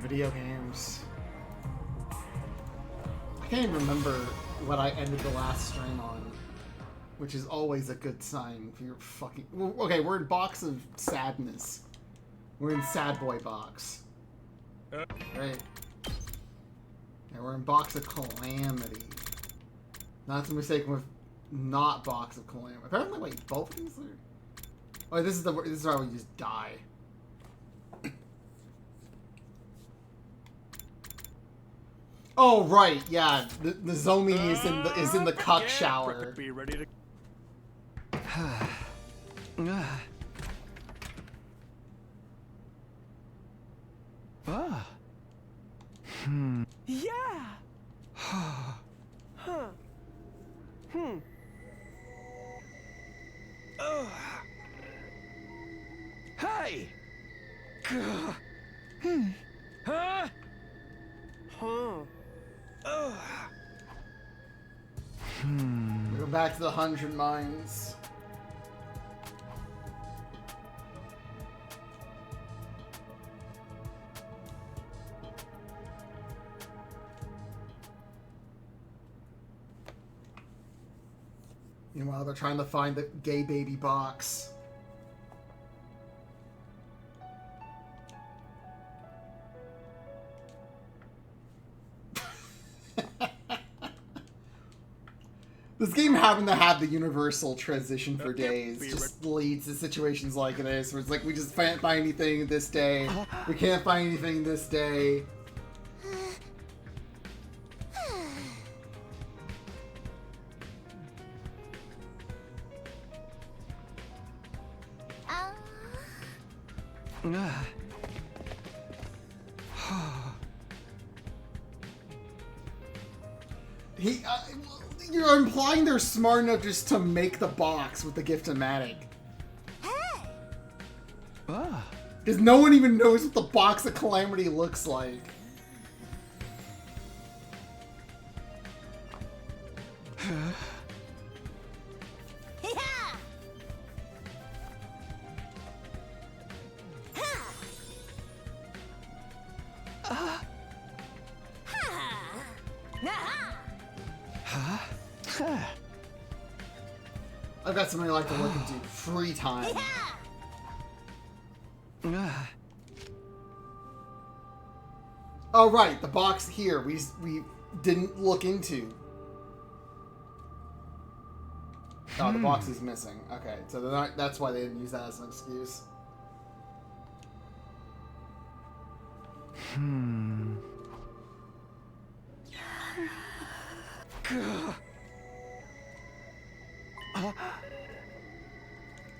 Video games. I can't even remember what I ended the last stream on, which is always a good sign for your fucking... Okay, we're in Box of Sadness. We're in Sad Boy Box. Right. And we're in Box of Calamity. Not to be mistaken with not Box of Calamity. Apparently, wait, both of these are... Oh, this is where we just die. Oh right, yeah. The Zomi is in the cuck shower. Be ready to. Yeah. Huh. Hey. Huh? We go back to the 100 Mines. Meanwhile, they're trying to find the gay baby box. This game having to have the universal transition for days just leads to situations like this, where it's like, we just can't find anything this day, we can't find anything this day. You're implying they're smart enough just to make the box with the Gift-O-Matic. Because no one even knows what the Box of Calamity looks like. I've got something I like to look into. Free time. Oh right, the box here we didn't look into. Oh, the box is missing. Okay, so that's why they didn't use that as an excuse.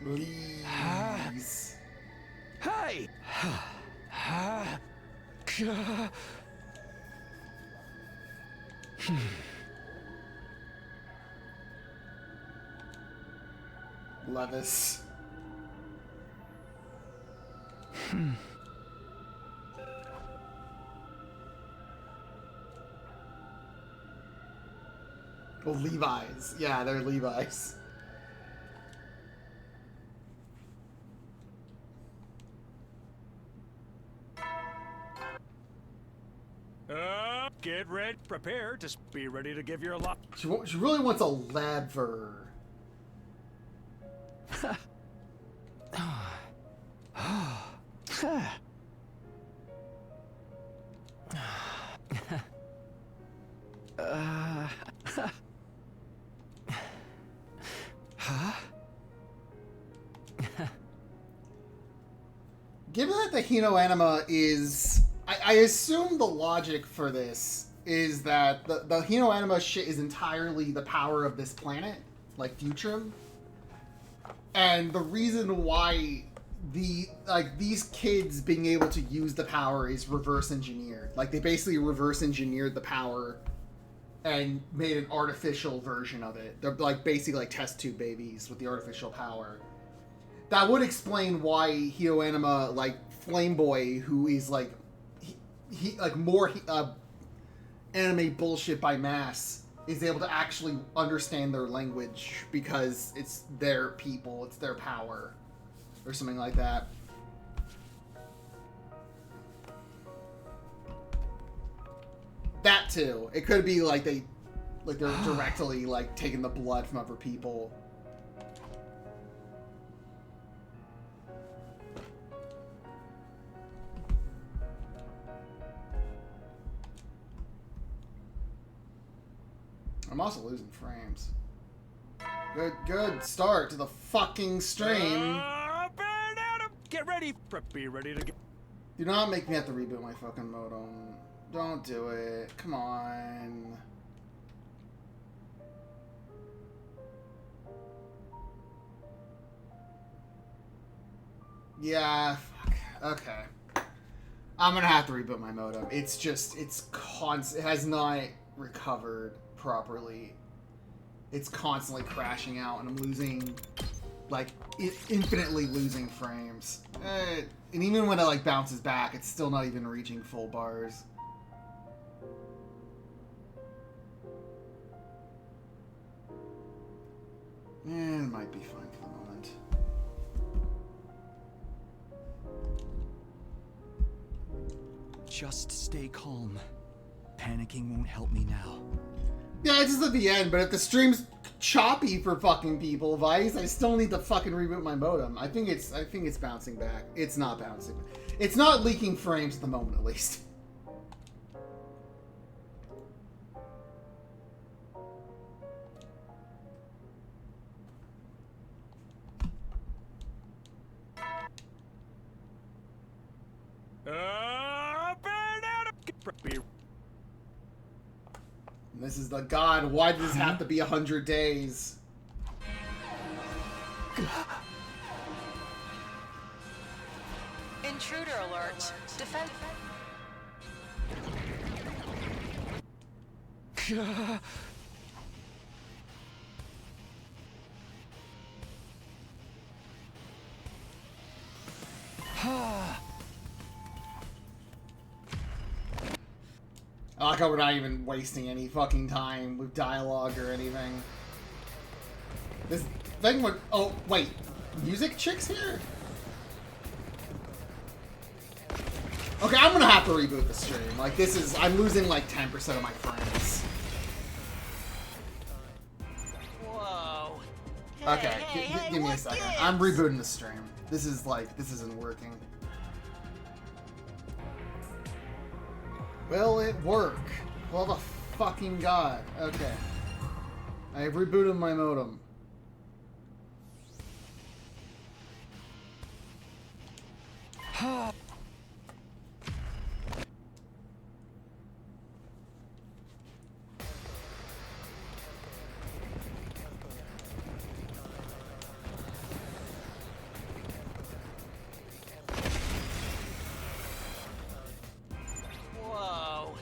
Please. Hey. Levis. Oh, Levi's. Yeah, they're Levi's. Get ready, prepare to be ready to give your lot. She really wants a lever. Given that the Hino Anima is... I assume the logic for this is that the Hino Anima shit is entirely the power of this planet, like Futrim. And the reason why these kids being able to use the power is reverse engineered. Like, they basically reverse engineered the power and made an artificial version of it. They're like basically like test tube babies with the artificial power. That would explain why Hino Anima, like Flame Boy, who is like he like more anime bullshit by mass, is able to actually understand their language because it's their people, it's their power, or something like that. too. It could be like they're directly like taking the blood from other people. I'm also losing frames. Good start to the fucking stream. Burn out! Get ready. Be ready to get. Do not make me have to reboot my fucking modem. Don't do it. Come on. Yeah, fuck. Okay. I'm gonna have to reboot my modem. It's just, it has not recovered properly. It's constantly crashing out, and I'm losing, like, infinitely losing frames. And even when it, like, bounces back, it's still not even reaching full bars. It might be fine for the moment. Just stay calm. Panicking won't help me now. Yeah, it's just at the end, but if the stream's choppy for fucking people, Vice, I still need to fucking reboot my modem. I think it's bouncing back. It's not bouncing. It's not leaking frames at the moment, at least. Burn out! And this is the god. Why does this have to be 100 days? Intruder alert. Defend. I like how we're not even wasting any fucking time with dialogue or anything. This thing would... Oh, wait. Music chick's here? Okay, I'm gonna have to reboot the stream. Like, this is... I'm losing, like, 10% of my frames. Whoa. Okay, Hey, give me a what second. gives? I'm rebooting the stream. This is, like... This isn't working. Will it work? Well, the fucking god. Okay. I have rebooted my modem. Whoa.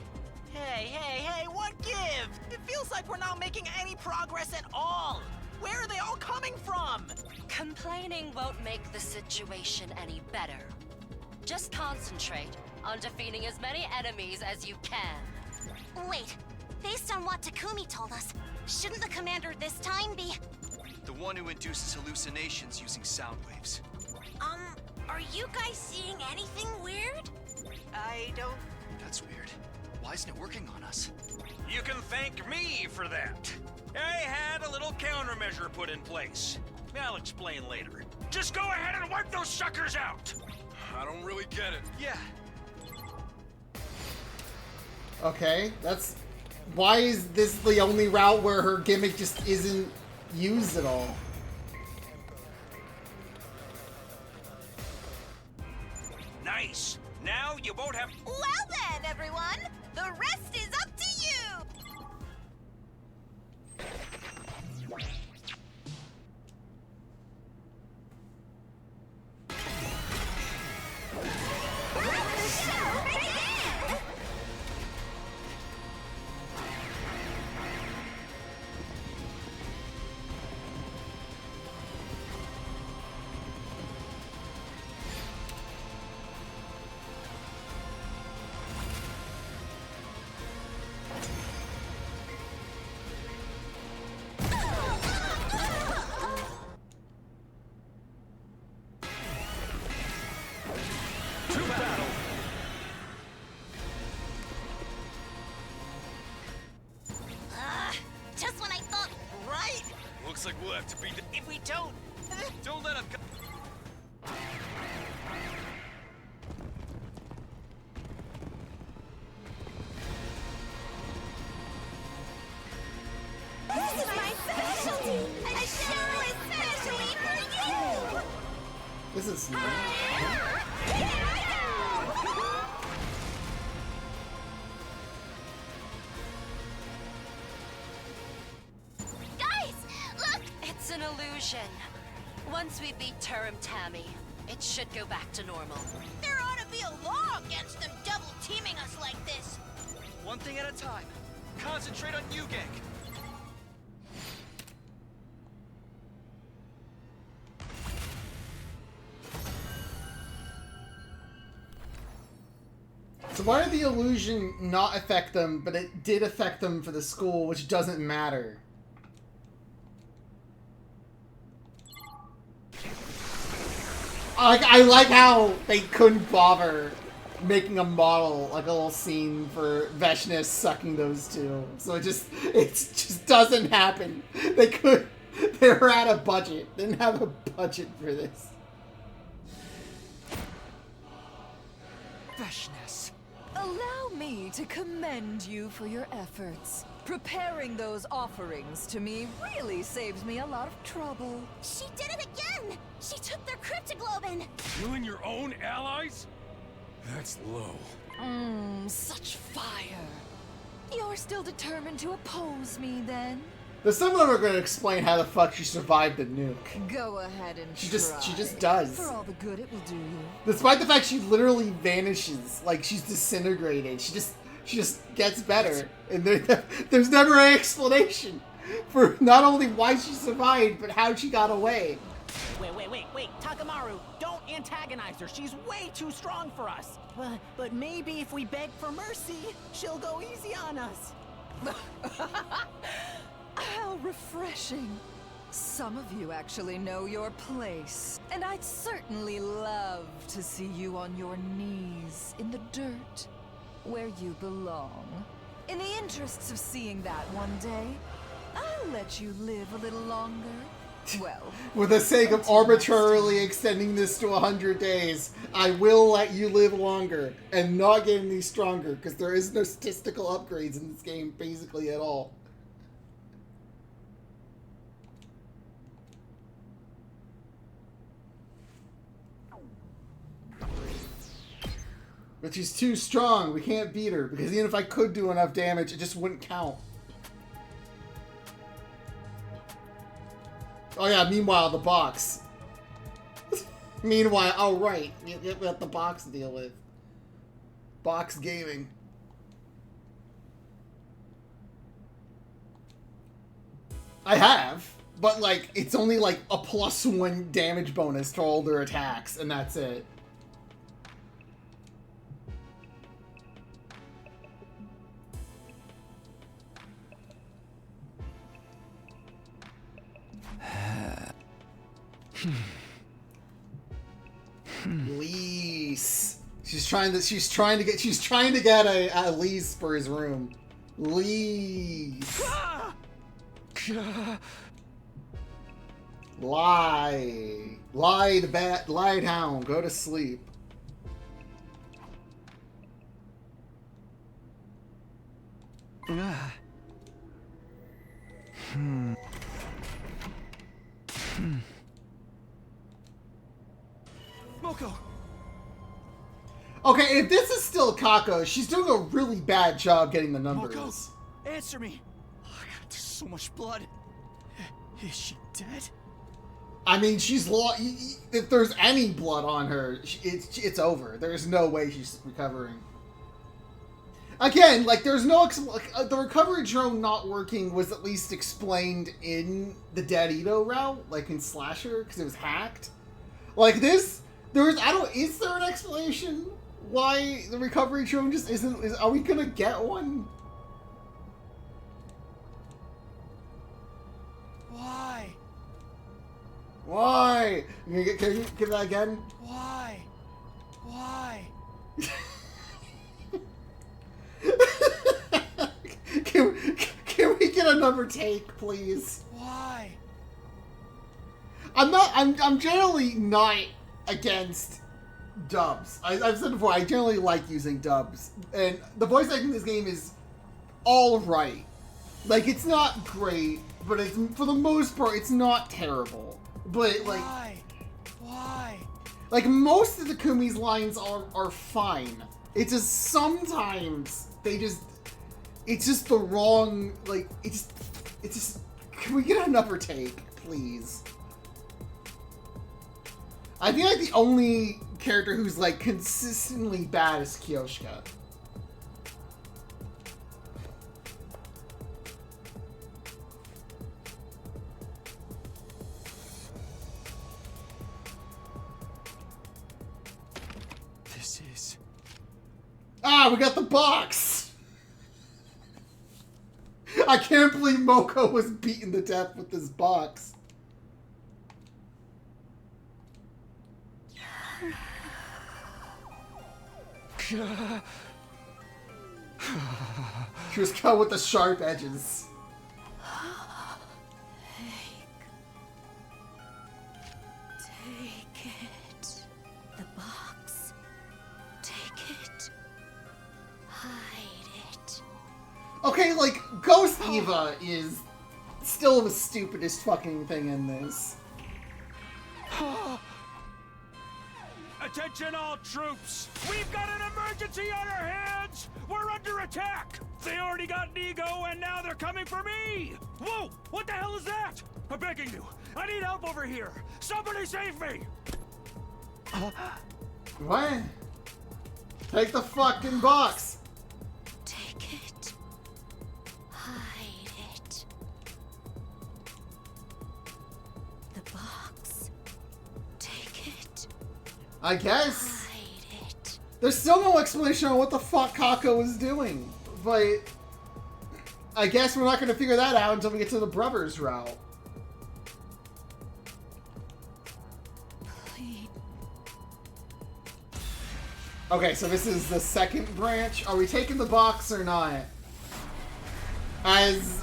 Hey, what gives? It feels like we're not making any progress at all. Where are they all coming from? Complaining won't make the situation any better. Just concentrate on defeating as many enemies as you can. Wait, based on what Takumi told us, shouldn't the commander this time be... The one who induces hallucinations using sound waves. Are you guys seeing anything weird? I don't... That's weird. Why isn't it working on us? You can thank me for that. I had a little countermeasure put in place. I'll explain later. Just go ahead and wipe those suckers out! I don't really get it. Yeah. Okay, that's... Why is this the only route where her gimmick just isn't used at all? Nice. Now you won't have... Well then, everyone, the rest is up to you! Let the show begin! We'll have to beat the... If we don't... Don't let him go. This is my specialty! A show especially for you! This is Here I go! Guys, look! It's an illusion. Once we beat Turum Tammy, it should go back to normal. There ought to be a law against them double-teaming us like this. One thing at a time. Concentrate on you, gang. So why did the illusion not affect them, but it did affect them for the school, which doesn't matter? I like how they couldn't bother making a model, like a little scene for Veshness sucking those two. So it just doesn't happen. They were out of budget. Didn't have a budget for this. Veshness, allow me to commend you for your efforts. Preparing those offerings to me really saves me a lot of trouble. She did it again! She took their cryptoglobin! You and your own allies? That's low. Such fire. You're still determined to oppose me, then? But some of them are going to explain how the fuck she survived the nuke. Go ahead and She try. just does. For all the good it will do you. Despite the fact she literally vanishes, like she's disintegrated, she just gets better, and there's never an explanation for not only why she survived, but how she got away. Wait, Takamaru, don't antagonize her. She's way too strong for us. But maybe if we beg for mercy, she'll go easy on us. How refreshing. Some of you actually know your place, and I'd certainly love to see you on your knees in the dirt, where you belong. In the interests of seeing that one day, I'll let you live a little longer. Well, For the sake of arbitrarily extending this to 100 days, I will let you live longer and not get any stronger, because there is no statistical upgrades in this game basically at all. But she's too strong. We can't beat her, because even if I could do enough damage, it just wouldn't count. Oh yeah, meanwhile, the box. Meanwhile, oh right, we have the box to deal with. Box gaming. I have, but like, it's only like a +1 damage bonus to all their attacks, and that's it. Lease. She's trying to get a lease for his room. Lease. Lie down. Go to sleep. Moko! Okay, if this is still Kako, she's doing a really bad job getting the numbers. Moko! Answer me! Oh, God, there's so much blood. Is she dead? I mean, she's if there's any blood on her, it's over. There's no way she's recovering. Again, like, there's no... the recovery drone not working was at least explained in the Dead Ito route, like in Slasher, because it was hacked. Like, this... is there an explanation why the recovery drone just isn't... are we gonna get one? Why? Why? Can you give that again? Why? Why? Can we get another take, please? Why? I'm generally not against dubs. I've said before, I generally like using dubs. And the voice acting in this game is alright. Like, it's not great, but it's, for the most part, it's not terrible. But, like... Why? Like, most of the Kumi's lines are fine. It's just sometimes they just... It's just the wrong... Like, it's just... Can we get another take, please? I feel like the only character who's, like, consistently bad is Kyoshka. This is... Ah, we got the box! I can't believe Moko was beaten to death with this box. She was cut with the sharp edges. Take it. The box. Take it. Hide it. Okay, like, Ghost Eva is still the stupidest fucking thing in this. Attention all troops! We've got an emergency on our hands! We're under attack! They already got Nego and now they're coming for me! Whoa! What the hell is that? I'm begging you! I need help over here! Somebody save me! What? Take the fucking box! Take it. Hide it. The box. Take it. I guess. Hide it. There's still no explanation on what the fuck Kako was doing, but I guess we're not going to figure that out until we get to the brothers route. Please. Okay, so this is the second branch. Are we taking the box or not? As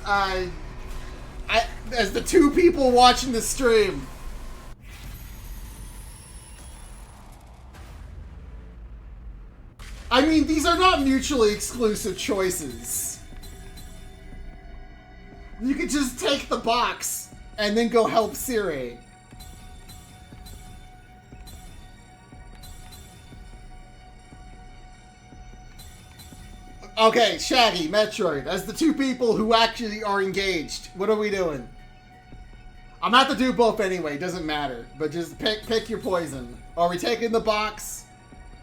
the two people watching the stream. I mean, these are not mutually exclusive choices. You could just take the box and then go help Siri. Okay, Shaggy, Metroid, as the two people who actually are engaged, what are we doing? I'm gonna have to do both anyway, doesn't matter. But just pick your poison. Are we taking the box?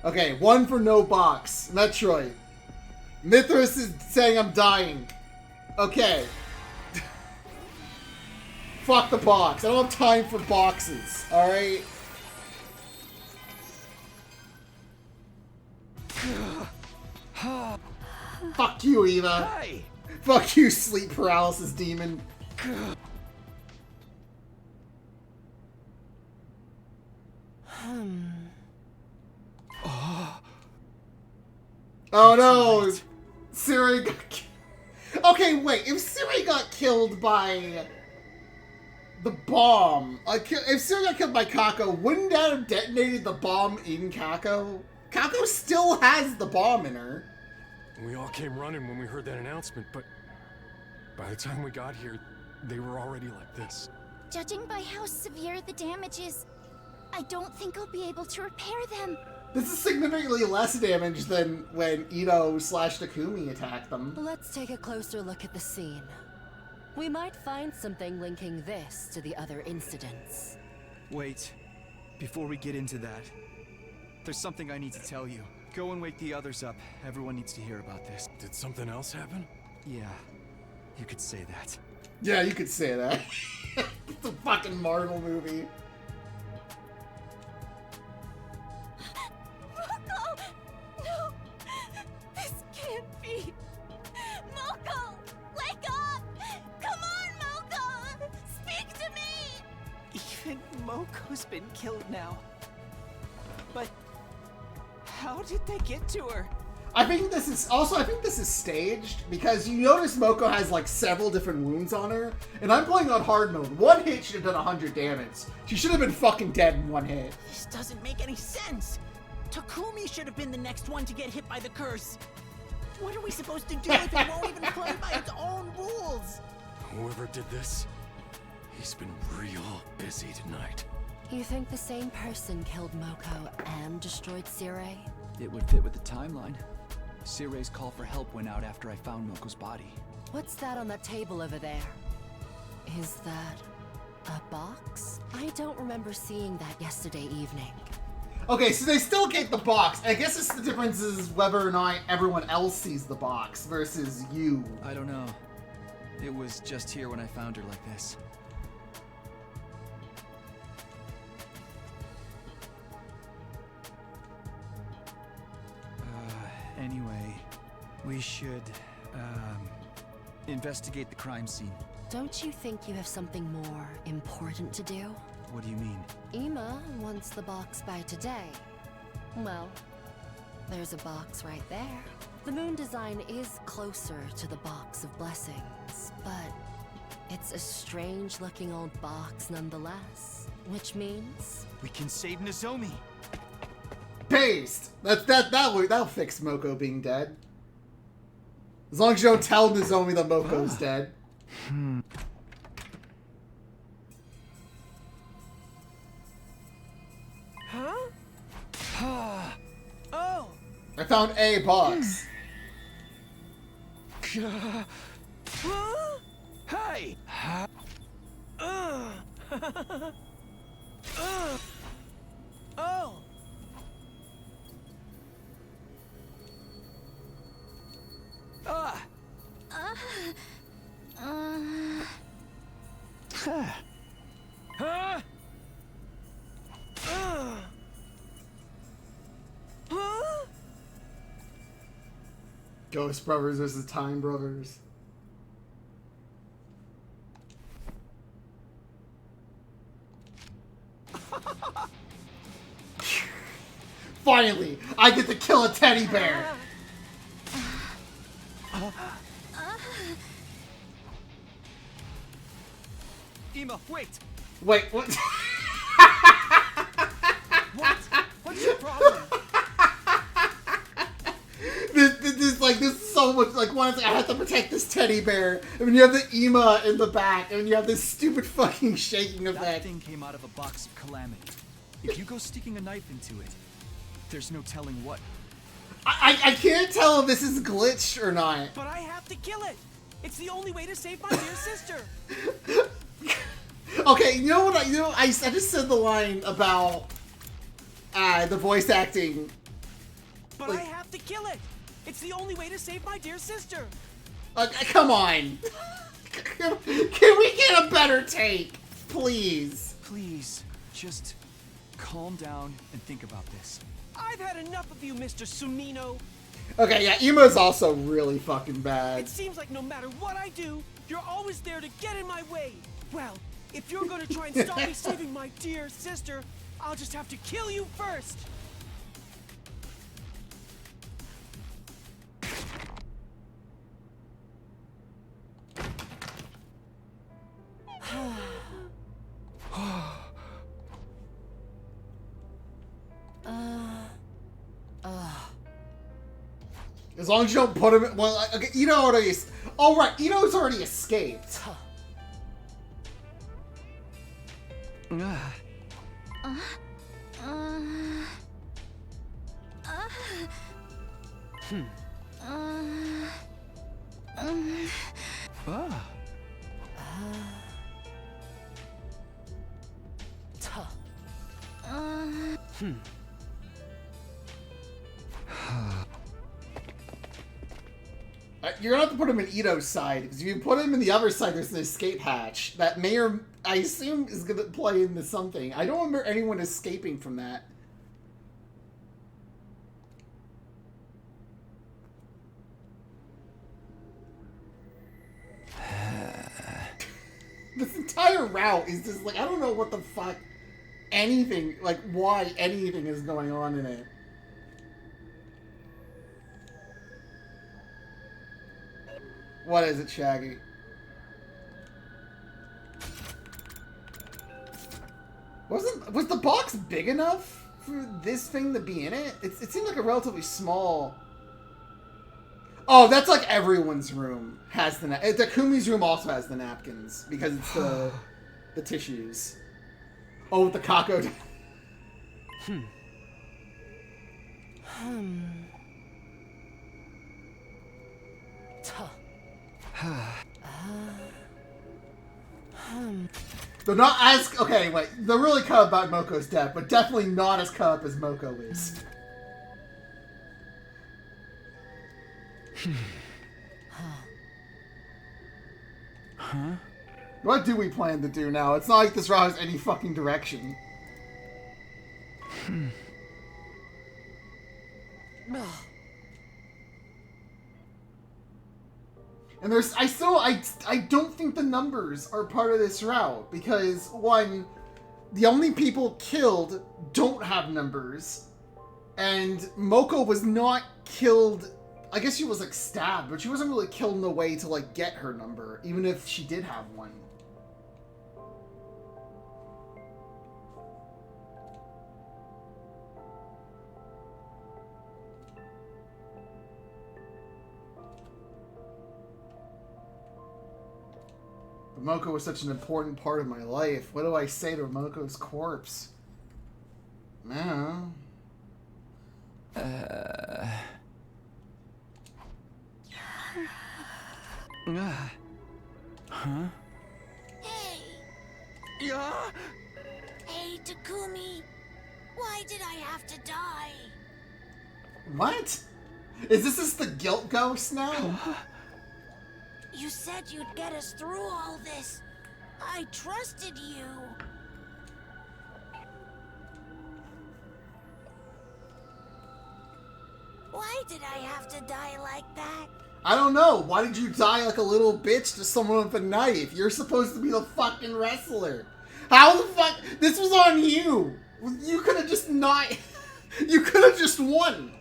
Okay, one for no box. Metroid. Mithras is saying I'm dying. Okay. Fuck the box. I don't have time for boxes, alright? Fuck you, Eva. Hey! Fuck you, sleep paralysis demon. Oh no! Siri got Okay, wait. If Siri got killed by the bomb, if Siri got killed by Kako, wouldn't that have detonated the bomb in Kako? Kako still has the bomb in her. We all came running when we heard that announcement, but by the time we got here, they were already like this. Judging by how severe the damage is, I don't think I'll be able to repair them. This is significantly less damage than when Ito/Takumi attacked them. Let's take a closer look at the scene. We might find something linking this to the other incidents. Wait. Before we get into that, there's something I need to tell you. Go and wake the others up. Everyone needs to hear about this. Did something else happen? Yeah, you could say that. Yeah, you could say that. It's a fucking Marvel movie. Moko! No! This can't be! Moko! Wake up! Come on, Moko! Speak to me! Even Moko's been killed now. But how did they get to her? I think this is staged because you notice Moko has like several different wounds on her, and I'm playing on hard mode. One hit should have done 100 damage. She should have been fucking dead in one hit. This doesn't make any sense. Takumi should have been the next one to get hit by the curse. What are we supposed to do if it won't even play by its own rules? Whoever did this, he's been real busy tonight. You think the same person killed Moko and destroyed Sirei? It would fit with the timeline. Sirei's call for help went out after I found Moko's body. What's that on that table over there? Is that a box? I don't remember seeing that yesterday evening. Okay, so they still get the box. I guess it's the difference is whether or not everyone else sees the box versus you. I don't know. It was just here when I found her like this. Anyway, we should, investigate the crime scene. Don't you think you have something more important to do? What do you mean? Ima wants the box by today. Well, there's a box right there. The moon design is closer to the box of blessings, but it's a strange-looking old box nonetheless. Which means... we can save Nozomi! Paste! That'll fix Moko being dead. As long as you don't tell Nozomi that Moko's dead. Huh? Oh! I found a box. Huh? Hey! Oh! Ah! Huh? Huh? Ghost Brothers versus Time Brothers. Finally, I get to kill a teddy bear. Ima, wait! Wait, what? What? What's your problem? This is so much like one. I have to protect this teddy bear, and when you have the Ima in the back, and you have this stupid fucking shaking That effect. thing came out of a box of calamity. If you go sticking a knife into it, there's no telling what. I can't tell if this is glitched or not. But I have to kill it! It's the only way to save my dear sister! Okay, you know what? I just said the line about the voice acting. But Like- I have to kill it! It's the only way to save my dear sister! Come on. Can we get a better take, please? Please, just calm down and think about this. I've had enough of you, Mr. Sumino! Okay, yeah, Emo's also really fucking bad. It seems like no matter what I do, you're always there to get in my way! Well, if you're gonna try and stop me saving my dear sister, I'll just have to kill you first! As long as you don't put him. Well, okay, Ito already. Oh right, Ito's already escaped. You're gonna have to put him in Ito's side, because if you put him in the other side, there's an escape hatch that may or I assume is gonna play into something. I don't remember anyone escaping from that. This entire route is just like, I don't know what the fuck anything, like why anything is going on in it. What is it, Shaggy? Was the box big enough for this thing to be in it? It seemed like a relatively small... Oh, that's like everyone's room has the... Takumi's room also has the napkins, because it's the tissues. Oh, with the Kako... They're not as... Okay, wait. They're really cut up about Moko's death, but definitely not as cut up as Moko is. Huh? What do we plan to do now? It's not like this route has any fucking direction. And there's... I don't think the numbers are part of this route. Because, one, the only people killed don't have numbers. And Moko was not killed... I guess she was, like, stabbed, but she wasn't really killed in a way to, like, get her number. Even if she did have one. But Moko was such an important part of my life. What do I say to Moko's corpse? No. Huh? Hey! Yeah? Hey, Takumi! Why did I have to die? What? Is this the guilt ghost now? You said you'd get us through all this. I trusted you. Why did I have to die like that? I don't know. Why did you die like a little bitch to someone with a knife? You're supposed to be the fucking wrestler. How the fuck? This was on you. You could have just not... You could have just won.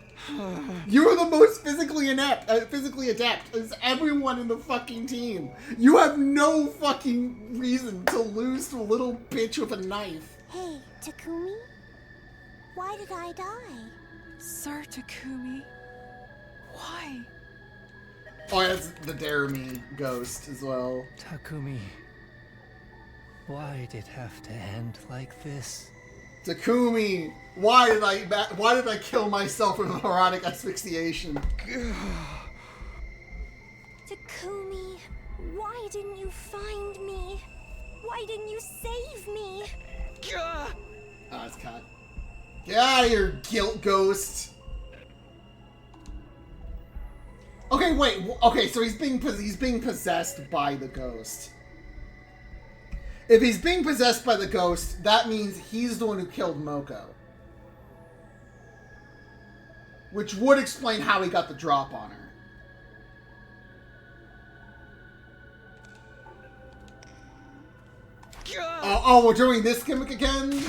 You were the most physically adept as everyone in the fucking team. You have no fucking reason to lose to a little bitch with a knife. Hey, Takumi? Why did I die? Sir Takumi, why? Oh, that's the Dare Me ghost as well. Takumi, why did it have to end like this? Takumi, why did I kill myself with erotic asphyxiation? Takumi, why didn't you find me? Why didn't you save me? Ah, it's cut. Get out of here, guilt ghost. Okay, wait. Okay, so he's being possessed by the ghost. If he's being possessed by the ghost, that means he's the one who killed Moko. Which would explain how he got the drop on her. Oh, we're doing this gimmick again?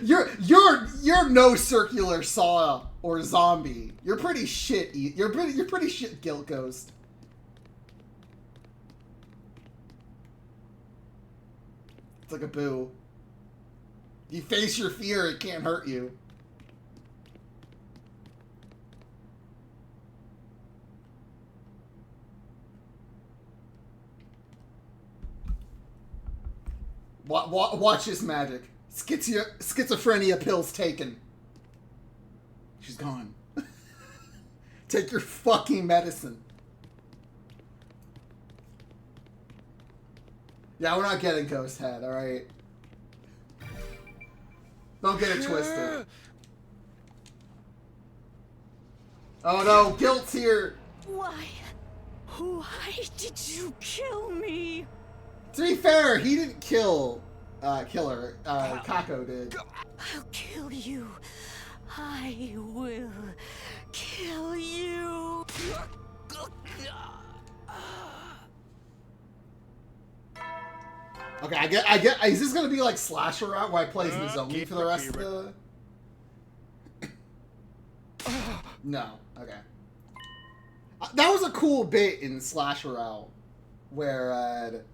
You're no circular saw or zombie. You're pretty shit. You're pretty shit, guilt ghost. It's like a boo. You face your fear, it can't hurt you. Watch this magic. Schizophrenia pills taken. She's gone. Take your fucking medicine. Yeah, we're not getting Ghost Head, alright? Don't get it twisted. Oh no, guilt's here! Why? Why did you kill me? To be fair, he didn't kill her. Kako did. I'll kill you. I will kill you. Okay, I get. Is this gonna be like slasher route where I play as Nozomi for the rest of the? No. Okay. That was a cool bit in slasher route where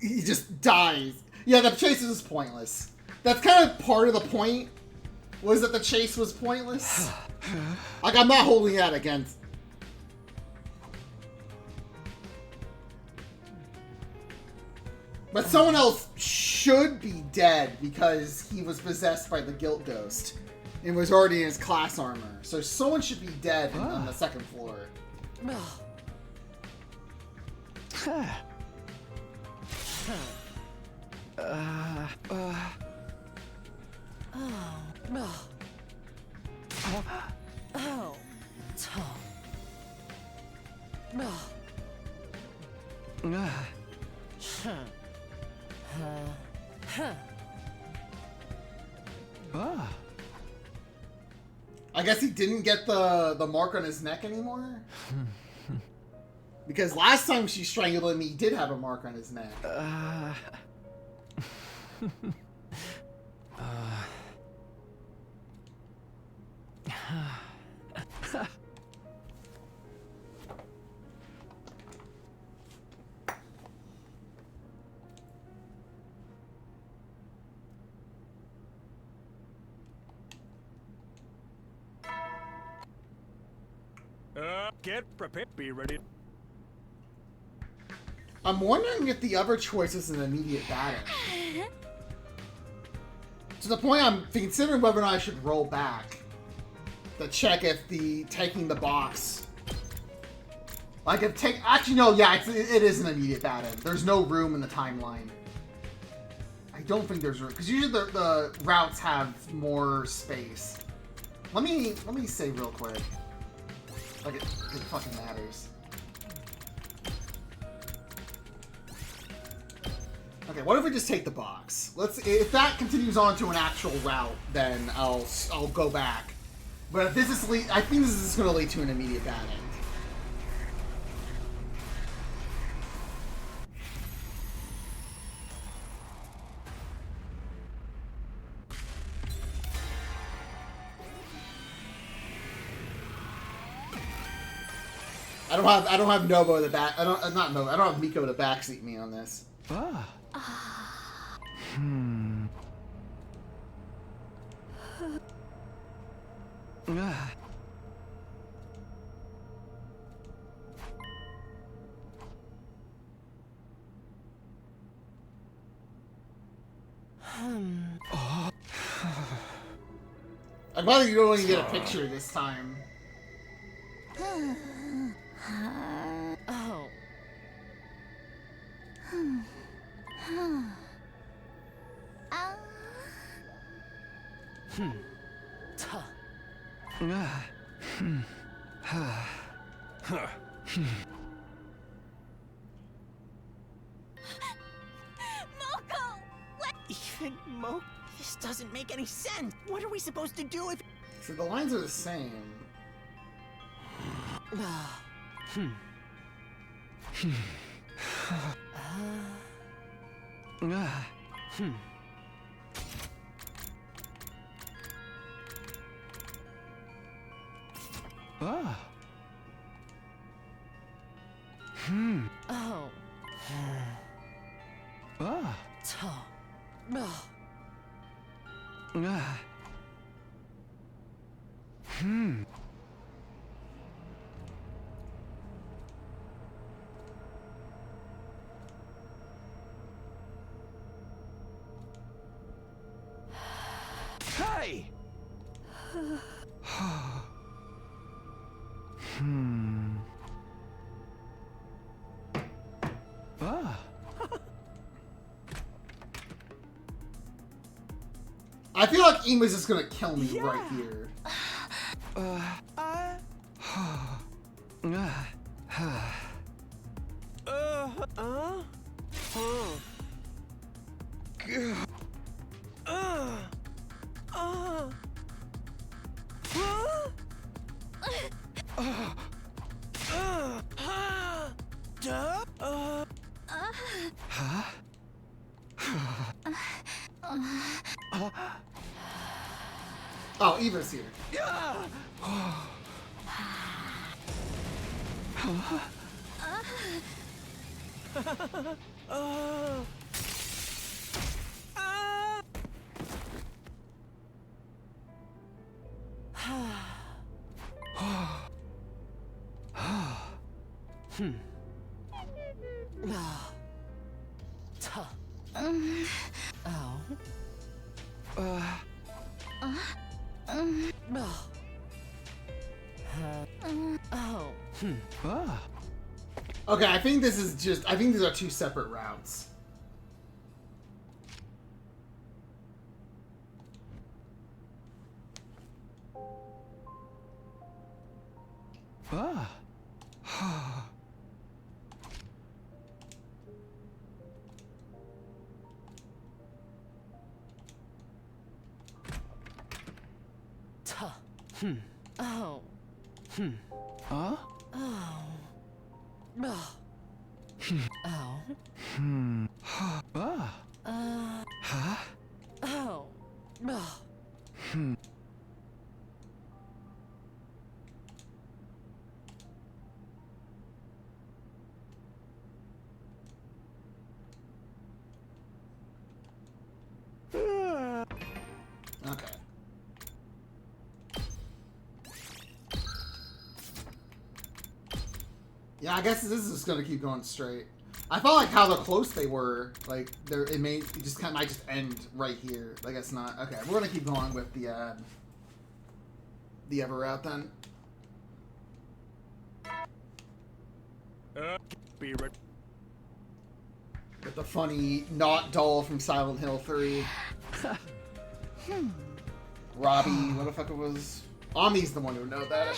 he just dies. Yeah, the chase is pointless. That's kind of part of the point. Was that the chase was pointless? Like, I'm not holding that against. But someone else should be dead because he was possessed by the guilt ghost and was already in his class armor. So someone should be dead on the second floor. I guess he didn't get the mark on his neck anymore? Because last time she strangled him, he did have a mark on his neck. Get prepared. Be ready. I'm wondering if the other choice is an immediate battle. To the point I'm considering whether or not I should roll back to check if taking the box. Like if actually no, yeah, it is an immediate battle. There's no room in the timeline. I don't think there's room because usually the routes have more space. Let me save real quick. Like it fucking matters. Okay, what if we just take the box? If that continues on to an actual route, then I'll go back. But if this is I think this is going to lead to an immediate bad end. I don't have Novo the back. I don't have Miko to backseat me on this. I'm glad you only get a picture this time. Oh. Even Mo? This doesn't make any sense. What are we supposed to do if... So the lines are the same. Hey! I feel like Ima's just gonna kill me right here. Eva's here. Okay, I think this is just. I think these are two separate routes. Okay. Yeah, I guess this is just gonna keep going straight. I felt like how close they were. Like, it just kind of might just end right here. Like, it's not. Okay, we're gonna keep going with the Ever route then. Be right. With the funny not doll from Silent Hill 3. Robbie, what the fuck it was? Ami's the one who knows that.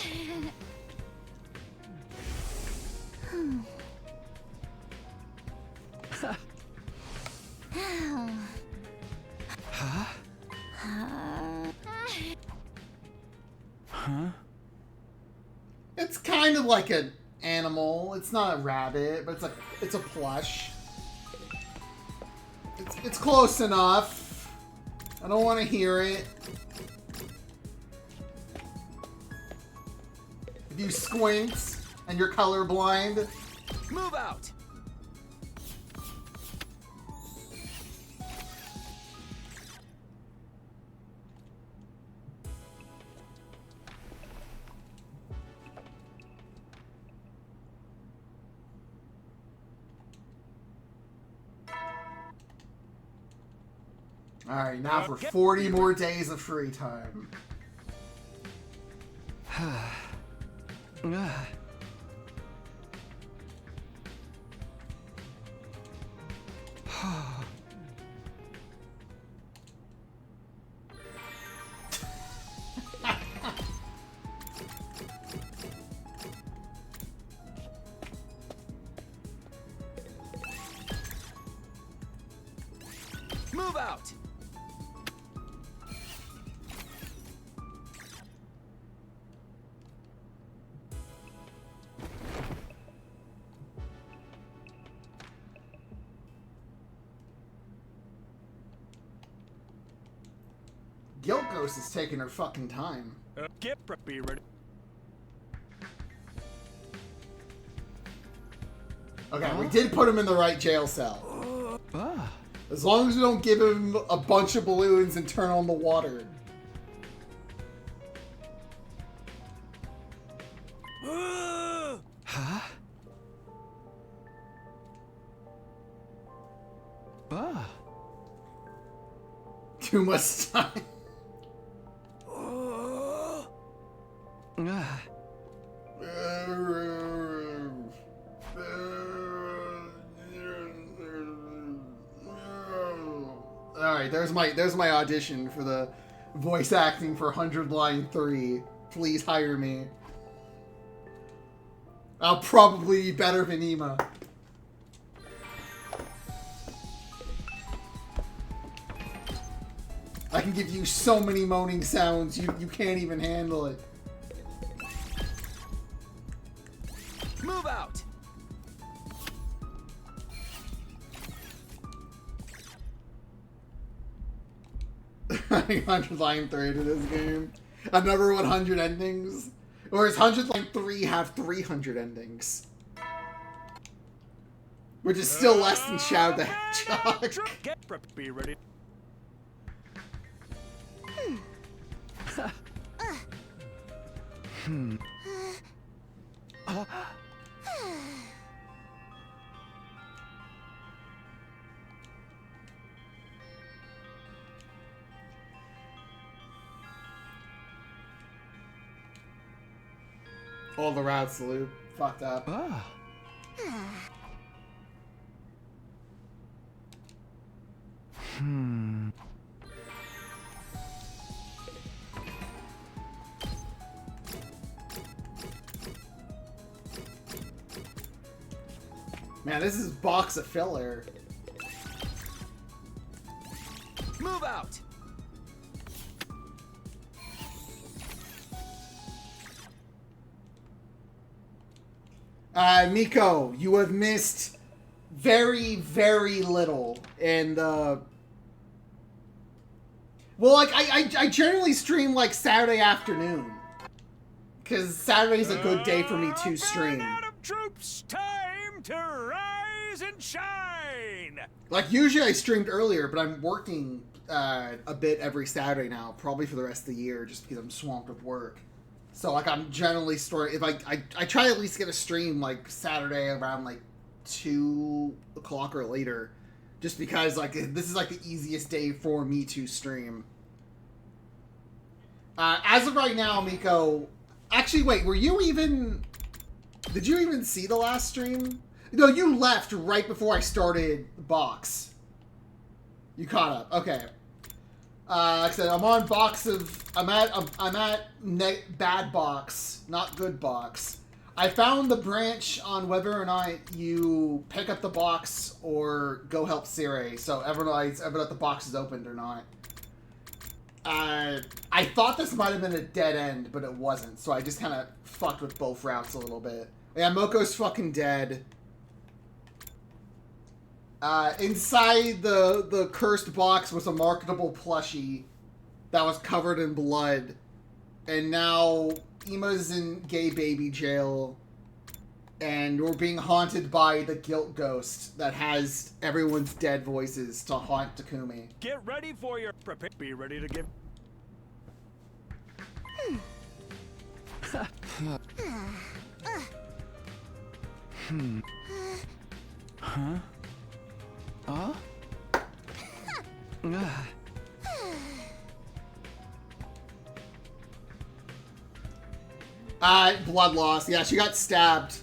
It's kind of like an animal. It's not a rabbit, but it's a plush. It's close enough. I don't want to hear it. If you squint and you're colorblind, Move out! Alright, now for 40 more days of free time. Move out! Guilt Ghost is taking her fucking time. Get be ready. Okay, we did put him in the right jail cell. As long as we don't give him a bunch of balloons and turn on the water. Too much time. Alright, there's my audition for the voice acting for 100 Line 3. Please hire me. I'll probably be better than Ema. I can give you so many moaning sounds, you can't even handle it. Move out! 100 Line 3 to this game. Another 100 endings? Or is 100.3 have 300 endings? Which is still less than Shadow the Hedgehog. Be ready. All the routes loop. Fucked up. Man, this is box of filler. Move out! Miko, you have missed very, very little. And, well, like, I generally stream, like, Saturday afternoon. Because Saturday's a good day for me to stream. Troops, time to rise and shine! Like, usually I streamed earlier, but I'm working a bit every Saturday now, probably for the rest of the year, just because I'm swamped with work. So, like, I'm generally if I try to at least get a stream, like, Saturday around, like, 2 o'clock or later, just because, like, this is, like, the easiest day for me to stream. As of right now, Miko, actually, wait, were you even... Did you even see the last stream? No, you left right before I started box. You caught up. Okay. Like I said, I'm on box of... I'm at bad box, not good box. I found the branch on whether or not you pick up the box or go help Sire. So everyone that the box is opened or not. I thought this might have been a dead end, but it wasn't. So I just kind of fucked with both routes a little bit. Yeah, Moko's fucking dead. Inside the cursed box was a marketable plushie that was covered in blood. And now Ima's in gay baby jail. And we're being haunted by the guilt ghost that has everyone's dead voices to haunt Takumi. Get ready for your be ready to give. Huh? Blood loss. Yeah, she got stabbed.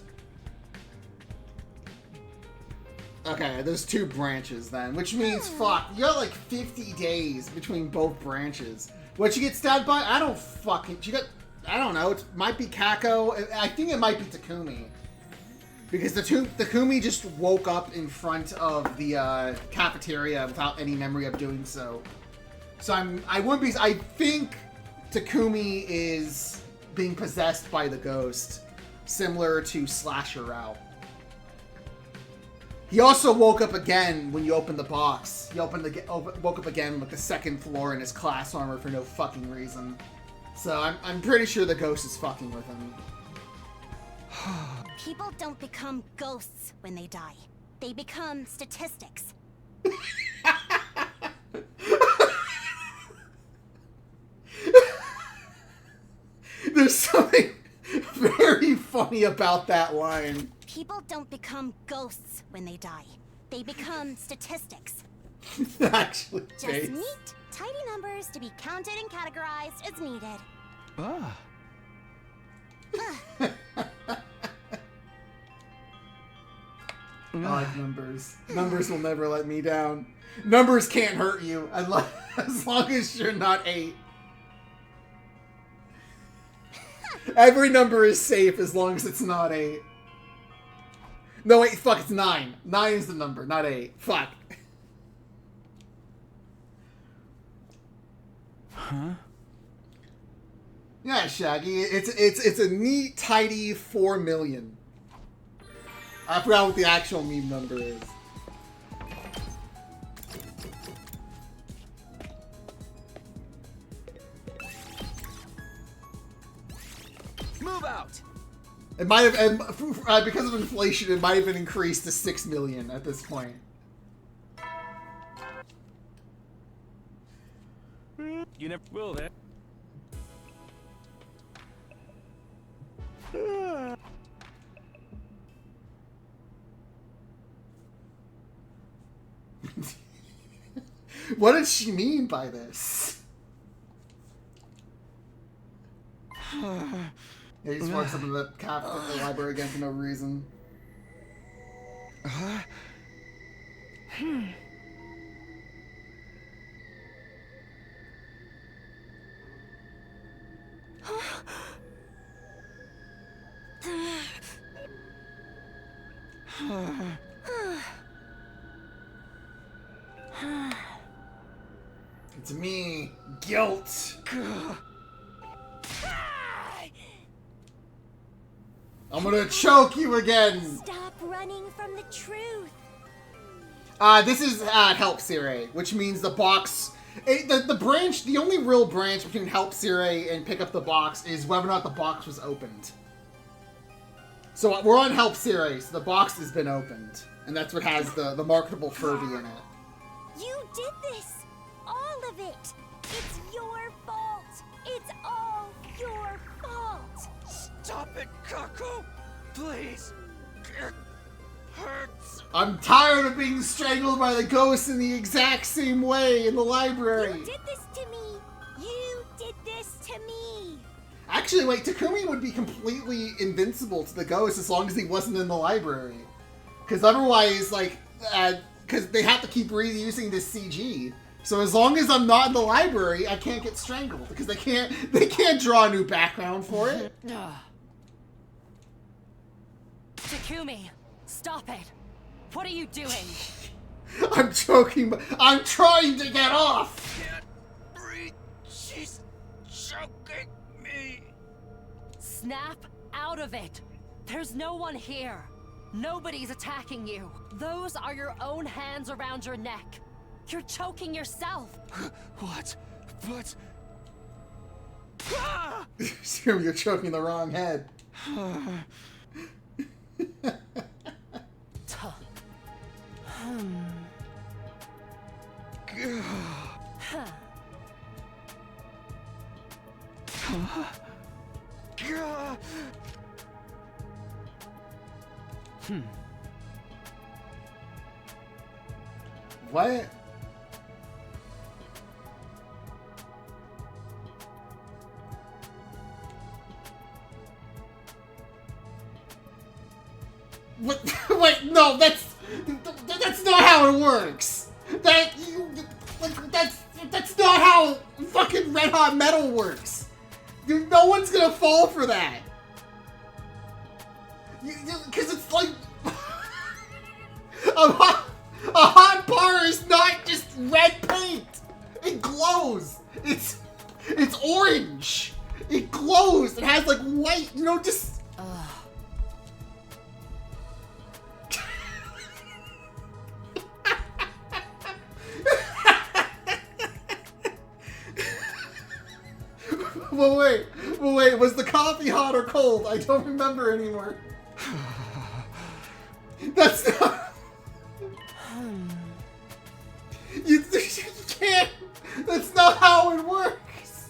Okay, there's 2 branches then, which means, fuck, you got like 50 days between both branches. What'd she get stabbed by? I don't know, it might be Kako. I think it might be Takumi. Because Takumi just woke up in front of the cafeteria without any memory of doing so. So I think Takumi is being possessed by the ghost, similar to Slasher Route. He also woke up again when you opened the box. He woke up again with the 2nd floor in his class armor for no fucking reason. So I'm pretty sure the ghost is fucking with him. People don't become ghosts when they die. They become statistics. There's something very funny about that line. People don't become ghosts when they die. They become statistics. Actually, just neat, tidy numbers to be counted and categorized as needed. I like numbers. Numbers will never let me down. Numbers can't hurt you as long as you're not 8. Every number is safe as long as it's not 8. No, wait, fuck, it's 9. 9 is the number, not 8. Fuck. Huh? Yeah, Shaggy, it's a neat, tidy 4 million. I forgot what the actual meme number is. Move out! It might have, and because of inflation, it might have been increased to 6 million at this point. You never will, then. What did she mean by this? Yeah, he just walks up to the library again for no reason. It's me, guilt. I'm gonna choke you again. Stop running from the truth. This is Help Sire, which means the box. The branch, the only real branch between Help Sire and Pick Up the Box is whether or not the box was opened. So we're on Help Sire, so the box has been opened, and that's what has the marketable Furby in it. You did this! All of it! It's your fault! It's all your fault! Stop it, Kaku! Please! It hurts! I'm tired of being strangled by the ghosts in the exact same way in the library! You did this to me! You did this to me! Actually, wait, Takumi would be completely invincible to the ghosts as long as he wasn't in the library. Because otherwise, like, because they have to keep reusing this CG. So as long as I'm not in the library, I can't get strangled because they can't draw a new background for it. Takumi, stop it. What are you doing? I'm choking, but I'm trying to get off. Can't breathe. She's choking me. Snap out of it. There's no one here. Nobody's attacking you. Those are your own hands around your neck. You're choking yourself. What? But... You're choking the wrong head. What? What? Wait, no, that's not how it works. That's not how fucking Red Hot Metal works. Dude, no one's gonna fall for that. Because it's like a hot bar is not just red paint. It glows. It's orange. It glows. It has like white. You know, just. Well, wait, was the coffee hot or cold? I don't remember anymore. That's not... You can't... That's not how it works!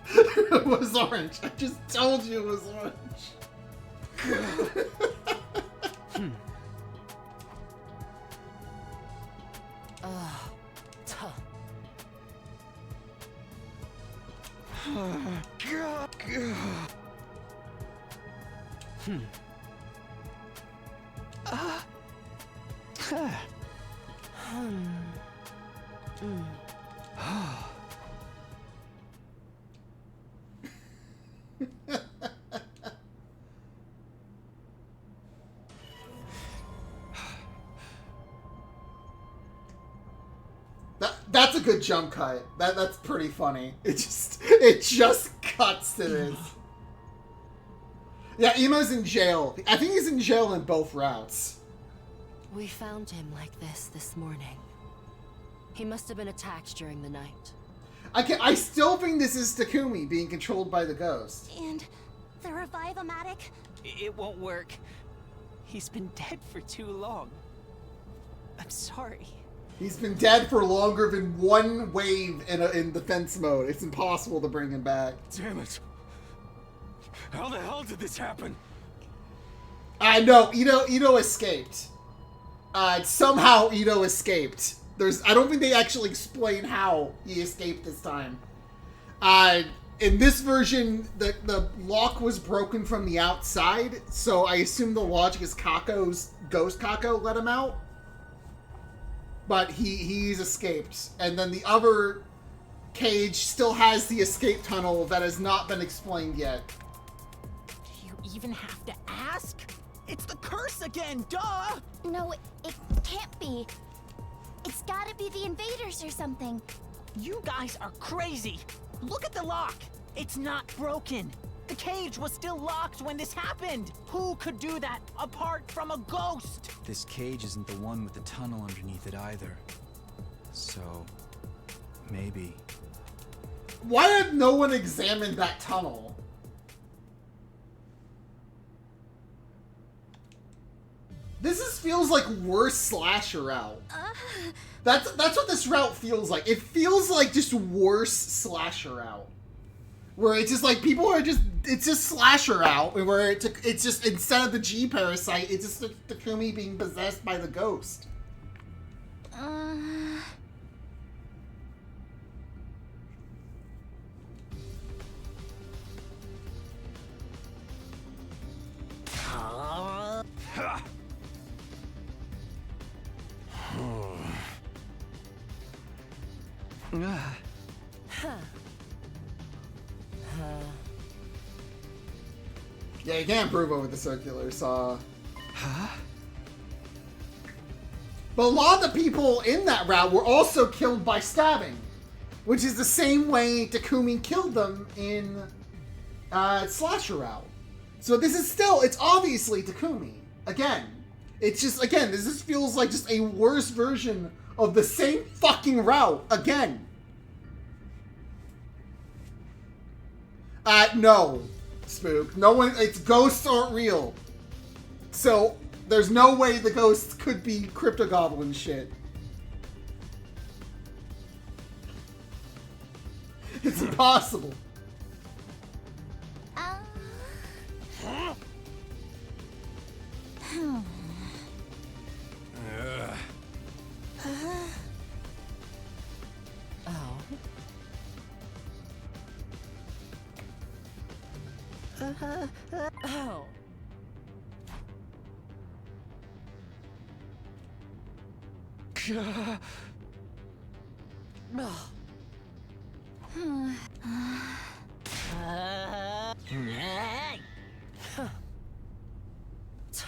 It was orange. I just told you it was orange. That's a good jump cut. That's pretty funny. It just cuts to this. Yeah, Emo's in jail. I think he's in jail in both routes. We found him like this morning. He must have been attacked during the night. I still think this is Takumi being controlled by the ghost. And the revive-o-matic? It won't work. He's been dead for too long. I'm sorry. He's been dead for longer than one wave in defense mode. It's impossible to bring him back. Damn it. How the hell did this happen? I know, Ito escaped. Somehow Ito escaped. I don't think they actually explain how he escaped this time. In this version, the lock was broken from the outside, so I assume the logic is Ghost Kako let him out. But he's escaped. And then the other cage still has the escape tunnel that has not been explained yet. Do you even have to ask? It's the curse again, duh! No, it can't be. It's gotta be the invaders or something. You guys are crazy! Look at the lock! It's not broken! The cage was still locked when this happened! Who could do that apart from a ghost? This cage isn't the one with the tunnel underneath it either. So, maybe. Why had no one examined that tunnel? Feels like worse slasher route. That's what this route feels like. It feels like just worse slasher route. Where it's just like people are just, it's just slasher out, where it's just, instead of the G parasite, it's just Takumi being possessed by the ghost. Yeah, you can't improve over the circular saw. But a lot of the people in that route were also killed by stabbing, which is the same way Takumi killed them in Slasher route. So this is still, it's obviously Takumi. Again, it's just, again, this feels like just a worse version of the same fucking route again. No, Spook. No one, it's ghosts aren't real. So, there's no way the ghosts could be Cryptogoblin shit. It's impossible.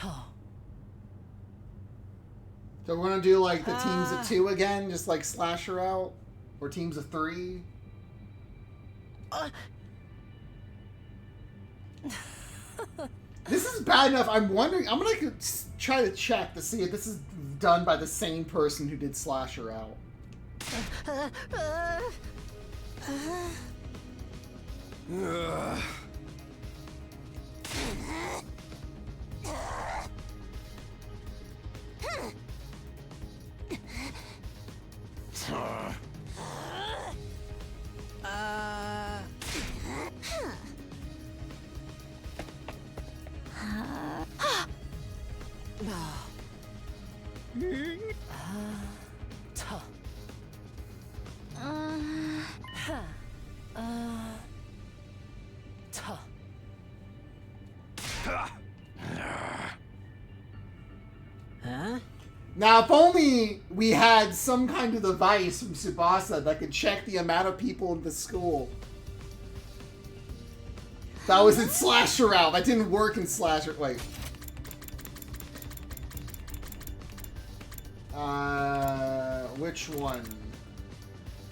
Oh. So we're gonna do like the teams of 2 again, just like Slasher out, or teams of 3. This is bad enough. I'm wondering. I'm gonna try to check to see if this is done by the same person who did Slasher out. Now, if only we had some kind of device from Tsubasa that could check the amount of people in the school. That was in Slasher out. That didn't work in Slasher. Wait. Which one?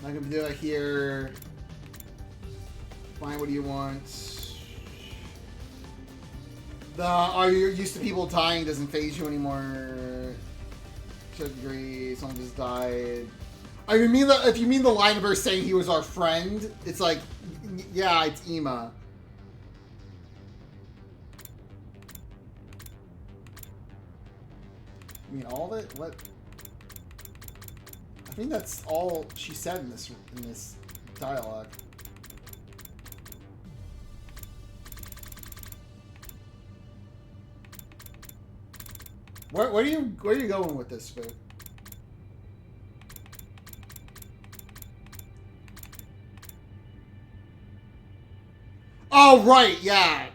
I'm gonna do it here. Fine, what do you want? The are you used to people dying doesn't phase you anymore. should agree. Someone just died. I mean, if you mean the line of her saying he was our friend, it's like, yeah, it's Ema. I mean, all of it? What? I think that's all she said in this dialogue. Where are you going with this, Spook? Oh right, yeah.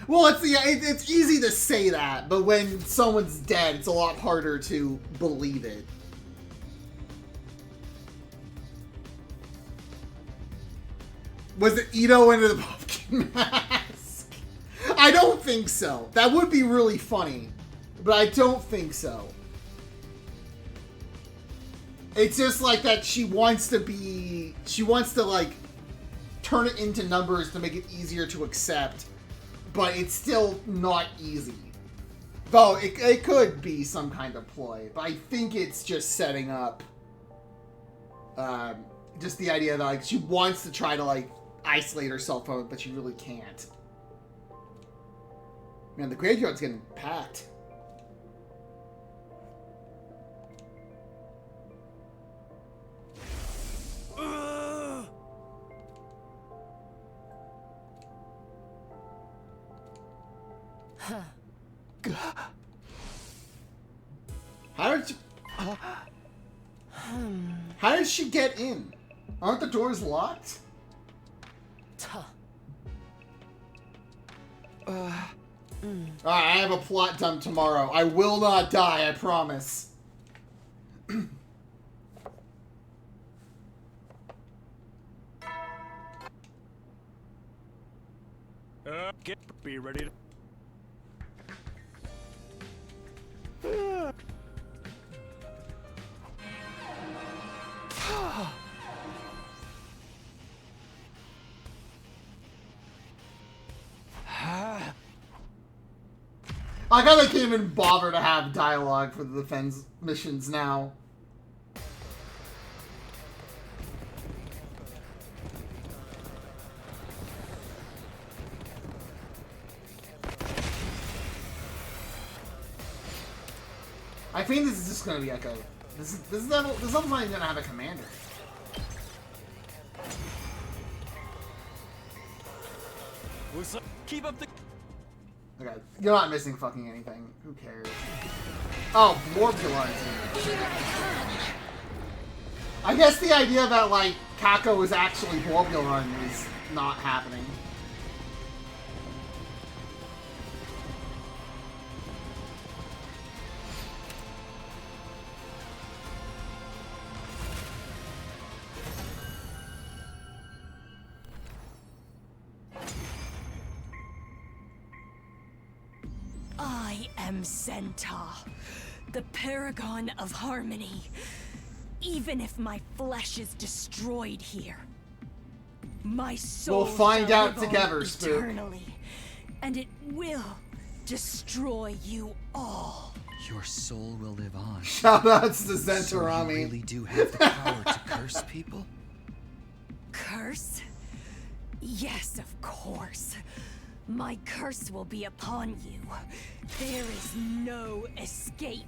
Well, it's easy to say that, but when someone's dead, it's a lot harder to believe it. Was it Ito into the pumpkin mask? I don't think so. That would be really funny, but I don't think so. It's just like that she wants to like turn it into numbers to make it easier to accept, but it's still not easy. Though it could be some kind of ploy, but I think it's just setting up just the idea that like she wants to try to like isolate herself from it, but she really can't. Man, the graveyard's getting packed. How did she get in? Aren't the doors locked? Alright, I have a plot dump tomorrow. I will not die, I promise. Be ready to... I gotta can't even bother to have dialogue for the defense missions now. I think this is just gonna be like a this level's not even gonna have a commander. Keep up the... Okay, you're not missing fucking anything. Who cares? Oh, Morbulon. I guess the idea that like Kako is actually Morbulon is not happening. I am Centaur, the paragon of harmony. Even if my flesh is destroyed here, my soul we'll find shall out live together, on Spook. eternally, and it will destroy you all. Your soul will live on. Shoutouts to So Zentorami. you really do have the power to curse people? Curse? Yes, of course. My curse will be upon you. There is no escape.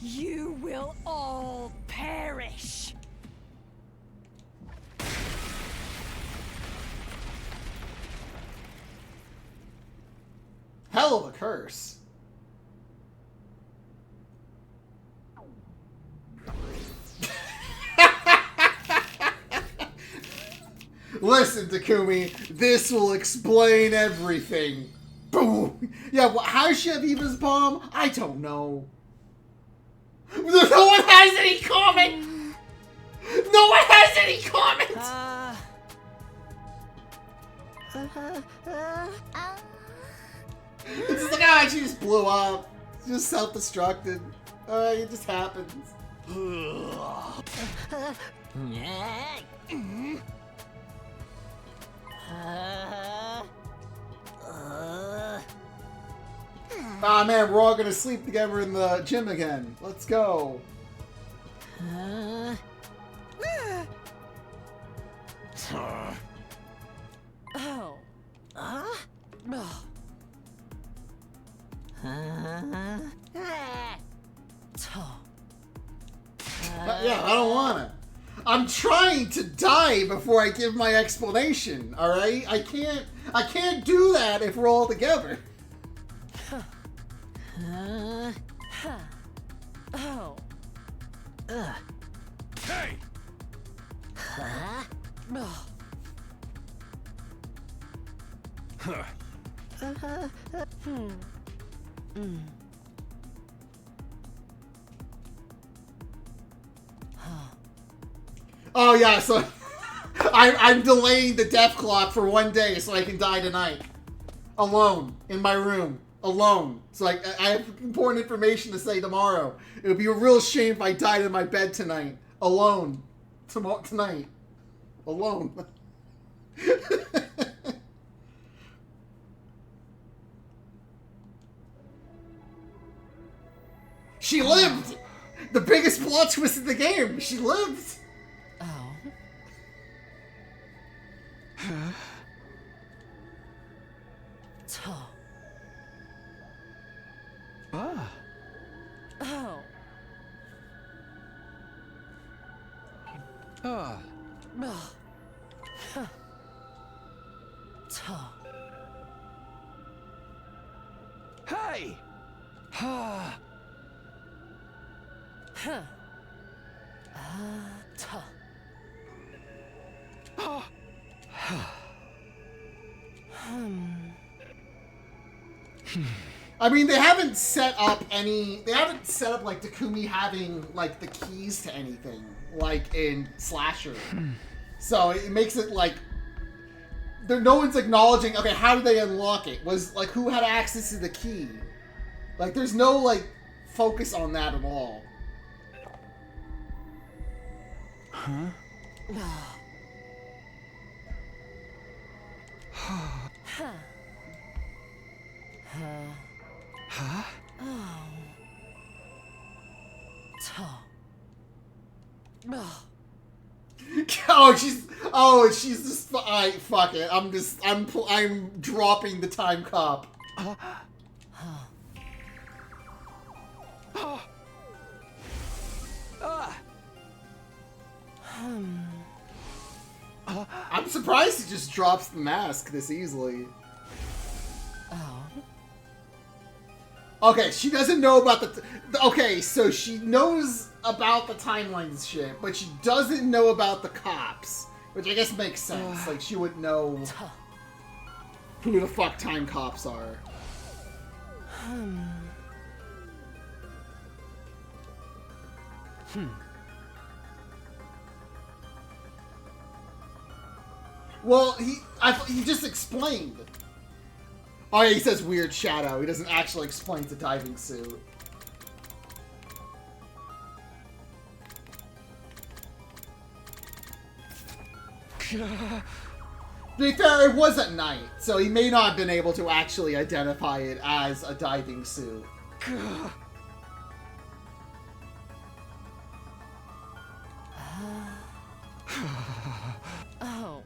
You will all perish. Hell of a curse. Listen, Takumi, this will explain everything. Boom. Yeah, well, how does she have Eva's bomb? I don't know. No one has any comment. No one has any comments. It's just like, ah, she just blew up. She just self-destructed. It just happens. Ah man, we're all gonna sleep together in the gym again. Let's go. Uh, Oh. huh? Ugh. Ah. Tuh. Yeah, I don't wanna. I'm trying to die before I give my explanation, alright? I can't do that if we're all together. Uh, Huh. Oh. ugh. Hey! Huh? Ugh. Huh. Oh yeah, so I'm delaying the death clock for 1 day so I can die tonight. Alone, in my room. Alone. So I have important information to say tomorrow. It would be a real shame if I died in my bed tonight. Alone. Tonight. Alone. She lived! The biggest plot twist in the game. She lived! Oh. Tuh. Ah. Oh. Ah. Ugh. Huh. Tuh. Hey! Ah. Huh. Tuh. Ah. I mean, they haven't set up like Takumi having like the keys to anything like in Slasher. So it makes it like no one's acknowledging, okay, how did they unlock it? Was like who had access to the key? Like there's no like focus on that at all. Huh? Huh. Huh? Oh. Tuh. Ugh. She's just fuck it. I'm dropping the time cop. Ah. I'm surprised he just drops the mask this easily. Oh. Okay, she doesn't know about okay, so she knows about the timelines shit, but she doesn't know about the cops, which I guess makes sense. Like she would know Tuh. who the fuck time cops are. Well, he just explained. Oh yeah, he says weird shadow. He doesn't actually explain the diving suit. To be fair, it was at night, so he may not have been able to actually identify it as a diving suit. Oh.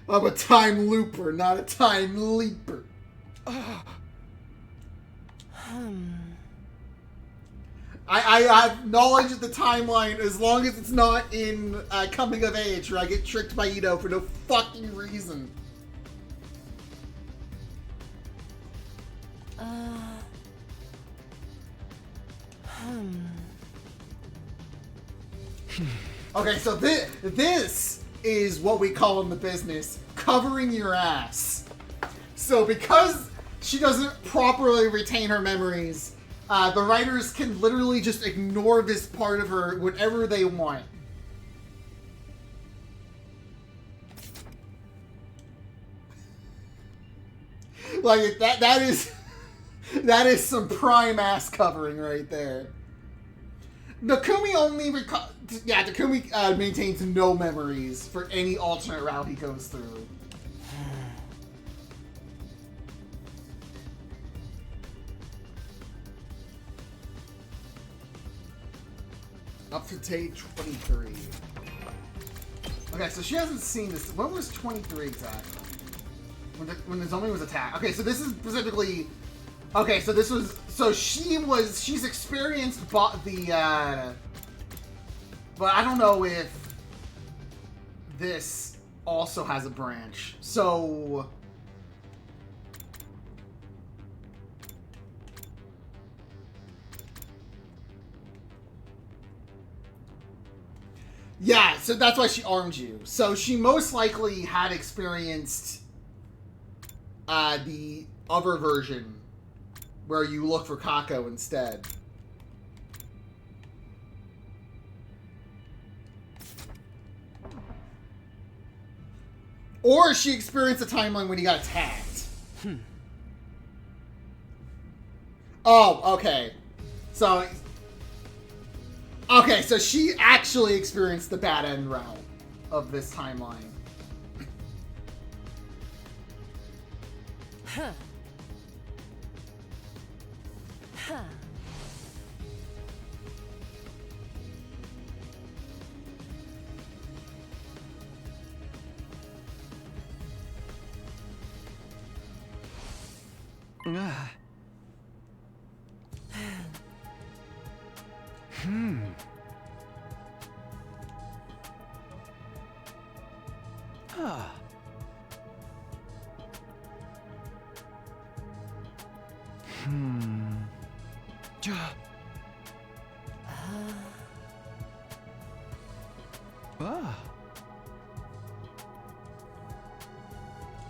I'm a time looper, not a time leaper. I have knowledge of the timeline as long as it's not in Coming of Age, where I get tricked by Ito for no fucking reason. Okay, so this is what we call in the business covering your ass. So because she doesn't properly retain her memories, the writers can literally just ignore this part of her whenever they want. Like that is That is some prime ass covering right there. Takumi only Takumi maintains no memories for any alternate route he goes through. Up to date 23. Okay, so she hasn't seen this. When was 23 exactly? When the zombie was attacked. Okay, so this is specifically. Okay, so this was. So she's experienced the. But I don't know if this also has a branch. So. Yeah, so that's why she armed you. So she most likely had experienced the other version where you look for Kako instead. Or she experienced a timeline when he got attacked. Oh, okay. Okay, so she actually experienced the bad end route of this timeline. Huh. Huh.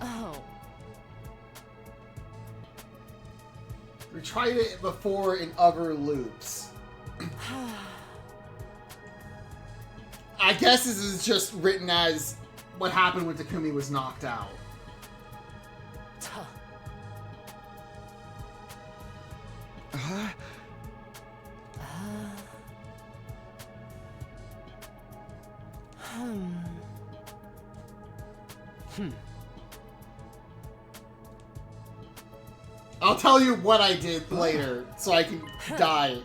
Oh. We tried it before in other loops. I guess this is just written as what happened when Takumi was knocked out. I'll tell you what I did later, so I can die.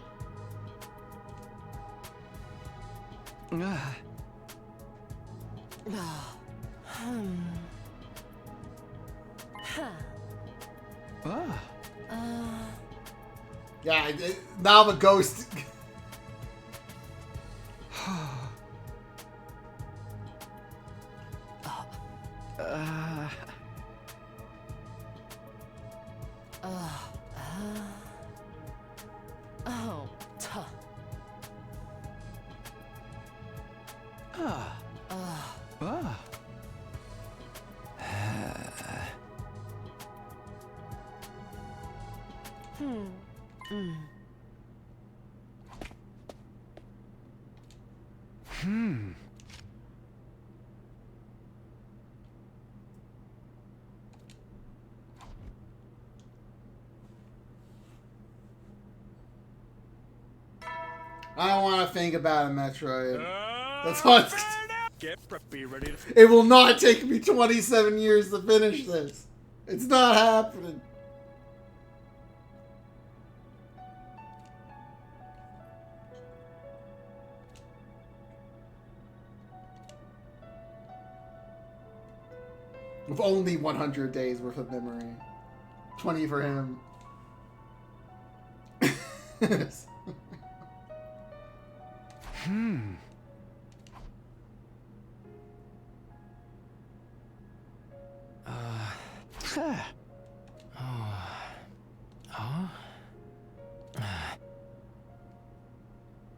Yeah, now the ghost. I don't want to think about it, Metroid. That's what. Get preppy, ready to... It will not take me 27 years to finish this. It's not happening. With only 100 days worth of memory. 20 for him.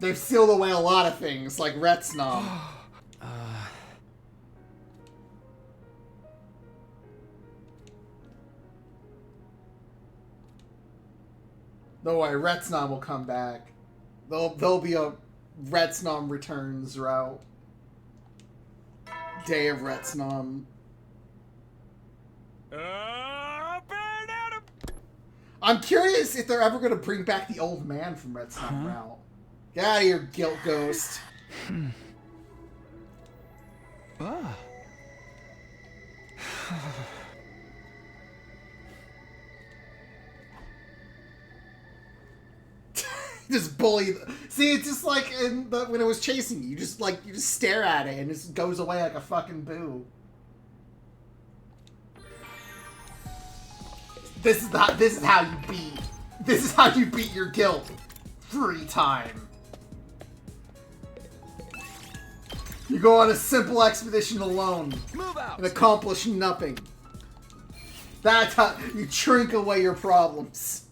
They've sealed away a lot of things, like Retsnom. Don't worry, Retsnom will come back. There'll be a Retsnom Returns route. Day of Retsnom. I'm curious if they're ever going to bring back the old man from Red Sun Route. Get out of here, guilt ghost. Ah. Just bully. See, it's just like when it was chasing you. You just stare at it and it just goes away like a fucking boo. This is how you beat your guilt. Free time. You go on a simple expedition alone. Move out. And accomplish nothing. That's how you shrink away your problems.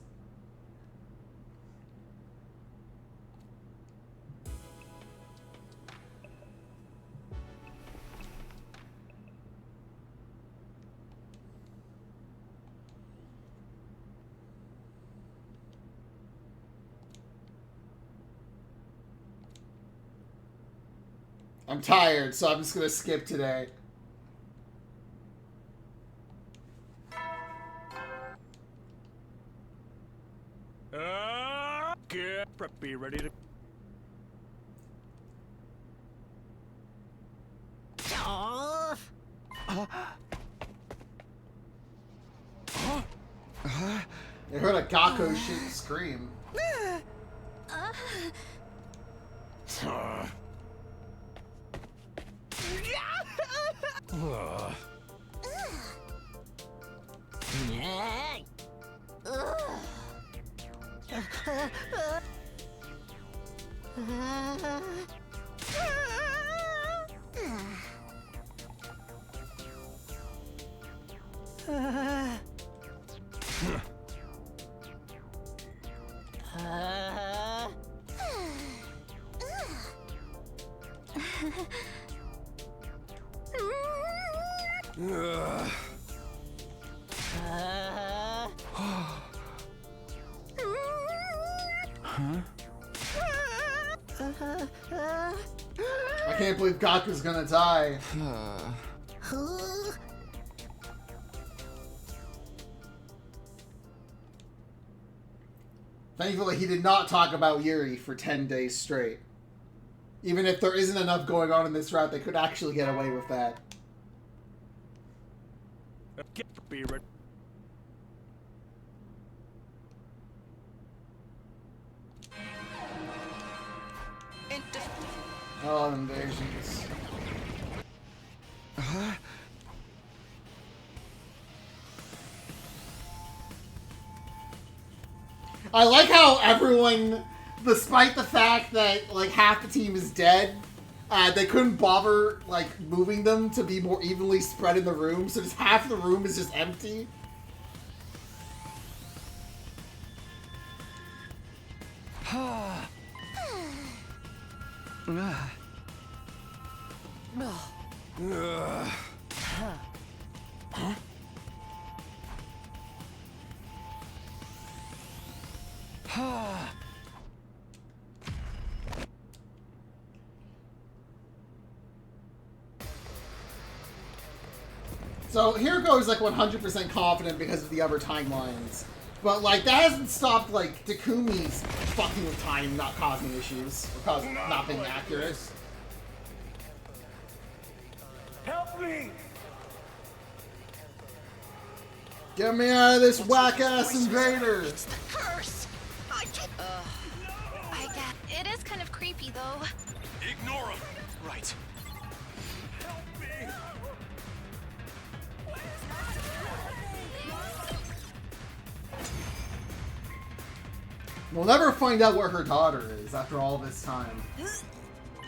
I'm tired, so I'm just gonna skip today. Get prep, be ready to. I heard a Gakko shit scream. I can't believe Gaku's gonna die. Thankfully, he did not talk about Yuri for 10 days straight. Even if there isn't enough going on in this route, they could actually get away with that. Be ready. Oh, invasions. I like how everyone, despite the fact that like half the team is dead, they couldn't bother like moving them to be more evenly spread in the room, so just half the room is just empty. So here goes like 100% confident because of the other timelines. But like that hasn't stopped like Takumi's fucking with time not causing issues or not being accurate. Help me! Get me out of this whack-ass invader! It's the curse! I get it is kind of creepy though. Ignore him! Right. Help me! We'll never find out where her daughter is after all this time.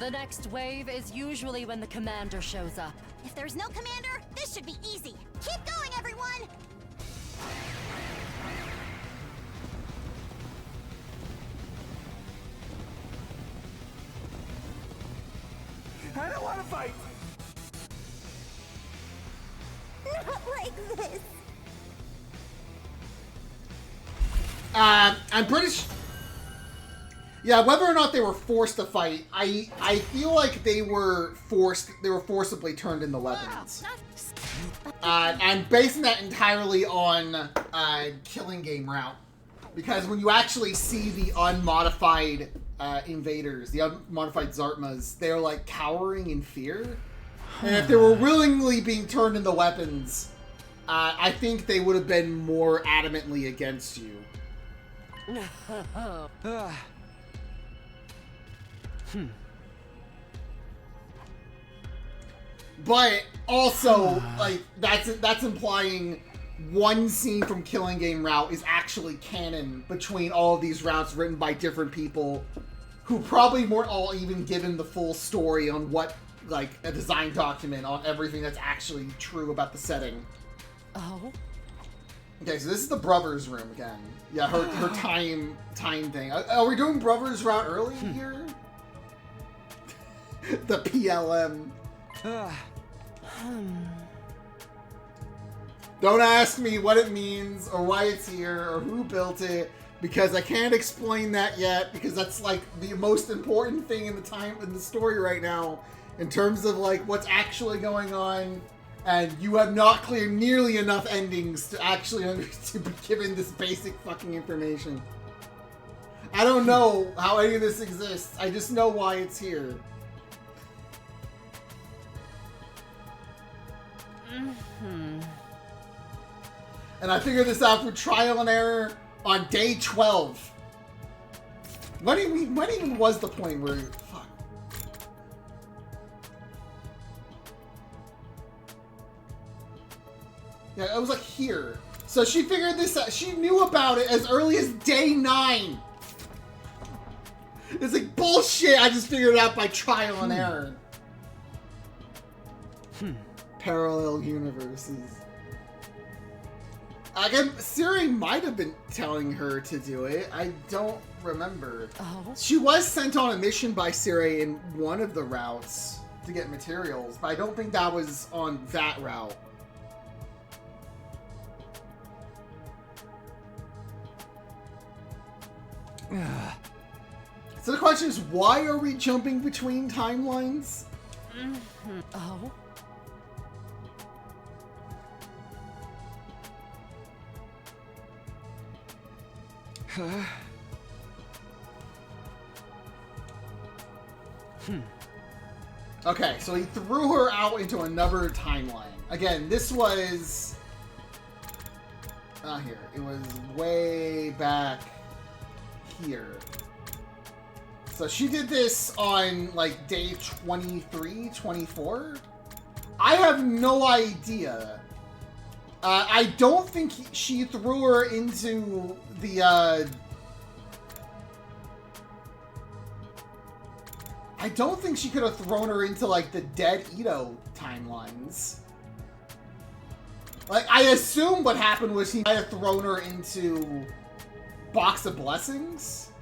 The next wave is usually when the commander shows up. If there's no commander, this should be easy. Keep going, everyone! I don't want to fight! Not like this. I'm pretty sure. Yeah, whether or not they were forced to fight, I feel like they were forcibly turned into weapons. I'm basing that entirely on Killing Game route. Because when you actually see the unmodified invaders, the unmodified Zartmas, they're like cowering in fear. And if they were willingly being turned into weapons, I think they would have been more adamantly against you. But also, like, that's implying one scene from Killing Game route is actually canon between all of these routes written by different people who probably weren't all even given the full story on what, like, a design document on everything that's actually true about the setting. Oh? Okay, so this is the Brothers room again. Yeah, her time thing. Are we doing Brothers route early here? The PLM. Don't ask me what it means or why it's here or who built it, because I can't explain that yet, because that's like the most important thing in the story right now in terms of like what's actually going on, and you have not cleared nearly enough endings to actually to be given this basic fucking information. I don't know how any of this exists. I just know why it's here. And I figured this out through trial and error on day 12. When even was the point where... Fuck. Yeah, it was like here. So she figured this out. She knew about it as early as day 9. It's like bullshit. I just figured it out by trial and error. Parallel universes. Again, Siri might have been telling her to do it. I don't remember. Oh? She was sent on a mission by Siri in one of the routes to get materials, but I don't think that was on that route. So the question is, why are we jumping between timelines? Oh? Okay, so he threw her out into another timeline. Again, this was... Not here. It was way back here. So she did this on, like, day 23, 24? I have no idea. I don't think she threw her into the, I don't think she could have thrown her into, like, the Dead Ito timelines. Like, I assume what happened was he might have thrown her into Box of Blessings.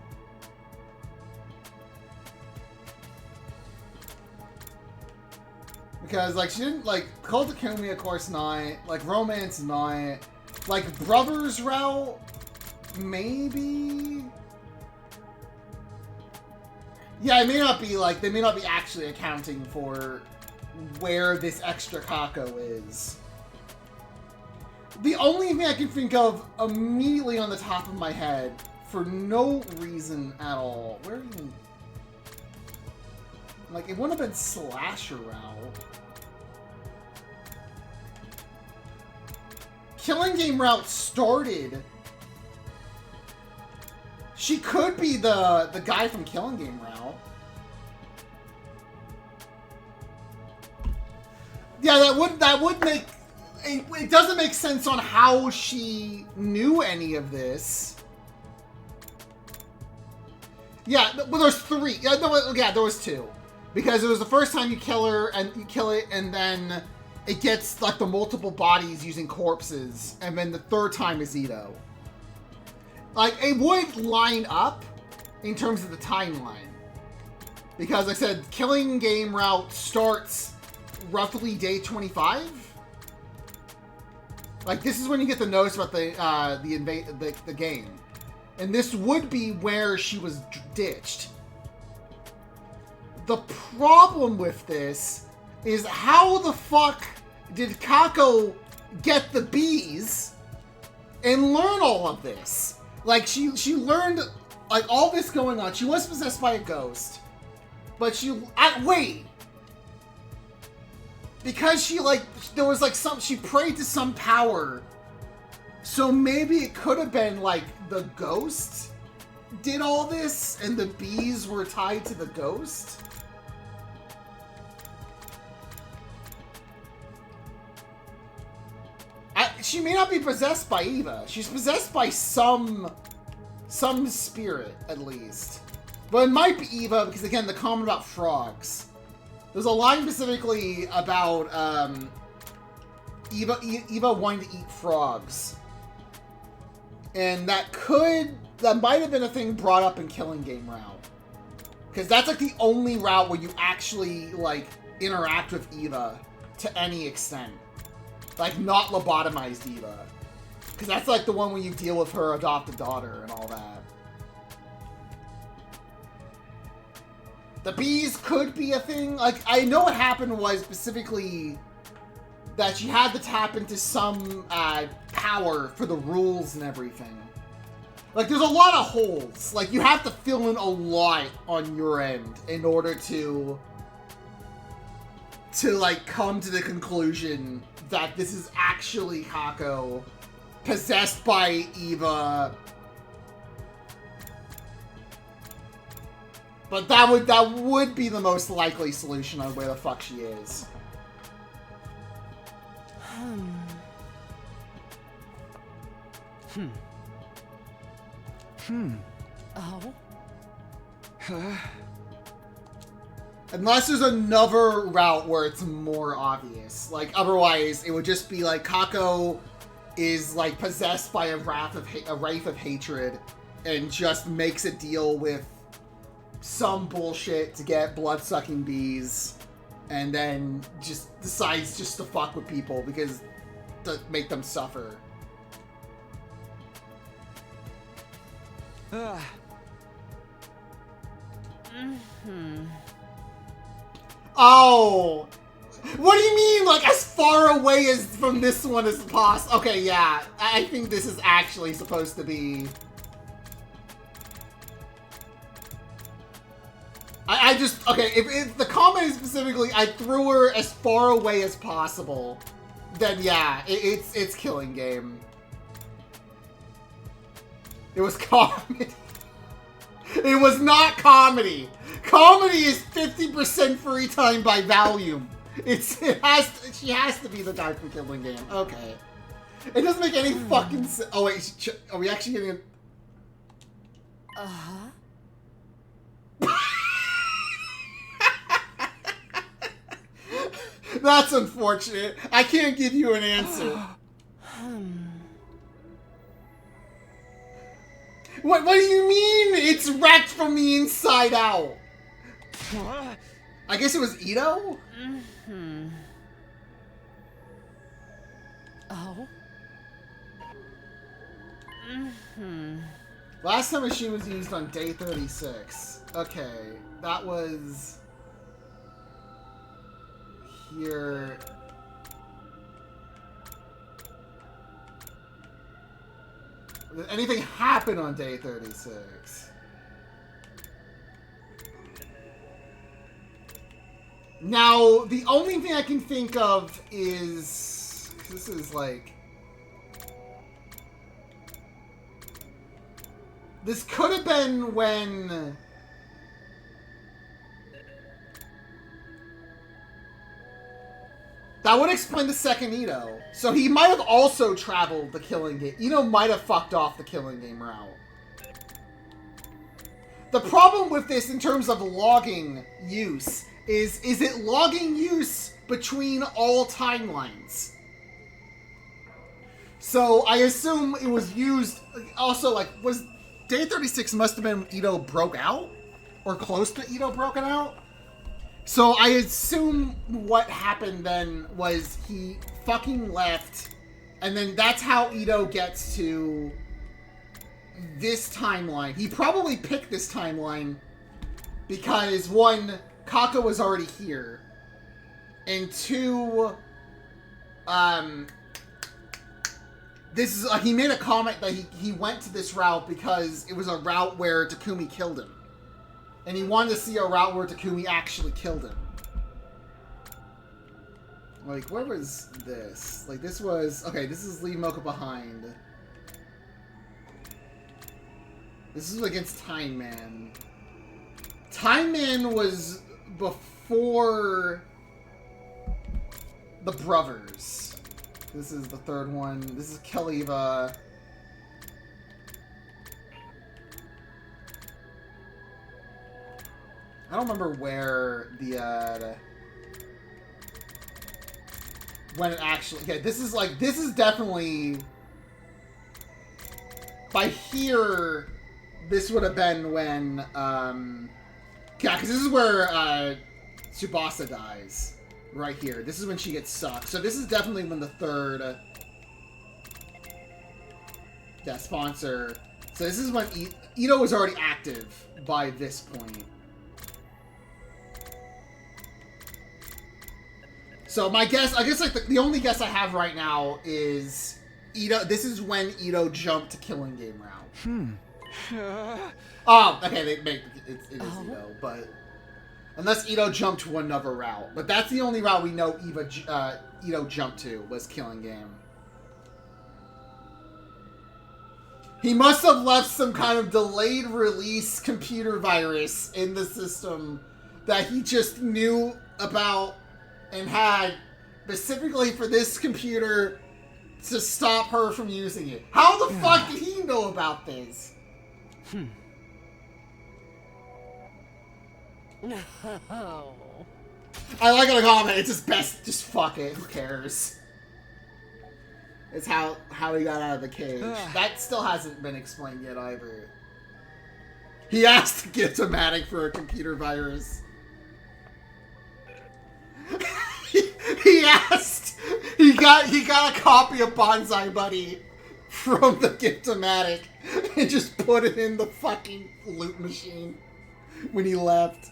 Because, like, she didn't, like, Cult of Kumi, of course not. Like, Romance, not. Like, Brothers route, maybe? Yeah, it may not be, like, they may not be actually accounting for where this extra Kako is. The only thing I can think of immediately on the top of my head, for no reason at all, where even... Like, it wouldn't have been Slasher route. Killing Game route started. She could be the guy from Killing Game route. Yeah, that would make it doesn't make sense on how she knew any of this. Yeah, well, there's 3. Yeah, there was 2. Because it was the first time you kill her and you kill it, and then it gets like the multiple bodies using corpses, and then the 3rd time is Ito. Like, it would line up in terms of the timeline. Because like I said, Killing Game route starts roughly day 25. Like, this is when you get the notice about the game. And this would be where she was ditched. The problem with this is how the fuck did Kako get the bees and learn all of this? Like, she learned, like, all this going on. She was possessed by a ghost. But wait! Because she, like, there was, like, she prayed to some power. So maybe it could have been, like, the ghost did all this, and the bees were tied to the ghost? She may not be possessed by Eva. She's possessed by some spirit, at least. But it might be Eva, because again, the comment about frogs. There's a line specifically about Eva wanting to eat frogs. And that might have been a thing brought up in Killing Game route. Because that's like the only route where you actually, like, interact with Eva to any extent. Like, not lobotomized Eva. Because that's like the one where you deal with her adopted daughter and all that. The bees could be a thing. Like, I know what happened was specifically that she had to tap into some power for the rules and everything. Like, there's a lot of holes. Like, you have to fill in a lot on your end in order to like, come to the conclusion that this is actually Kako possessed by Eva. But that would be the most likely solution on where the fuck she is. Oh? Unless there's another route where it's more obvious. Like, otherwise, it would just be like Kako is, like, possessed by a wraith of hatred and just makes a deal with some bullshit to get blood-sucking bees and then just decides just to fuck with people because to make them suffer. Oh! What do you mean, like, as far away as from this one as possible? Okay, yeah. I think this is actually supposed to be... I just... Okay, if the comment is specifically, I threw her as far away as possible, then yeah, it's Killing Game. It was comedy. It was not comedy. Comedy is 50% free time by volume. She has to be the guy from Killing Game. Okay. It doesn't make any fucking sense. Oh wait, are we actually getting a... That's unfortunate. I can't give you an answer. What do you mean it's wrecked from the inside out? I guess it was Ito? Oh? Last time machine was used on day 36. Okay, that was... here... Did anything happen on day 36? Now, the only thing I can think of is... This is like... This could have been when... That would explain the second Ito. So he might have also traveled the Killing Game. Ito might have fucked off the Killing Game route. The problem with this in terms of logging use is it logging use between all timelines? So I assume it was used... Also, like, was... Day 36 must have been when Ito broke out? Or close to Ito broken out? So I assume what happened then was he fucking left, and then that's how Ito gets to this timeline. He probably picked this timeline because, one, Kako was already here, and two, this is he made a comment that he went to this route because it was a route where Takumi killed him, and he wanted to see a route where Takumi actually killed him. Like, where was this? Like, this was okay. This is Leave Mocha Behind. This is against Time Man. Time Man was before the brothers. This is the third one. This is Kaliva. I don't remember where the when it actually. Okay, this is definitely by here. This would have been when yeah, because this is where Tsubasa dies. Right here. This is when she gets sucked. So this is definitely when the third sponsor. So this is when Ito was already active by this point. So my guess, I guess like the only guess I have right now is Ito. This is when Ito jumped to Killing Game route. Oh, okay, it is Ito, but unless Ito jumped to another route. But that's the only route we know Ito jumped to was Killing Game. He must have left some kind of delayed release computer virus in the system that he just knew about and had specifically for this computer to stop her from using it. How the fuck did he know about this? No. I like in the comment, it's just best, just fuck it, who cares? It's how he got out of the cage. That still hasn't been explained yet either. He asked to get Tomatic for a computer virus. he asked, he got a copy of Bonsai Buddy from the Gift-O-Matic and just put it in the fucking loot machine when he left.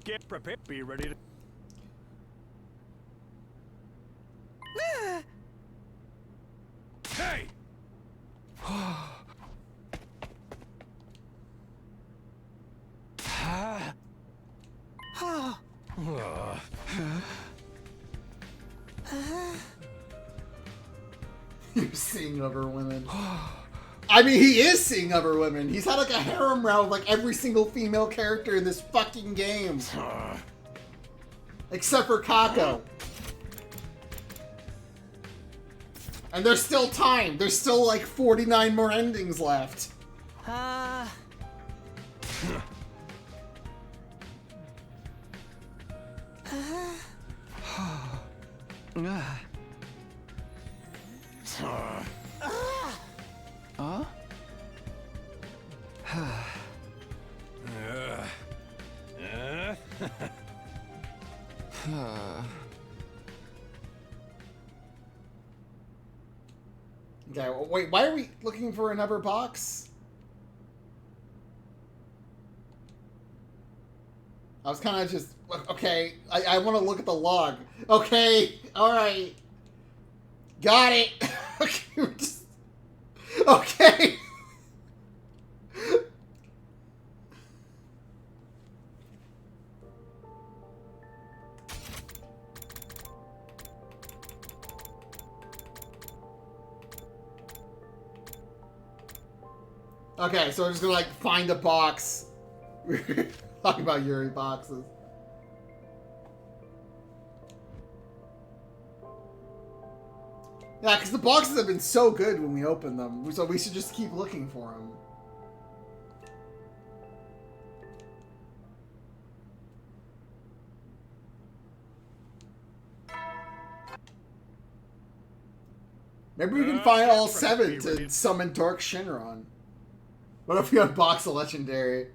Get prepared. Be ready to. Hey! You're seeing other women. I mean, he is seeing other women. He's had like a harem round with like every single female character in this fucking game. Except for Kako. And there's still time. There's still like 49 more endings left. Okay, well, wait, why are we looking for another box? I was kind of just, okay, I want to look at the log. Okay, alright. Got it. Okay. Okay, so we're just gonna like find a box. We're talking about Yuri boxes. Yeah, because the boxes have been so good when we open them, so we should just keep looking for them. Maybe we can find all from 7 the to summon Dark Shinron. What if we unbox a legendary?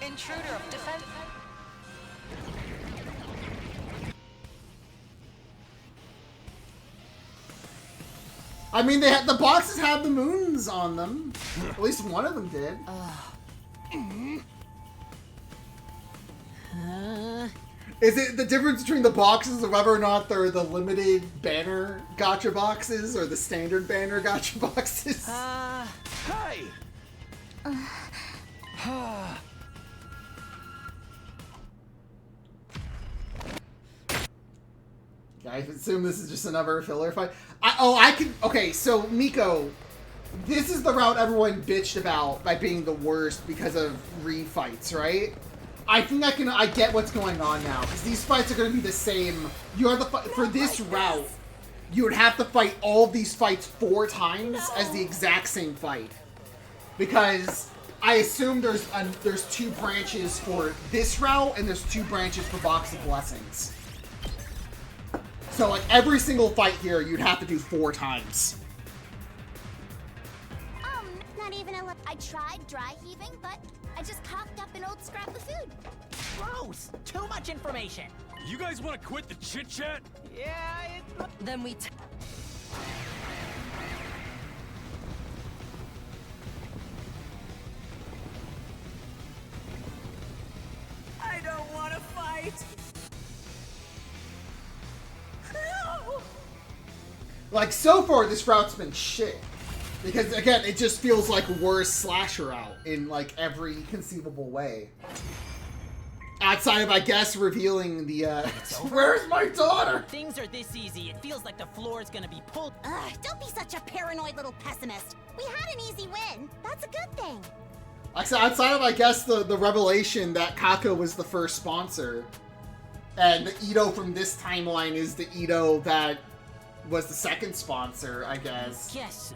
Intruder of defense. I mean, the boxes have the moons on them. At least one of them did. Is it the difference between the boxes of whether or not they're the limited banner gacha boxes or the standard banner gacha boxes? Hey! I assume this is just another filler fight. Okay, so Miko, this is the route everyone bitched about by being the worst because of refights, right? I think I get what's going on now, because these fights are going to be the same. You have for this route, you would have to fight all of these fights 4 times as the exact same fight, because I assume there's 2 branches for this route and there's 2 branches for Box of Blessings. So like every single fight here, you'd have to do 4 times. Not even I tried dry heaving, but I just cocked up an old scrap of food. Gross! Too much information. You guys want to quit the chit chat? Yeah, Then we I don't want to fight. No! Like, so far, this route's been shit. Because, again, it just feels like worst slasher route in, like, every conceivable way. Outside of, I guess, revealing the, where's my daughter? Things are this easy. It feels like the floor is gonna be pulled. Don't be such a paranoid little pessimist. We had an easy win. That's a good thing. Outside of, I guess, the revelation that Kako was the first sponsor. And the Ito from this timeline is the Ito that was the second sponsor, I guess. Guess so.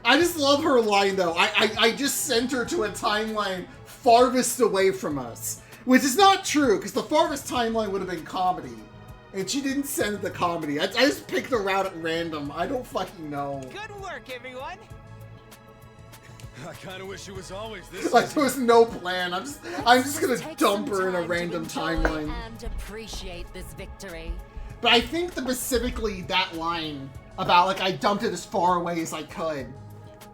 I just love her line, though. I just sent her to a timeline farthest away from us. Which is not true, because the farthest timeline would have been comedy. And she didn't send the comedy. I just picked a route at random. I don't fucking know. Good work, everyone. I kind of wish it was always this. Like, there was no plan. I'm just gonna dump her in a random timeline. And appreciate this victory. But I think specifically that line about, like, I dumped it as far away as I could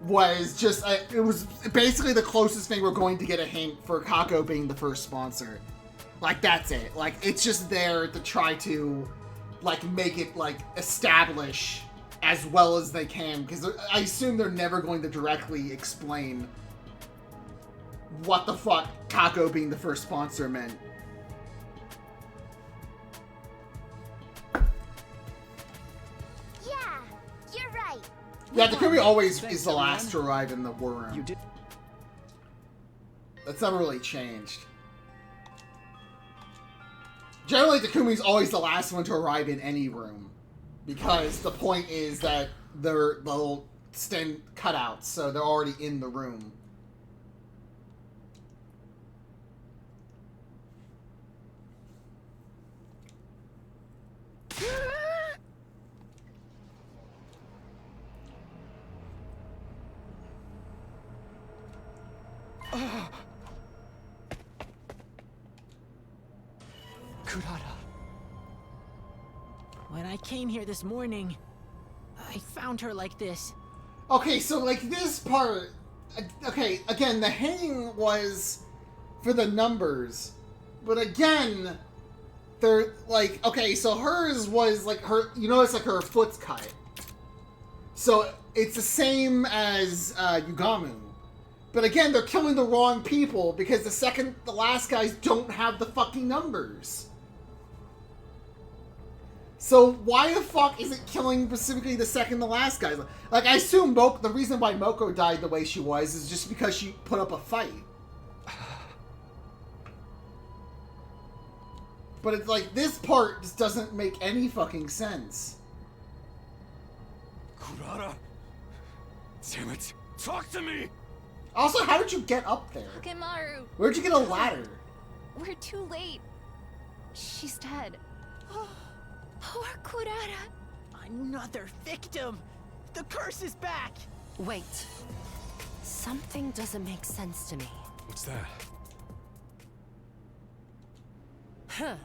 was just, it was basically the closest thing we're going to get a hint for Kako being the first sponsor. Like, that's it. Like, it's just there to try to, like, make it, like, establish as well as they can, because I assume they're never going to directly explain what the fuck Kako being the first sponsor meant. Yeah, you're right. Yeah, Takumi always is the last to arrive in the war room. You did. That's never really changed. Generally, Takumi's always the last one to arrive in any room. Because the point is that they're the little stand cutouts, so they're already in the room. Kurata. When I came here this morning, I found her like this. Okay, so like this part... Okay, again, the hanging was for the numbers. But again, they're like... Okay, so hers was like her... You notice like her foot's cut. So it's the same as Yugamu. But again, they're killing the wrong people because the last guys don't have the fucking numbers. So why the fuck is it killing specifically the second to last guys? Like, I assume the reason why Moko died the way she was is just because she put up a fight. But it's like, this part just doesn't make any fucking sense. Kurata? Damn it. Talk to me! Also, how did you get up there? Hakemaru, Where'd you get a ladder? we're too late. She's dead. Aurora. Another victim! The curse is back! Wait. Something doesn't make sense to me. What's that? Huh.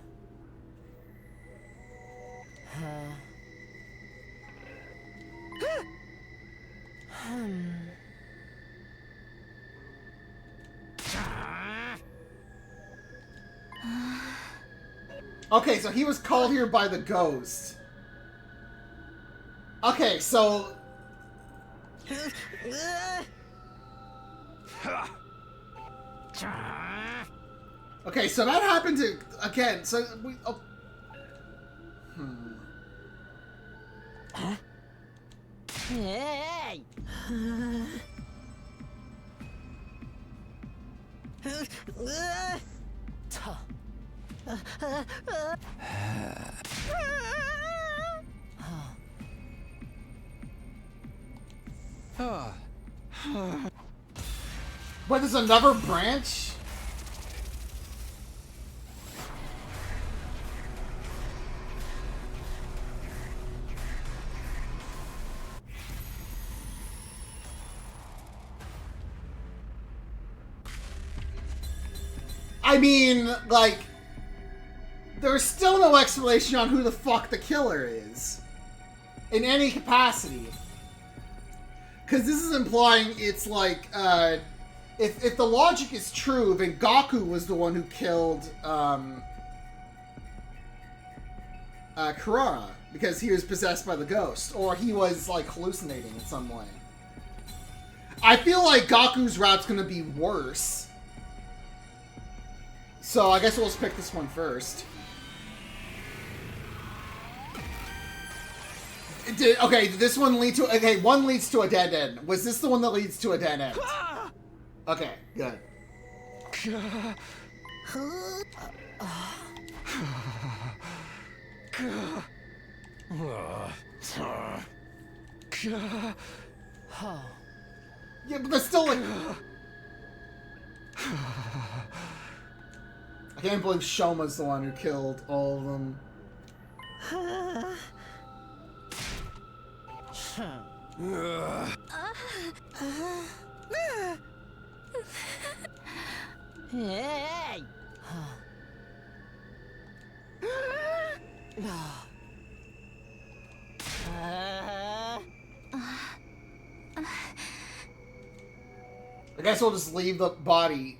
Okay, so he was called here by the ghost. Okay, so... Okay, so that happened to... Again, so we... Oh. Hey! What, there's another branch? I mean, like, there's still no explanation on who the fuck the killer is. In any capacity. Because this is implying it's like, if the logic is true, then Gaku was the one who killed, Kurara. Because he was possessed by the ghost. Or he was, like, hallucinating in some way. I feel like Gaku's route's gonna be worse. So I guess we'll just pick this one first. Okay, did this one lead to... Okay, one leads to a dead end. Was this the one that leads to a dead end? Okay, good. Yeah, but there's still like... I can't believe Shoma's the one who killed all of them. Hey! I guess we'll just leave the body.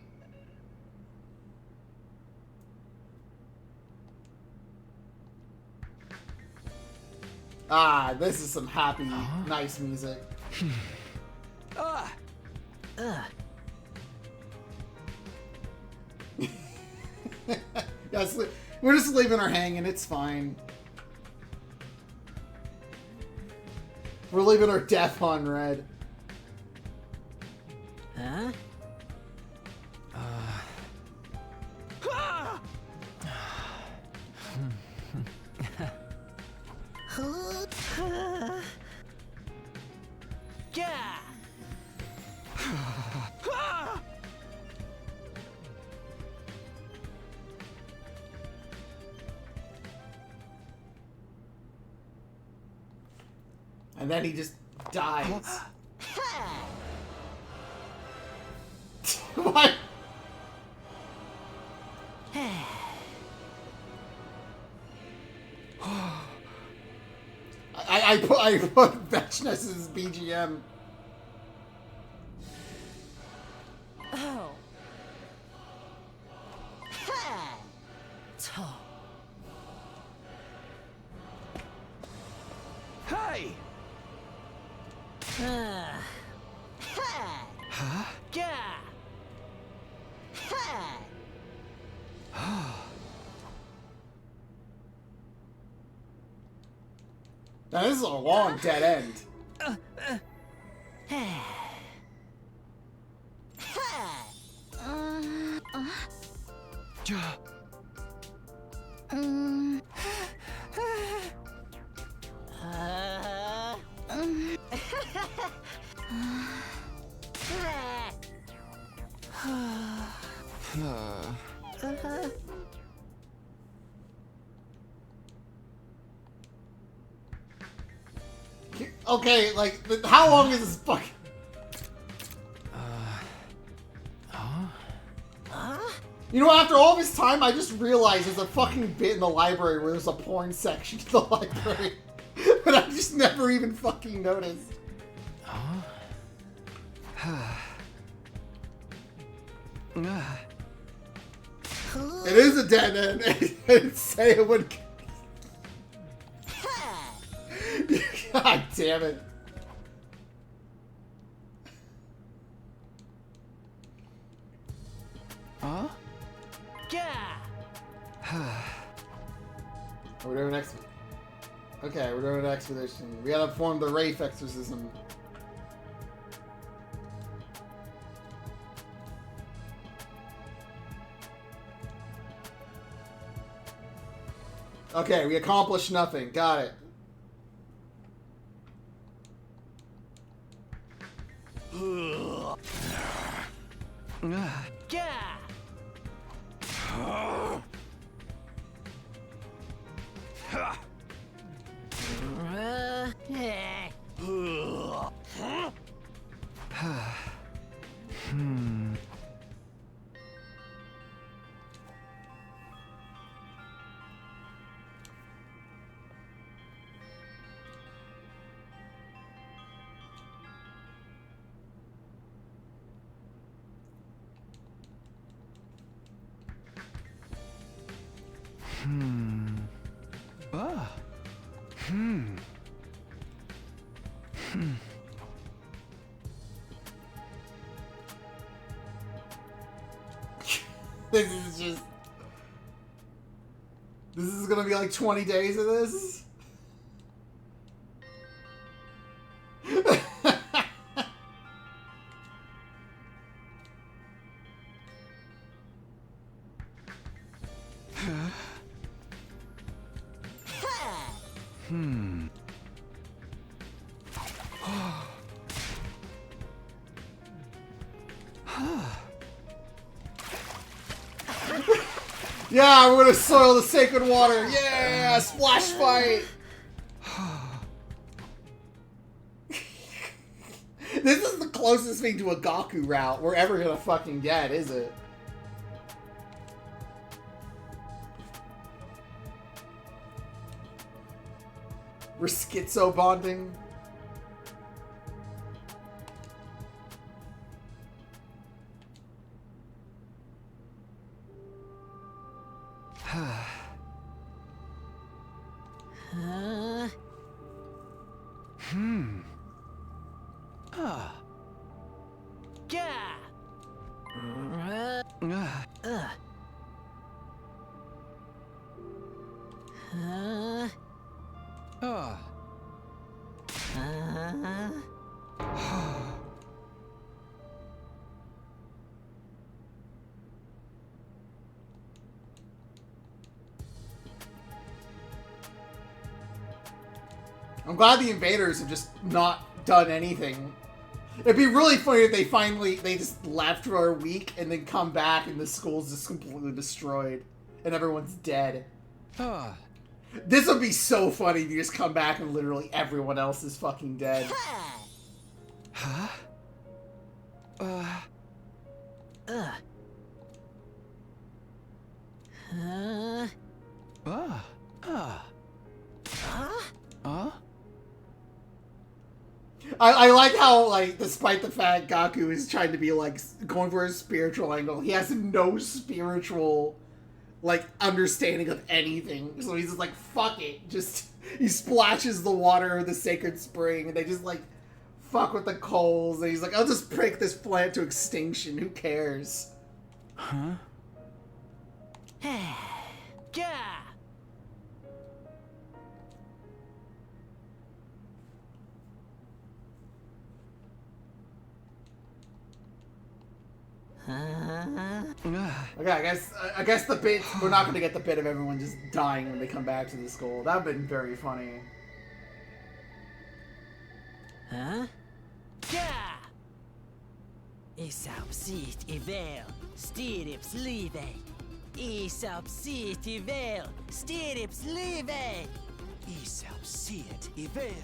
Ah, this is some happy, nice music. Yes, we're just leaving her hanging, it's fine. We're leaving her death on red. Huh? Yeah. And then he just dies. What? I put Vetchness's BGM. Oh. Hey! Huh? Now this is a long dead end. Okay, like, how long is this fucking... You know, after all this time, I just realized there's a fucking bit in the library where there's a porn section in the library. But I just never even fucking noticed. It is a dead end. I didn't say it would... God damn it. Huh? We're doing an expedition. Okay, we're doing an expedition. We gotta perform the Wraith exorcism. Okay, we accomplished nothing. Got it. This is just... This is gonna be like 20 days of this? Yeah, we're gonna soil the sacred water. Yeah, splash fight. This is the closest thing to a Gaku route we're ever gonna fucking get, is it? We're schizo bonding. I'm glad the invaders have just not done anything. It'd be really funny if they just left for a week and then come back and the school's just completely destroyed and everyone's dead. This would be so funny if you just come back and literally everyone else is fucking dead. Huh? I like how, like, despite the fact Gaku is trying to be, like, going for a spiritual angle, he has no spiritual, like, understanding of anything. So he's just like, fuck it. Just, he splashes the water of the sacred spring, and they just, like, fuck with the coals. And he's like, I'll just break this plant to extinction. Who cares? Huh? Okay, I guess the bit, we're not gonna get the bit of everyone just dying when they come back to the school. That would have been very funny. Huh? Isapsit ivel, stirips live. Isapsit ivel, stirips live. Isapsit ivel,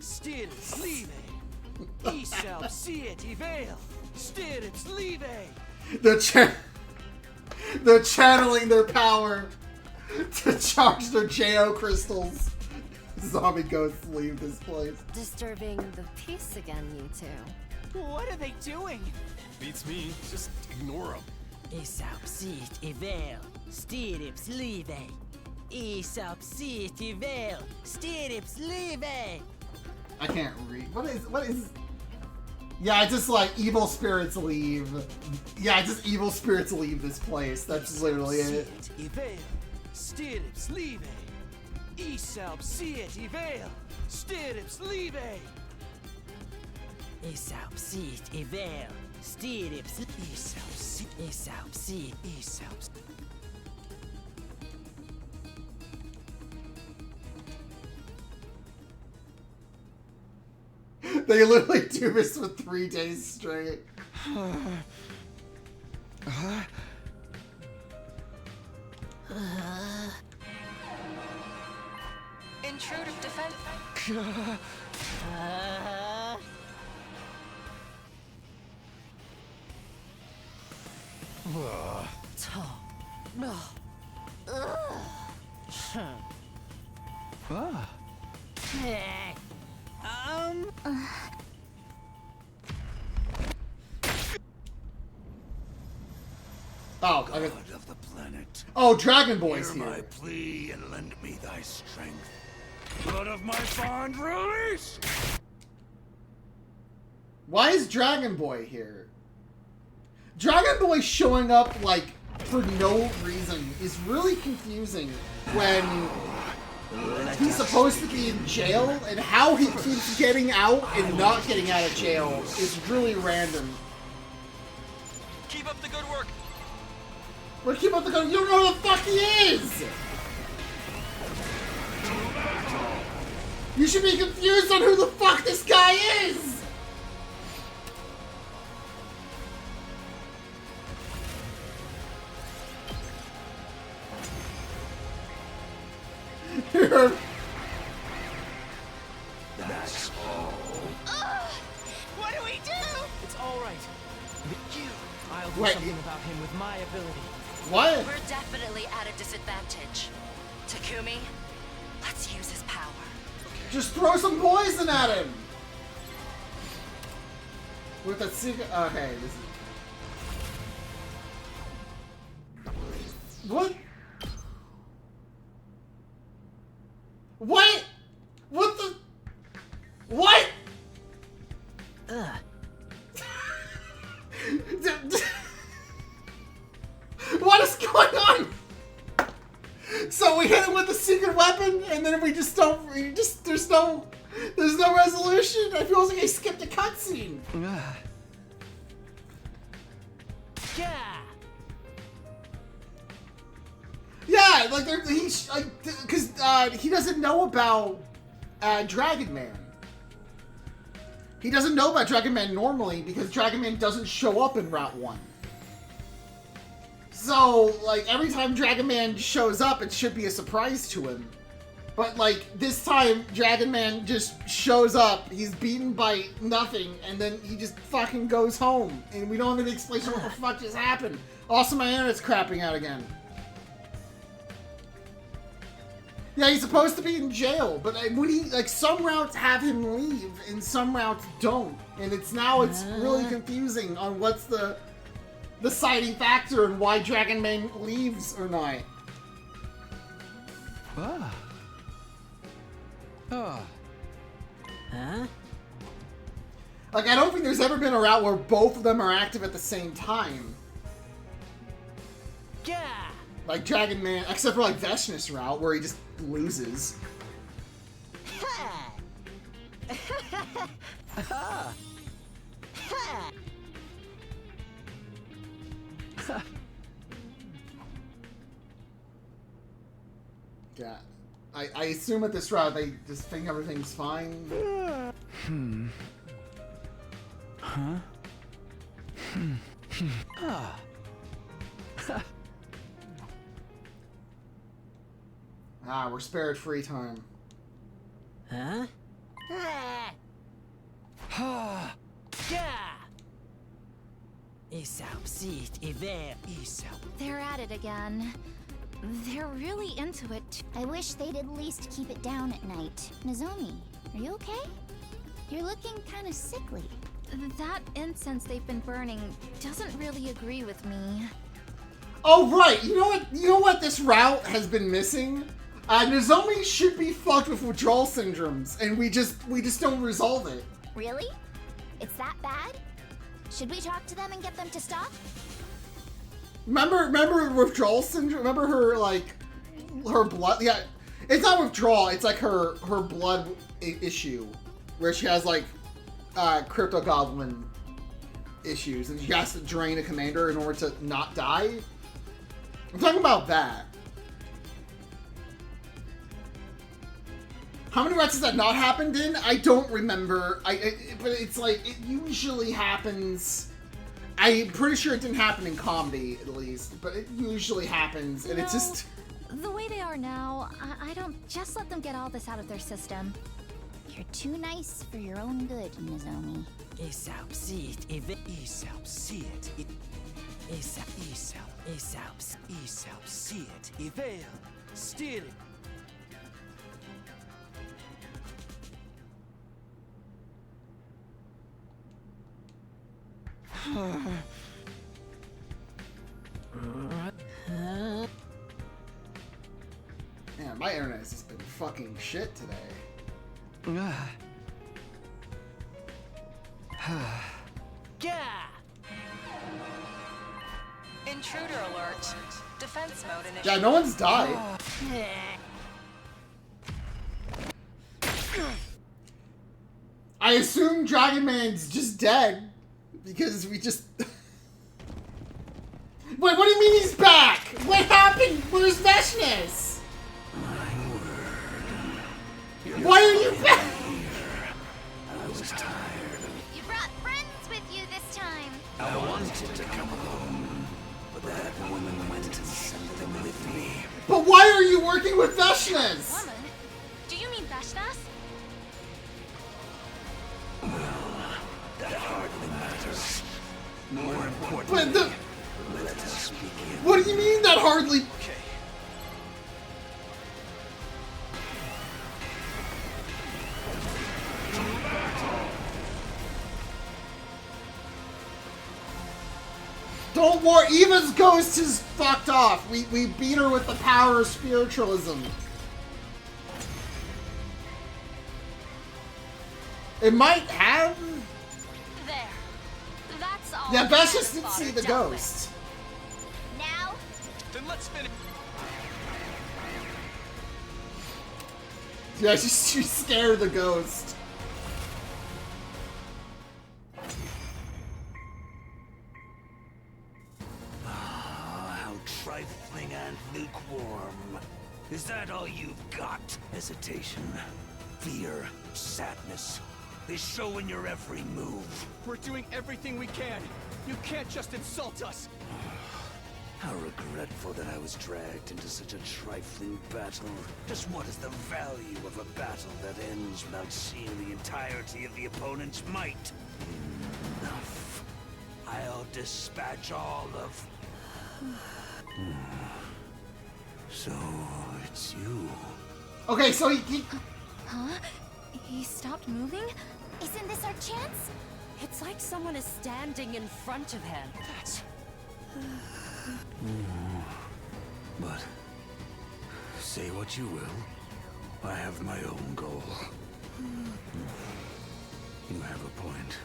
Stirips Live. Isab Siet Ivel. Stirips Live. They're channeling their power to charge their JO crystals. Zombie ghosts leave this place. Disturbing the peace again, you two. What are they doing? Beats me. Just ignore them. Isab Siet Ivel. Stirips Live. Isab Siet Ivel. Stirips Live. I can't read. What is... Yeah, it's just like evil spirits leave. Yeah, it's just evil spirits leave this place. That's literally it. Ivel. Stirips Live. Isab Siet Ivel. Stirips Live. Isab Siet Ivel. Stirips Isab Siet. Isab. They literally do this for 3 days straight. Intrusive defense. Oh, God of the planet. Oh, Dragon Boy's Hear my here. plea and lend me thy strength. Blood of my bond release! Why is Dragon Boy here? Dragon Boy showing up, like, for no reason is really confusing when he's supposed to be in jail, and how he keeps getting out and not getting out of jail is really random. Keep up the good work. What keep up the gun? You don't know who the fuck he is! You should be confused on who the fuck this guy is! That's all. What do we do? It's all right. I'll do Wait, something about him with my ability. What? We're definitely at a disadvantage. Takumi, let's use his power. Just throw some poison at him! With a secret... Okay, this is... What? What? What the... What? Ugh. What is going on? So we hit him with a secret weapon, and then we just don't. There's no resolution. I feel like I skipped a cutscene. Yeah. Yeah, like he's like, because he doesn't know about Dragon Man. He doesn't know about Dragon Man normally because Dragon Man doesn't show up in Route 1. So, like, every time Dragon Man shows up, it should be a surprise to him. But, like, this time, Dragon Man just shows up, he's beaten by nothing, and then he just fucking goes home. And we don't have any explanation what the fuck just happened. Also, my internet's crapping out again. Yeah, he's supposed to be in jail, but when he, like, some routes have him leave, and some routes don't. And it's really confusing on what's the deciding factor and why Dragon Man leaves or not. Ah. Ah. Huh? Like, I don't think there's ever been a route where both of them are active at the same time. Yeah. Like Dragon Man, except for like Veshnus route where he just loses. Ha. Ha. Yeah. I assume at this route they just think everything's fine. Hmm. Huh? Ah. Ah, we're spared free time. Huh? They're at it again. They're really into it. I wish they'd at least keep it down at night. Nozomi, are you okay? You're looking kind of sickly. That incense they've been burning doesn't really agree with me. Oh right, you know what? You know what this route has been missing? Nozomi should be fucked with withdrawal syndromes, and we just don't resolve it. Really? It's that bad? Should we talk to them and get them to stop? Remember withdrawal syndrome? Remember her, like, her blood? Yeah, it's not withdrawal. It's like her blood issue, where she has like crypto goblin issues, and she has to drain a commander in order to not die. I'm talking about that. How many rounds has that not happened in? I don't remember. But it's like, it usually happens. I'm pretty sure it didn't happen in comedy, at least. But it usually happens, and it's just... The way they are now, I don't... Just let them get all this out of their system. You're too nice for your own good, Nozomi. Man, my internet has just been fucking shit today. Intruder alert. Defense mode initiated. Yeah, no one's died. I assume Dragon Man's just dead. Because we just... Wait, what do you mean he's back? What happened? Where's Veshness? Why are you back? I was tired. You brought friends with you this time. I wanted to come alone, but that woman went and sent them with me. But why are you working with Veshness? Woman? Do you mean Vashnas? That hardly matters. More But importantly, let us begin. what do you mean that hardly... Okay. Don't worry, Eva's ghost is fucked off. We beat her with the power of spiritualism. It might have... There. That's all. Yeah, Vesh just didn't Father see the dealt ghost. with. Now, Then let's finish. Yeah, she's scared of the ghost. How trifling and lukewarm. Is that all you've got? Hesitation, fear, sadness. They show in your every move. We're doing everything we can. You can't just insult us. How regretful that I was dragged into such a trifling battle. Just what is the value of a battle that ends without seeing the entirety of the opponent's might? Enough. I'll dispatch all of... So, it's you. Okay, so he... huh? He stopped moving? Isn't this our chance? It's like someone is standing in front of him. That's... But, say what you will, I have my own goal. You have a point.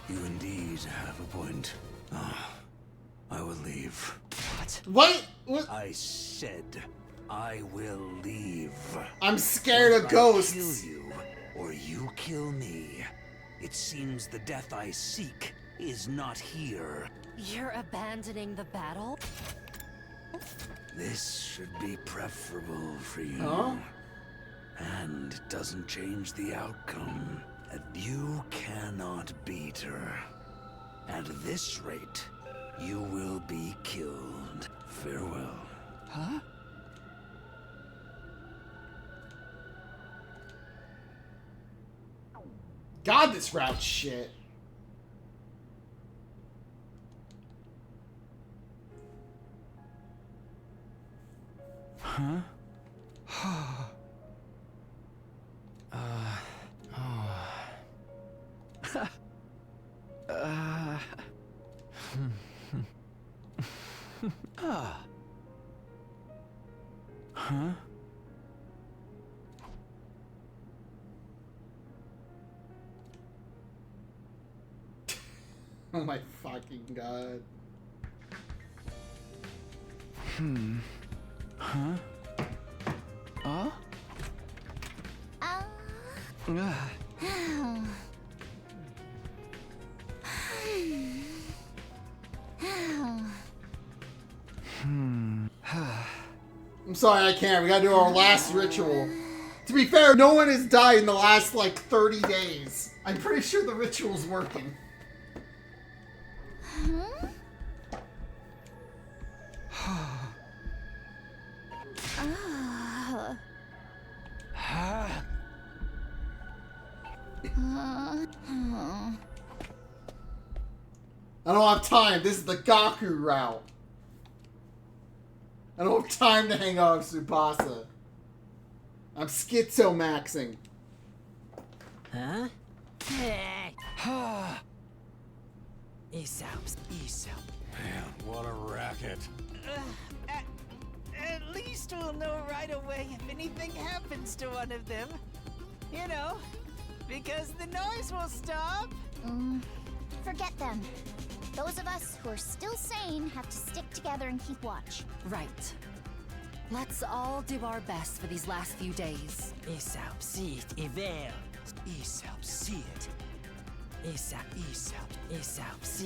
You indeed have a point. I will leave. What? What? I said I will leave. I'm scared of I ghosts. kill you, or you kill me. It seems the death I seek is not here. You're abandoning the battle? This should be preferable for you. Huh? And it doesn't change the outcome. And you cannot beat her. At this rate, you will be killed. Farewell. Huh? God, this route's shit. Huh? Huh? Oh my fucking god. Huh? I'm sorry, I can't. We gotta do our last ritual. To be fair, no one has died in the last, like, 30 days. I'm pretty sure the ritual's working. I don't have time. This is the Gaku route. I don't have time to hang out with Tsubasa. I'm schizo-maxing. Huh? Aesop's. Man, what a racket. At least we'll know right away if anything happens to one of them. You know, because the noise will stop. Forget them. Those of us who are still sane have to stick together and keep watch. Right. Let's all do our best for these last few days. Aesop, see it, Iver. Aesop, see it. Aesop, see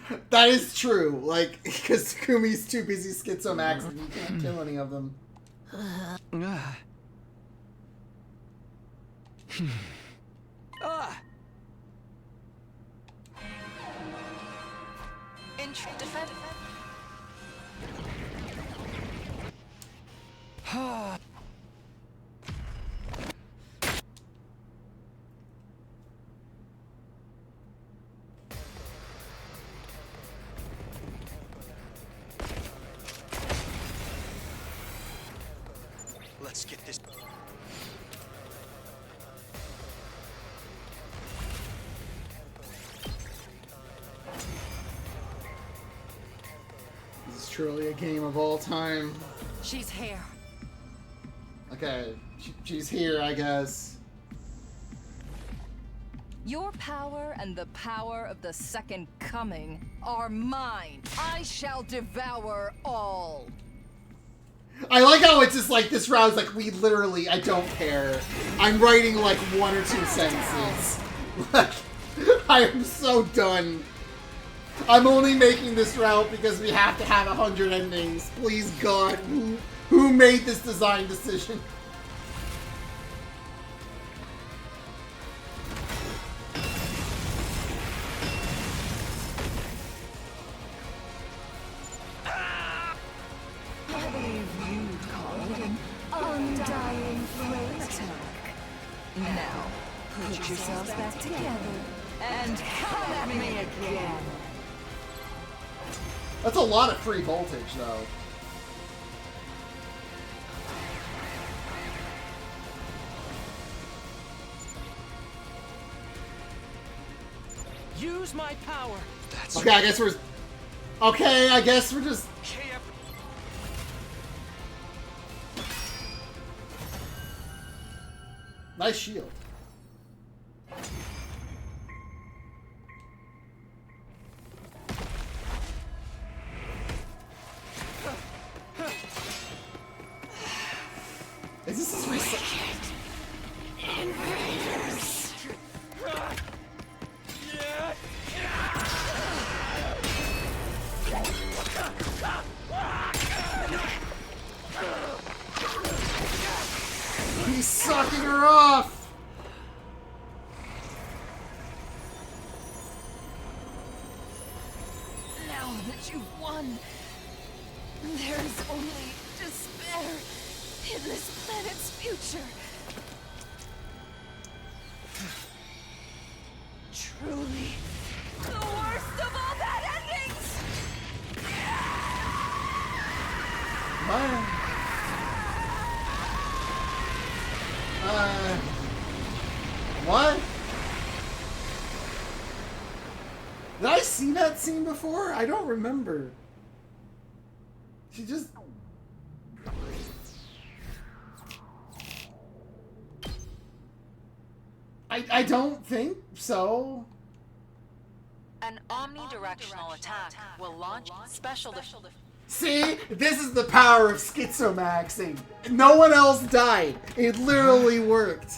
it. That is true. Like, because Kumi's too busy schizo-maxing, you can't kill any of them. Defend. Let's get this. This is truly a game of all time. She's here. Okay, she's here, I guess. Your power and the power of the Second Coming are mine. I shall devour all. I like how it's just like this round's like, we literally, I don't care. I'm writing like 1 or 2 sentences. Like, I am so done. I'm only making this route because we have to have 100 endings. Please God, who made this design decision? Undying flame attack. Now, put yourselves back together and come at me again. That's a lot of free voltage, though. Use my power. Okay, I guess we're... Okay, I guess we're just... Nice shield. Is this his reset? He's sucking her off! Now that you've won, There is only despair in this planet's future. Truly, the worst of all bad endings! What? Did I see that scene before? I don't remember. She just... I don't think so. An omnidirectional attack will launch special See? This is the power of schizomaxing. No one else died. It literally worked.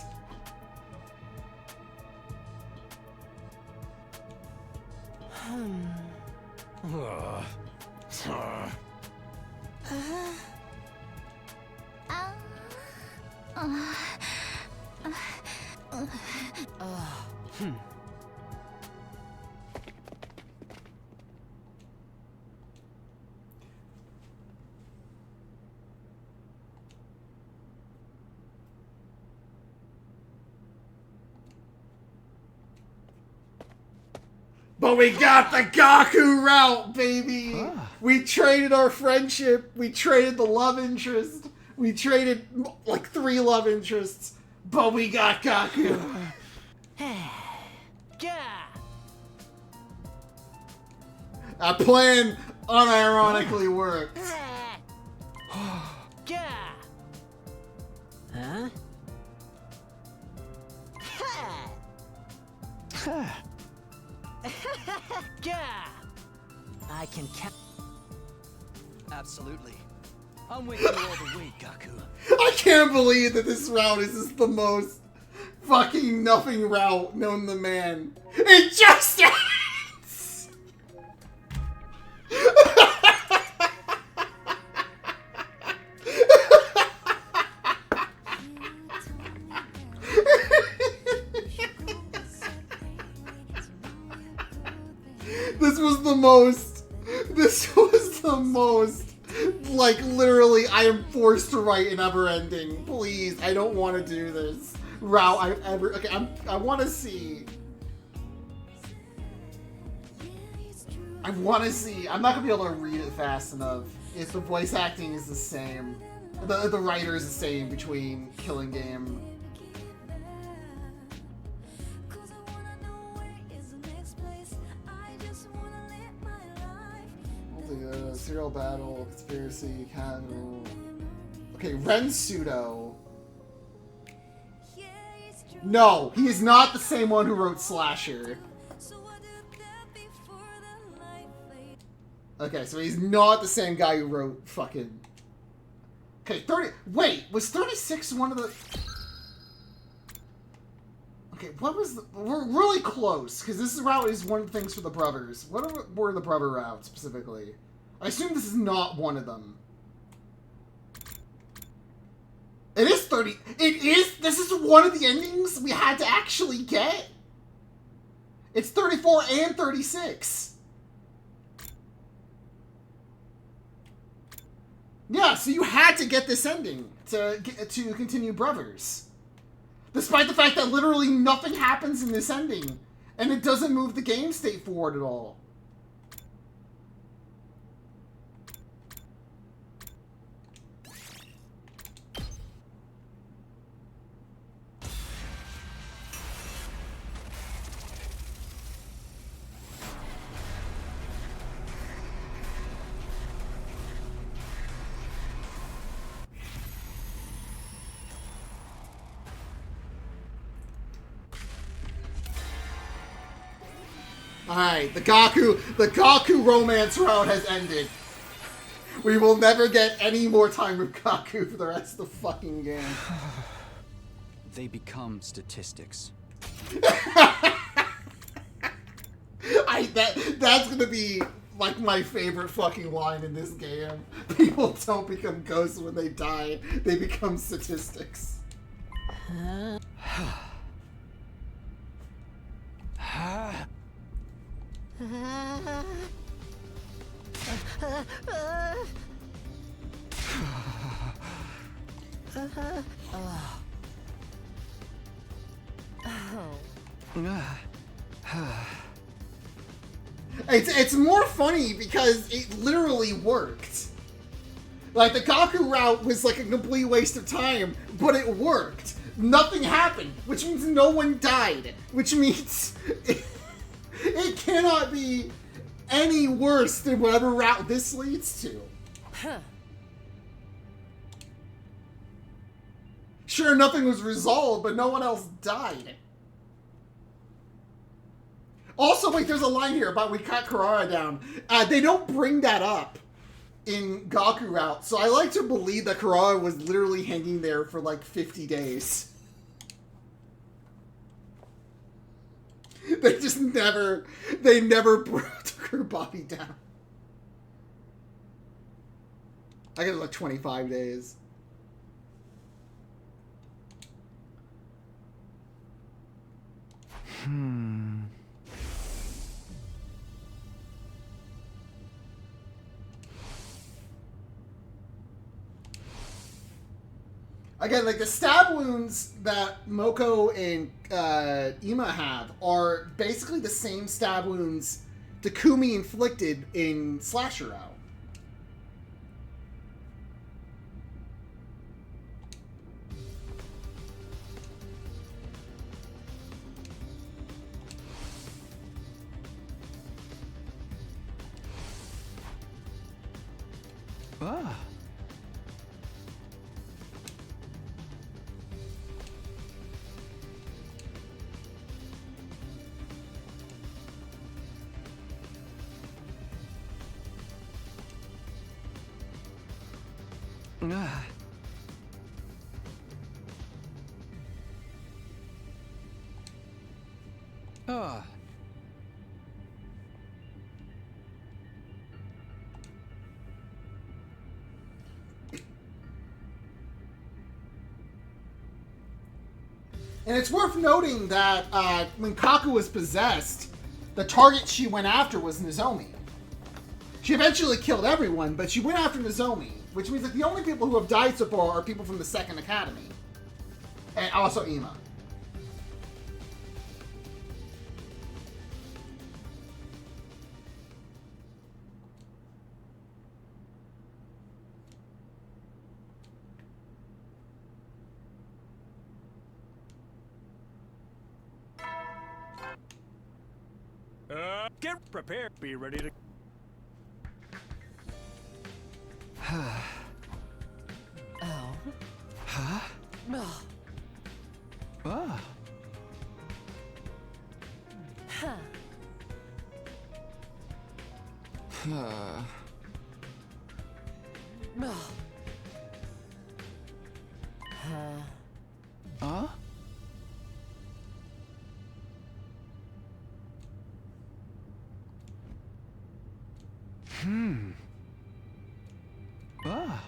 But we got the Gaku route, baby! Huh. We traded our friendship, we traded the love interest, we traded like 3 love interests, but we got Gaku. That plan unironically worked. Huh? I can count. Absolutely. I'm with you all the way, Gaku. I can't believe that this route is just the most fucking nothing route known to man. It just ends! This was the most, like, literally, I am forced to write an ever-ending. Please, I don't want to do this route I've ever, okay, I want to see. I'm not going to be able to read it fast enough if the voice acting is the same. The writer is the same between Killing Game. Serial battle, conspiracy, casual. Okay, Rensudo. No, he is not the same one who wrote Slasher. Okay, so he's not the same guy who wrote fucking... Okay, 30... Wait, was 36 one of the... Okay, what was the... We're really close, because this route is one of the things for the brothers. What were the brother routes, specifically? I assume this is not one of them. It is 30... It is... This is one of the endings we had to actually get? It's 34 and 36. Yeah, so you had to get this ending to continue Brothers. Despite the fact that literally nothing happens in this ending. And it doesn't move the game state forward at all. Alright, the Gaku romance route has ended. We will never get any more time with Gaku for the rest of the fucking game. They become statistics. That's gonna be like my favorite fucking line in this game. People don't become ghosts when they die, they become statistics. It's more funny because it literally worked. Like, the Gaku route was like a complete waste of time, but it worked. Nothing happened, which means no one died, which means it cannot be any worse than whatever route this leads to. Sure, nothing was resolved, but no one else died. Also, wait, there's a line here about we cut Karara down. They don't bring that up in Gaku route, so I like to believe that Karara was literally hanging there for like 50 days. They just never took her body down. I guess like 25 days. Again, like the stab wounds that Moko and Ima have are basically the same stab wounds Takumi inflicted in Slasher Out. Ah. Ah. Ah. And it's worth noting that when Kaku was possessed, the target she went after was Nozomi. She eventually killed everyone, but she went after Nozomi, which means that the only people who have died so far are people from the Second Academy. And also Ima. Get prepared. Be ready to... Oh. Huh? Oh. Ah. Huh. Huh. Oh. Huh. Huh? Ah.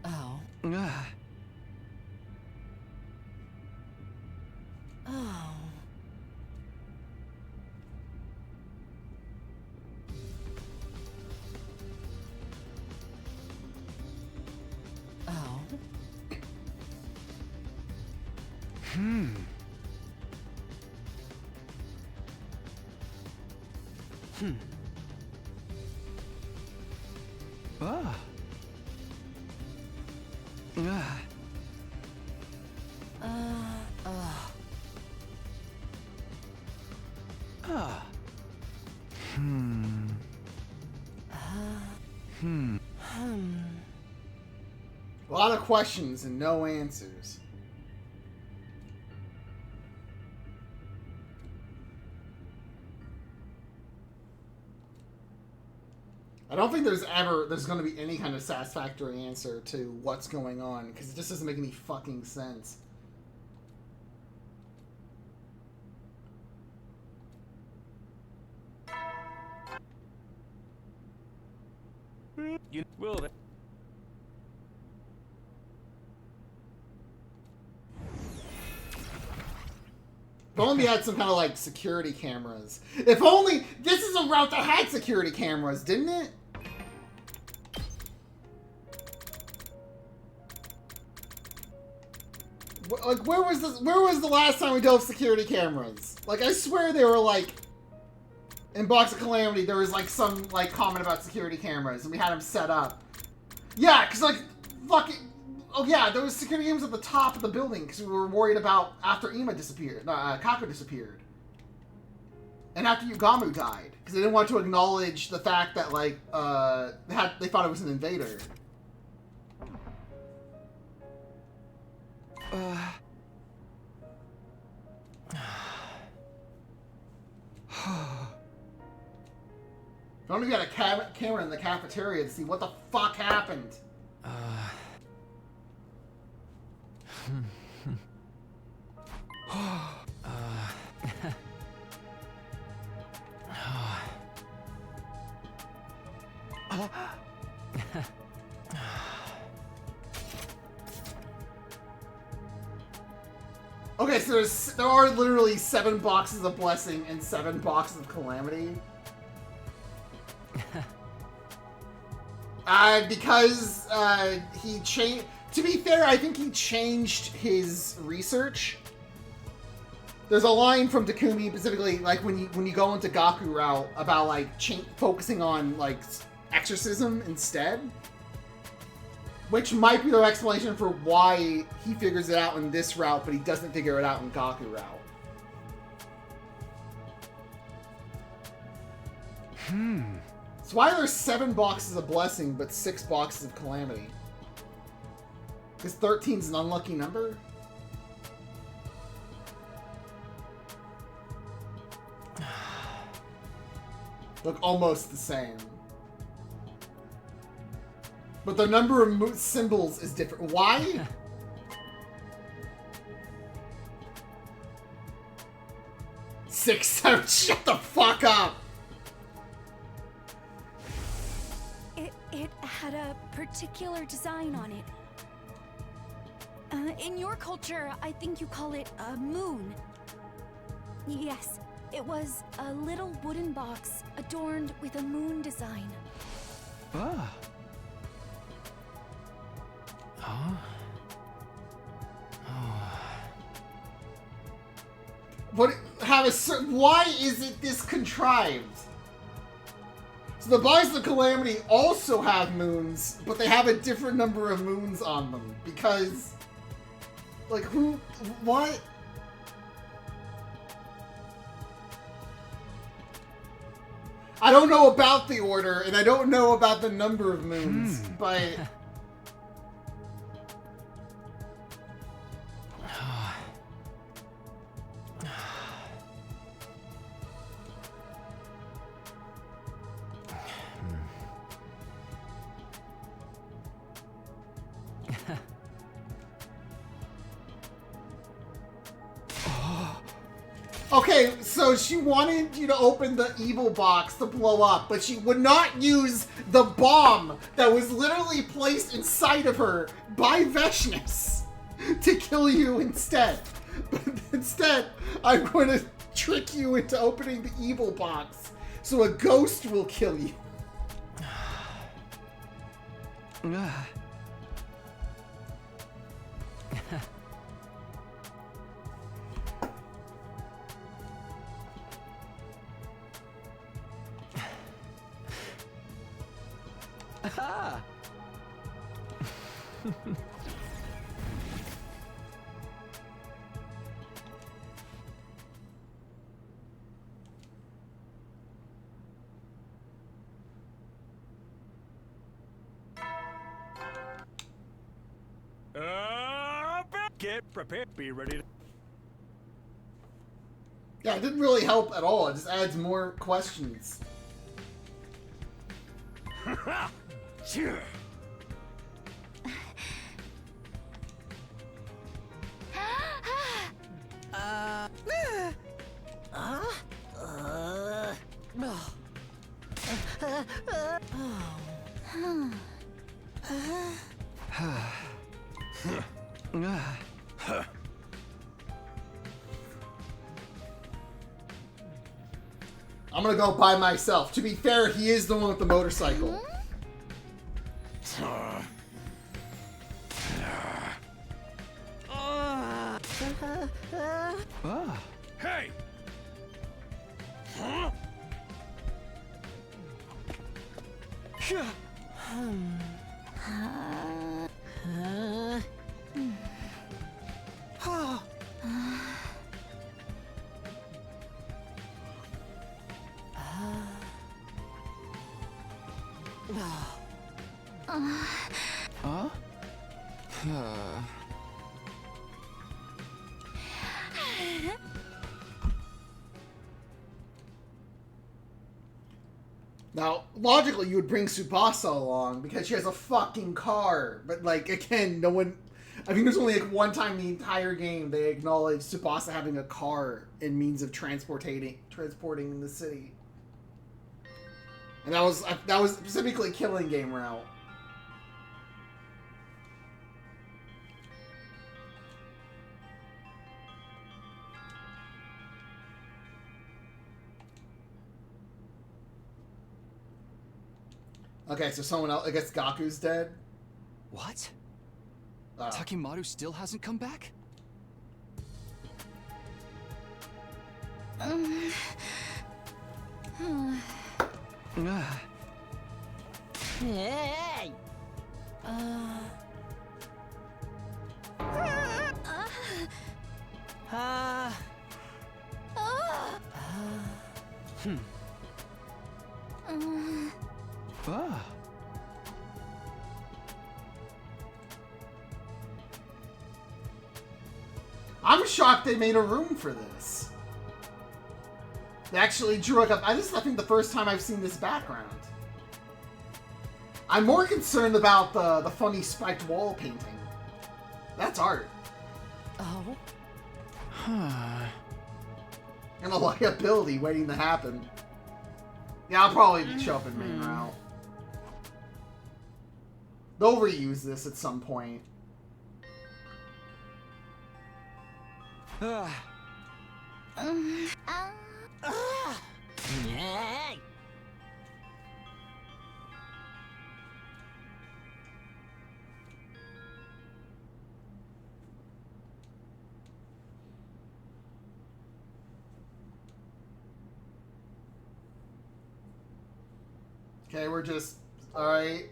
Oh. Ah. Oh. Oh. Ah. Ah. Ah. A lot of questions and no answers. I don't think there's going to be any kind of satisfactory answer to what's going on, because it just doesn't make any fucking sense. You will then. If only we had some kind of like security cameras. If only this is a route that had security cameras, didn't it? Like, where was this? Where was the last time we dealt with security cameras? Like, I swear they were like, in Box of Calamity, there was like some like comment about security cameras, and we had them set up. Yeah, cause like, fucking, oh yeah, there was security cameras at the top of the building because we were worried about after Ima disappeared, Kaku disappeared, and after Yugamu died, because they didn't want to acknowledge the fact that like, they thought it was an invader. I don't even got a camera in the cafeteria to see what the fuck happened. Okay, so there are literally 7 boxes of blessing and 7 boxes of calamity. Because he changed. To be fair, I think he changed his research. There's a line from Takumi specifically, like when you go into Gaku route about like focusing on like exorcism instead, which might be the explanation for why he figures it out in this route, but he doesn't figure it out in Gaku route. So why are there 7 boxes of blessing but 6 boxes of calamity? Because 13's an unlucky number? Look almost the same. But the number of symbols is different. Why? Six, 7, shut the fuck up! It had a particular design on it. In your culture, I think you call it a moon. Yes, it was a little wooden box adorned with a moon design. Ah. Huh? What? Why is it this contrived? So the Boxes of Calamity also have moons, but they have a different number of moons on them. Because, like, who, what? I don't know about the order, and I don't know about the number of moons, but... Okay, so she wanted you to open the evil box to blow up, but she would not use the bomb that was literally placed inside of her by Veshness to kill you instead. But instead, I'm going to trick you into opening the evil box so a ghost will kill you. Aha! Get prepared. Be ready to... Yeah, it didn't really help at all. It just adds more questions. I'm gonna go by myself. To be fair, he is the one with the motorcycle. Ah. Hey! Huh? Huh? Now, logically, you would bring Tsubasa along because she has a fucking car. But, like, again, no one... I think there's only, like, one time in the entire game they acknowledge Tsubasa having a car and means of transporting in the city. And that was specifically Killing Game route. Okay, so someone else... I guess Gaku's dead? What? Takimaru still hasn't come back? Hey! I'm shocked they made a room for this. They actually drew it up. This is, I think, the first time I've seen this background. I'm more concerned about the funny spiked wall painting. That's art. Oh? Huh. And a liability waiting to happen. Yeah, I'll probably show up in main route. They'll reuse this at some point. Yay! Okay, we're just... Alright.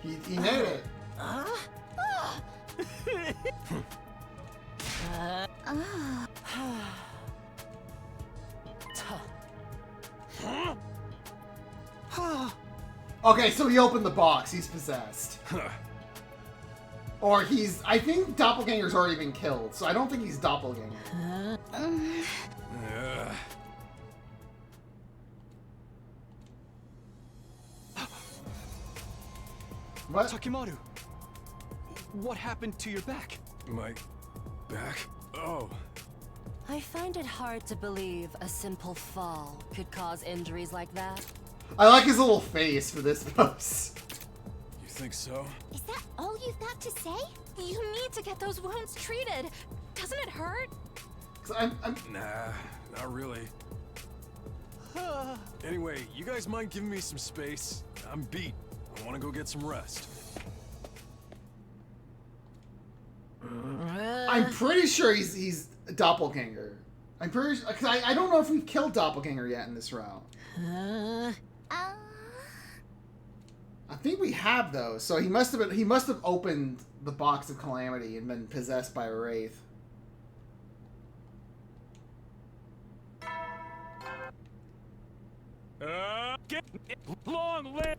He made it. Okay, so he opened the box. He's possessed. Or he's... I think Doppelganger's already been killed, so I don't think he's Doppelganger. What? Takimaru! What happened to your back? My back? Oh. I find it hard to believe a simple fall could cause injuries like that. I like his little face for this pose. You think so? Is that all you've got to say? You need to get those wounds treated. Doesn't it hurt? Nah, not really. Anyway, you guys mind giving me some space? I'm beat. I want to go get some rest. I'm pretty sure he's a Doppelganger. I'm pretty sure... Because I don't know if we've killed Doppelganger yet in this route. I think we have, though. So he must have opened the box of Calamity and been possessed by a wraith. Get long live.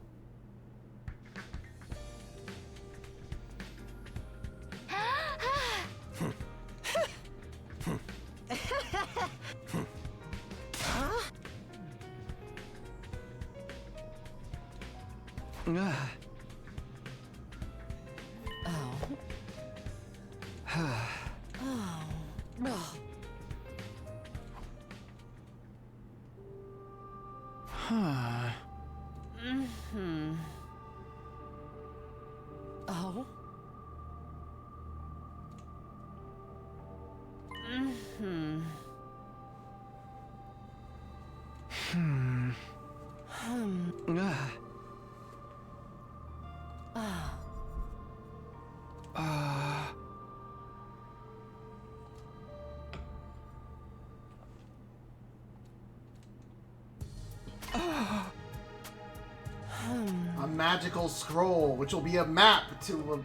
magical scroll, which will be a map to a...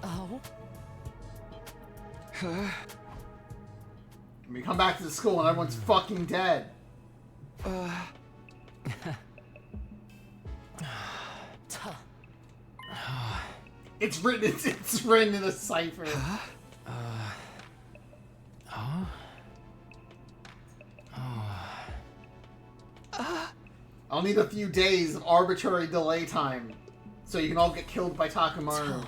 Oh? We come back to the school and everyone's fucking dead. It's written in a cipher. I'll need a few days of arbitrary delay time, so you can all get killed by Takamaru.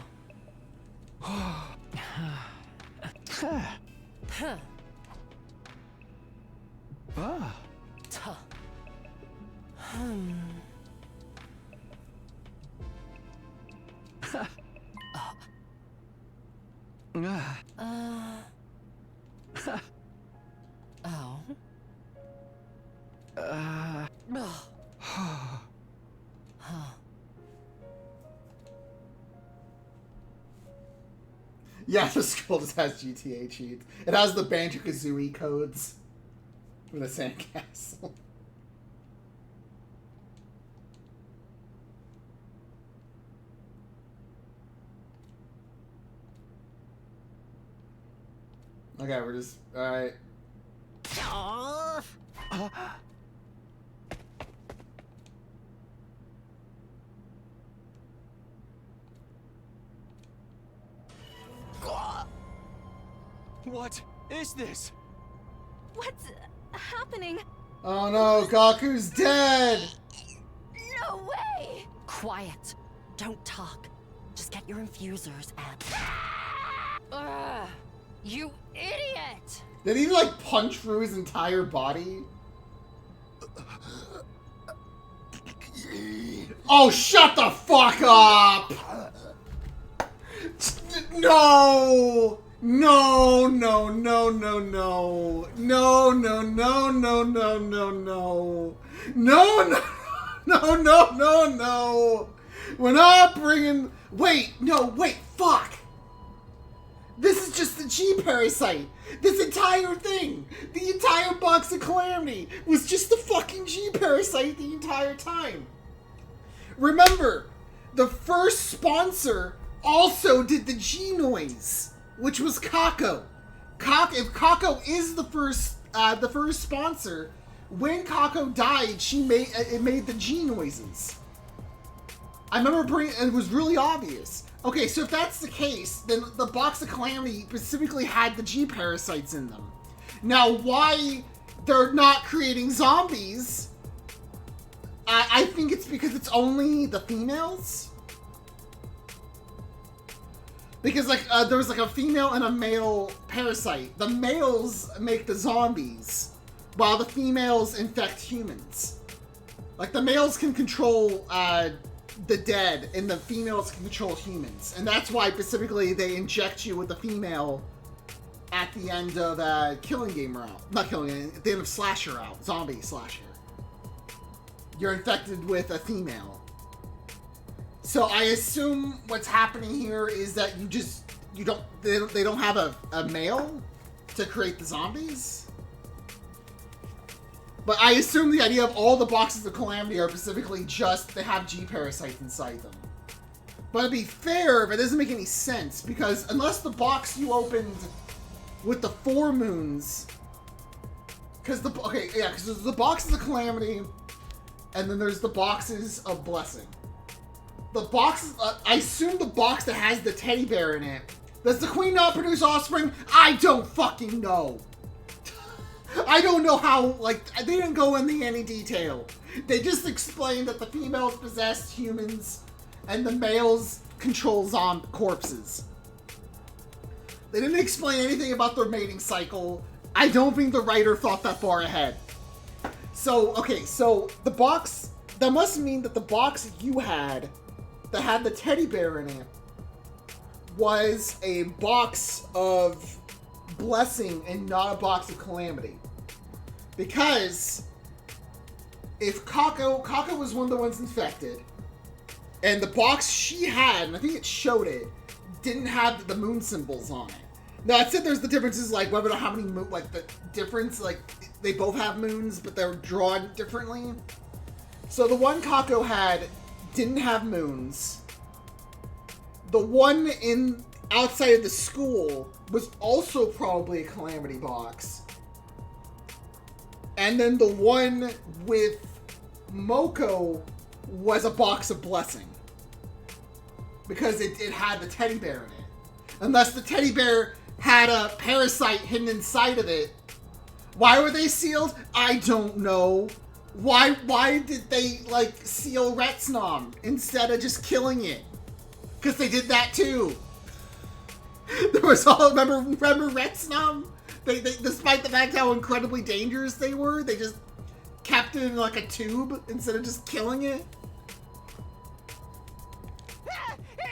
Yeah, the scroll just has GTA cheats. It has the Banjo-Kazooie codes for the sandcastle. Okay, we're just... Alright. What is this? What's happening? Oh no, Gaku's dead! No way! Quiet. Don't talk. Just get your infusers and... Ugh, you idiot! Did he like punch through his entire body? Oh, shut the fuck up! No! No, no, no, no, no. No, no, no, no, no, no, no. No, no, no, no, no, no. We're not bringing... Wait, no, wait, fuck. This is just the G-Parasite. This entire thing, the entire box of Calamity was just the fucking G-Parasite the entire time. Remember, the first sponsor also did the G noise, which was Kako. If Kako is the first sponsor, when Kako died, it made the G noises. I remember it was really obvious. Okay, so if that's the case, then the box of Calamity specifically had the G parasites in them. Now, why they're not creating zombies? I think it's because it's only the females. Because there was like a female and a male parasite. The males make the zombies, while the females infect humans. Like the males can control the dead, and the females can control humans, and that's why specifically they inject you with the female at the end of Killing Game route. Not Killing Game, at the end of Slasher route, Zombie Slasher. You're infected with a female. So I assume what's happening here is that they don't have a male to create the zombies. But I assume the idea of all the boxes of Calamity are specifically just they have G parasites inside them. But to be fair, it doesn't make any sense because unless the box you opened with the 4 moons, because there's the boxes of Calamity, and then there's the boxes of Blessing. The box, I assume the box that has the teddy bear in it. Does the queen not produce offspring? I don't fucking know. I don't know how, they didn't go into any detail. They just explained that the females possess humans and the males control corpses. They didn't explain anything about their mating cycle. I don't think the writer thought that far ahead. So, okay, so the box, that must mean that the box you had that had the teddy bear in it was a box of Blessing and not a box of Calamity. Because if Kako was one of the ones infected, and the box she had, and I think it showed it, didn't have the moon symbols on it. Now, it said there's the differences, whether or how many the difference, they both have moons, but they're drawn differently. So the one Kako had didn't have moons. The one outside of the school was also probably a Calamity box. And then the one with Moko was a box of blessing. Because it had the teddy bear in it. Unless the teddy bear had a parasite hidden inside of it. Why were they sealed? I don't know. Why did they, like, seal Retsnom instead of just killing it? Because they did that too. There was all, remember Retsnom? They, despite the fact how incredibly dangerous they were, they just kept it in like a tube instead of just killing it.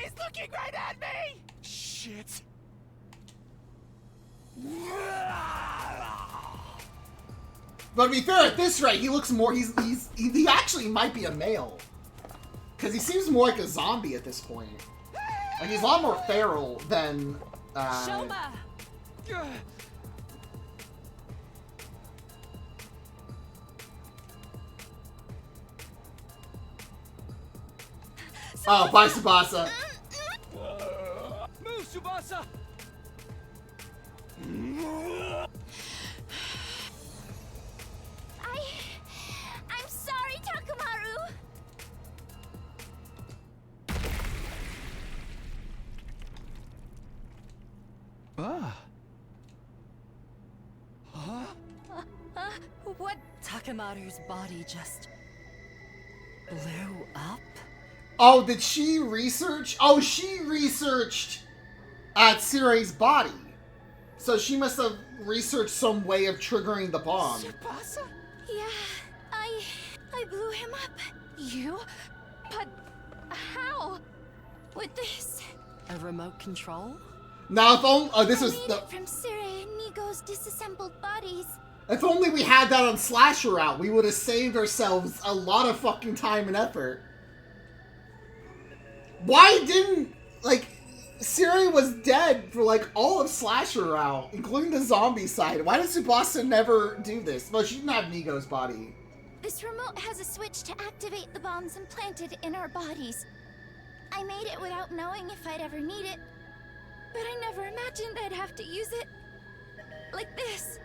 He's looking right at me! Shit. But to be fair, at this rate, he looks more, he actually might be a male. Because he seems more like a zombie at this point. Like, he's a lot more feral than, Shoma! Oh, bye, Tsubasa. Move, Tsubasa! I'm sorry, Takamaru. Ah. Huh? What? Takamaru's body just blew up? Oh, did she research? Oh, she researched Tsure's body. So she must have researched some way of triggering the bomb. Tsubasa? Yeah, I blew him up. You? But how? With this. A remote control? Now, if only this I was made it from Tsure and Nigo's disassembled bodies. if only we had that on Slasher Out, we would have saved ourselves a lot of fucking time and effort. Why didn't, like, Tsure was dead for, like, all of Slasher Out, including the zombie side. Why did Tsubasa never do this? Well, she didn't have Nigo's body. This remote has a switch to activate the bombs implanted in our bodies. I made it without knowing if I'd ever need it, but I never imagined I'd have to use it like this.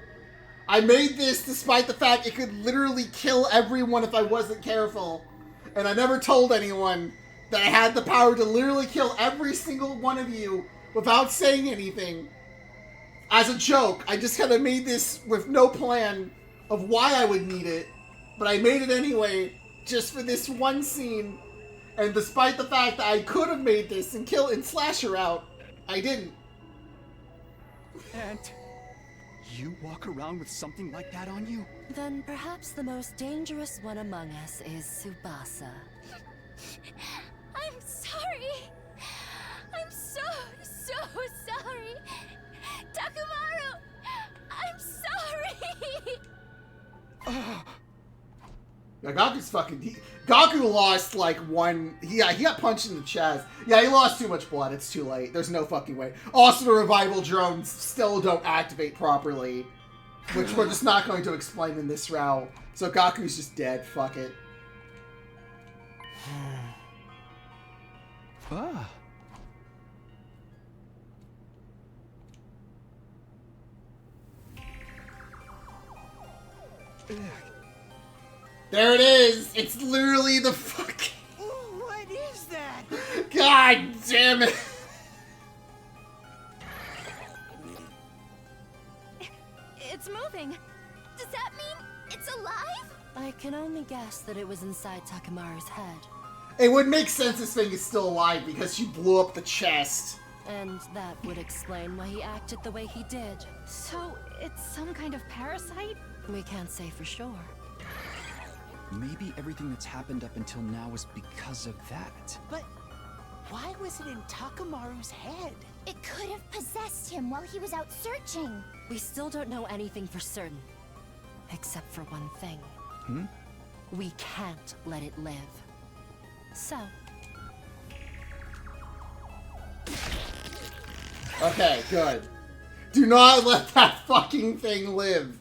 I made this despite the fact it could literally kill everyone if I wasn't careful. And I never told anyone that I had the power to literally kill every single one of you without saying anything. As a joke, I just kind of made this with no plan of why I would need it. But I made it anyway, just for this one scene. And despite the fact that I could have made this and slash her out, I didn't. And you walk around with something like that on you? Then perhaps the most dangerous one among us is Tsubasa. I'm sorry. I'm so sorry. Takamaru, I'm sorry. Yeah, Gaku's fucking... Gaku lost, like, one... he got punched in the chest. Yeah, he lost too much blood. It's too late. There's no fucking way. Also, the revival drones still don't activate properly, which we're just not going to explain in this route. So Gaku's just dead. Fuck it. Ah. There it is! It's literally the fucking... What is that? God damn it! It's moving. Does that mean it's alive? I can only guess that it was inside Takamaru's head. It would make sense this thing is still alive because she blew up the chest. And that would explain why he acted the way he did. So, it's some kind of parasite? We can't say for sure. Maybe everything that's happened up until now was because of that. But why was it in Takamaru's head? It could have possessed him while he was out searching. We still don't know anything for certain. Except for one thing. Hmm? We can't let it live. So... Okay, good. Do not let that fucking thing live.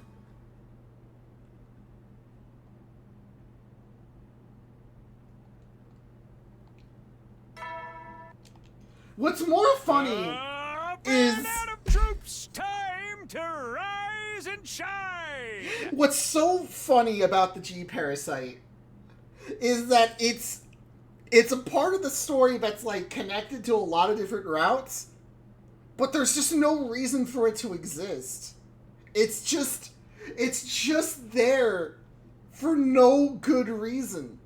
What's more funny is out of troops, time to rise and shine. What's so funny about the G parasite is that it's a part of the story that's like connected to a lot of different routes, but there's just no reason for it to exist. It's just there for no good reason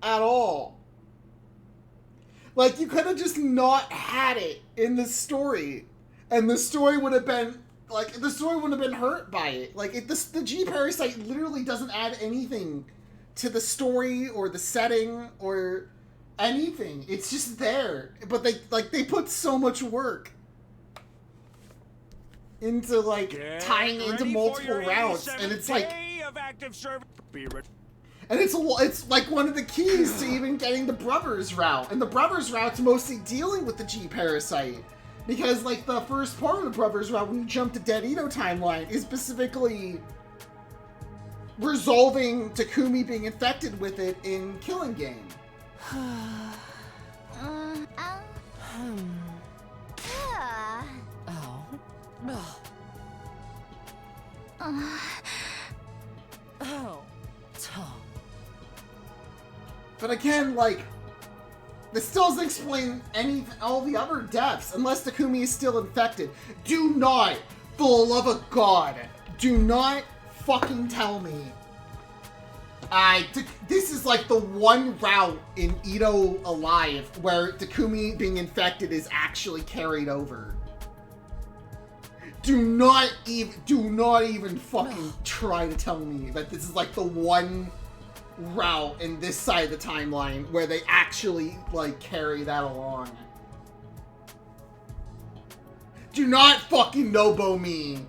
at all. Like, you could have just not had it in the story, and the story would have been, like, the story wouldn't have been hurt by it. Like, the G parasite literally doesn't add anything to the story or the setting or anything. It's just there. But they put so much work into, like, tying into multiple routes, and it's like... And it's like one of the keys to even getting the Brothers route. And the Brothers route's mostly dealing with the G parasite. Because, like, the first part of the Brothers route, when you jump to Dead Ito timeline, is specifically resolving Takumi being infected with it in Killing Game. But again, like, this still doesn't explain all the other deaths, unless Takumi is still infected. Do not, for the love of God, do not fucking tell me. This is like the one route in Ito Alive where Takumi being infected is actually carried over. Do not even fucking try to tell me that this is like the one route in this side of the timeline where they actually, like, carry that along. Do not fucking Nobo me.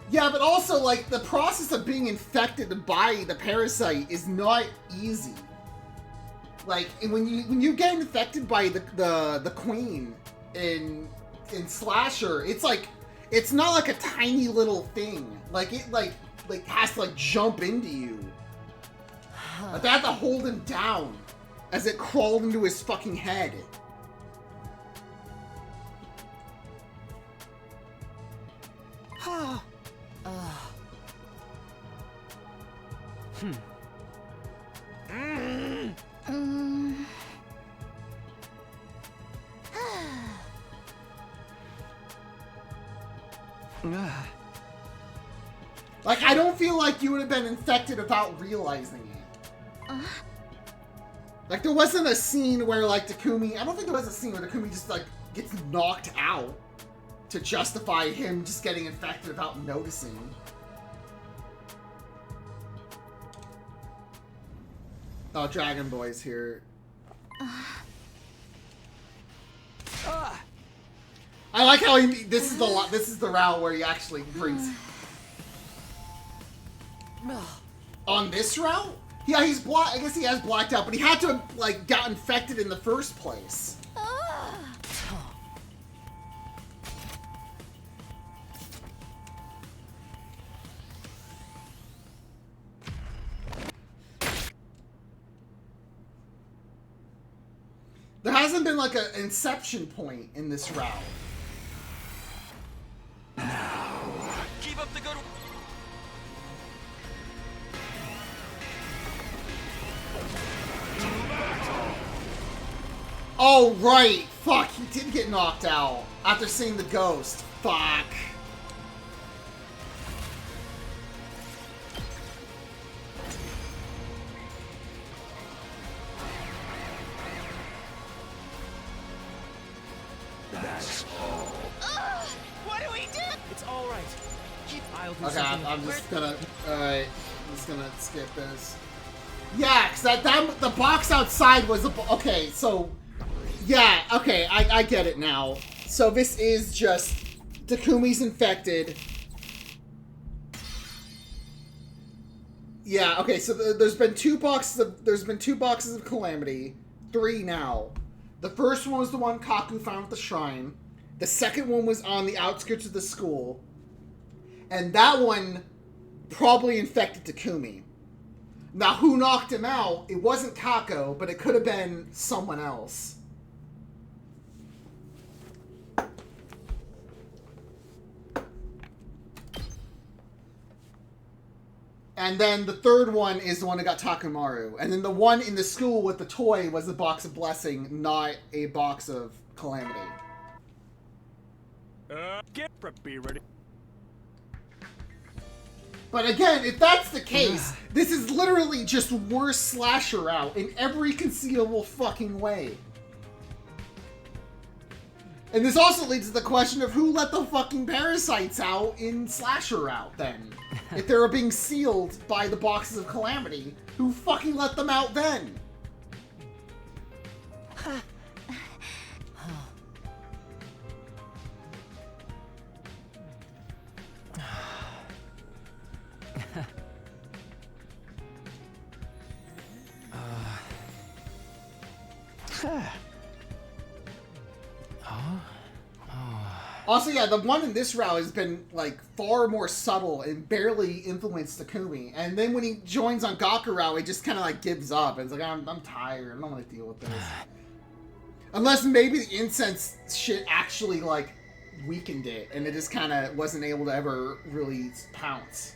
Yeah, but also, like, the process of being infected by the parasite is not easy. Like, when you get infected by the queen in Slasher, it's like, it's not like a tiny little thing. Like, it like has to, like, jump into you. Like, they have to hold him down as it crawled into his fucking head. Like, I don't feel like you would have been infected without realizing it. Like, there wasn't a scene where, like, Takumi... I don't think there was a scene where Takumi just, like, gets knocked out to justify him just getting infected without noticing. Oh, Dragon Boy's here. I like how this is the route where he actually brings... On this route? Yeah, he's I guess he has blacked out, but he had to have, like, got infected in the first place. There hasn't been, like, an inception point in this route. Keep up the good. Oh, right. Fuck, he did get knocked out after seeing the ghost. Fuck. That's all. What do we do? It's all right. I'll do Okay, something. I'm just gonna... Alright, I'm just gonna skip this. Yeah, because the box outside was... Okay, so... Yeah, okay, I get it now. So this is just... Takumi's infected. Yeah, okay, so there's been two boxes of Calamity. 3 now. The first one was the one Kaku found at the shrine. The second one was on the outskirts of the school. And that one probably infected Takumi. Now, who knocked him out? It wasn't Kako, but it could have been someone else. And then the third one is the one that got Takumaru. And then the one in the school with the toy was the box of blessing, not a box of calamity. Get be ready. But again, if that's the case, this is literally just worse slasher out in every conceivable fucking way. And this also leads to the question of who let the fucking parasites out in slasher out then? If they were being sealed by the boxes of calamity, who fucking let them out then? Also, yeah, the one in this route has been, like, far more subtle and barely influenced Takumi. And then when he joins on Gakurao, he just kind of, like, gives up. And it's like, I'm tired. I don't want to deal with this. Unless maybe the incense shit actually, like, weakened it. And it just kind of wasn't able to ever really pounce.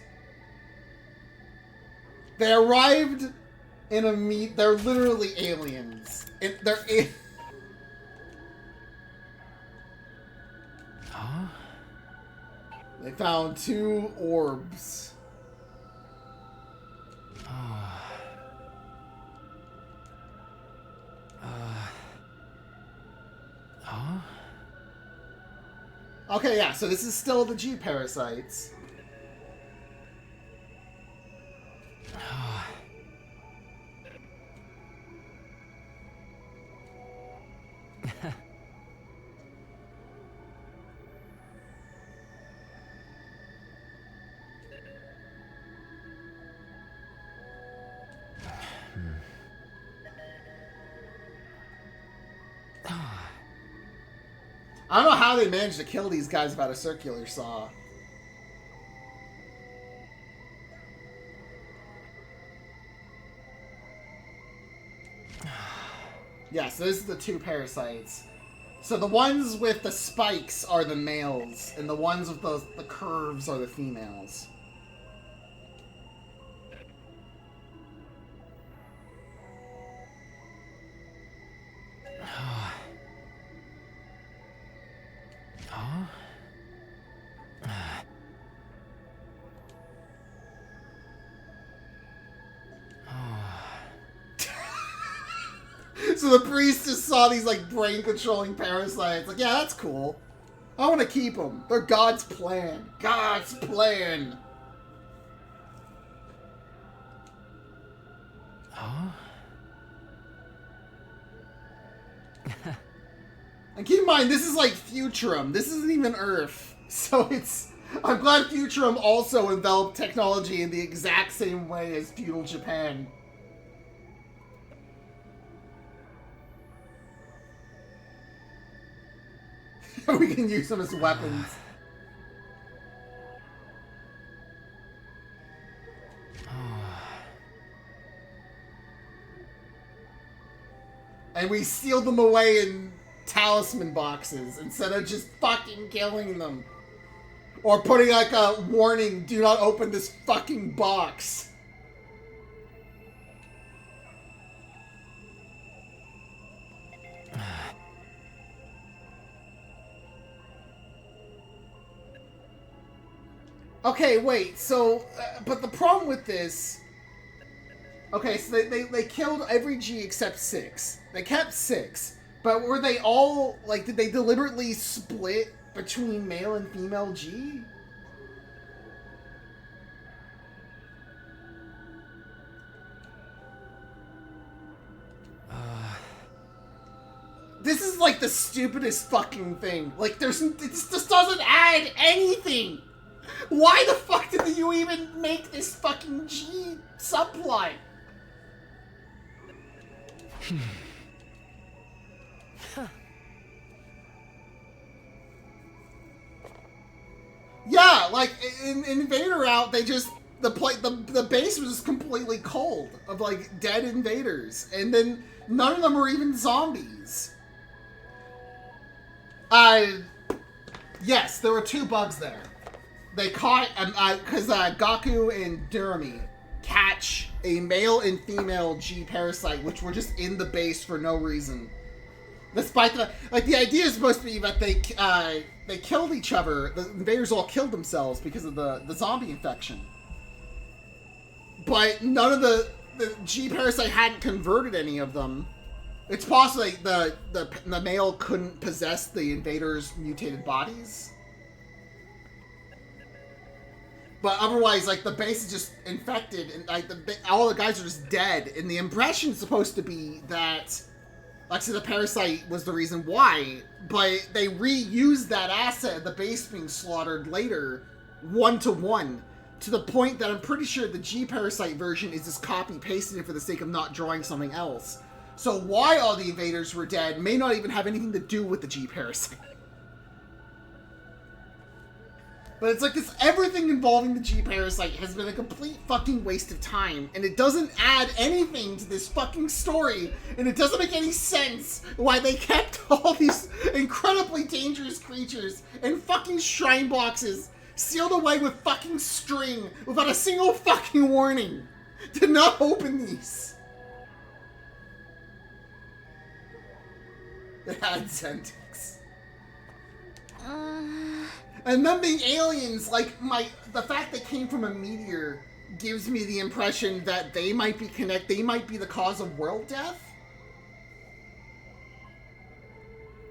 They arrived in a meet. They're literally aliens. They're They found 2 orbs. Okay, yeah, so this is still the G parasites. I don't know how they managed to kill these guys without a circular saw. Yeah, so this is the 2 parasites. So the ones with the spikes are the males, and the ones with the curves are the females. So the priest just saw these, like, brain-controlling parasites. Like, yeah, that's cool. I want to keep them. They're God's plan. God's plan. And keep in mind, this is like Futurum. This isn't even Earth. So it's... I'm glad Futurum also enveloped technology in the exact same way as feudal Japan. We can use them as weapons. And we sealed them away in talisman boxes instead of just fucking killing them. Or putting like a warning, do not open this fucking box. Okay, wait, so, but the problem with this... Okay, so they killed every G except 6. They kept 6. But were they all, like, did they deliberately split between male and female G? This is, like, the stupidest fucking thing. Like, it just doesn't add anything! Why the fuck did you even make this fucking G subplot? Yeah, like, in Invader Out, they just the base was just completely cold of like dead invaders, and then none of them were even zombies. Yes, there were 2 bugs there. They caught because Gaku and Durami catch a male and female G parasite, which were just in the base for no reason. Despite the idea is supposed to be that they killed each other. The invaders all killed themselves because of the zombie infection. But none of the G parasite hadn't converted any of them. It's possible the male couldn't possess the invaders' mutated bodies. But otherwise, like, the base is just infected, and like all the guys are just dead. And the impression is supposed to be that, like, so the parasite was the reason why, but they reused that asset of the base being slaughtered later, 1-to-1, to the point that I'm pretty sure the G parasite version is just copy-pasted for the sake of not drawing something else. So why all the invaders were dead may not even have anything to do with the G parasite. But it's like this, everything involving the G parasite has been a complete fucking waste of time, and it doesn't add anything to this fucking story, and it doesn't make any sense why they kept all these incredibly dangerous creatures in fucking shrine boxes, sealed away with fucking string, without a single fucking warning. To not open these. It had Zentix. And them being aliens, like, the fact they came from a meteor gives me the impression that they might be they might be the cause of world death.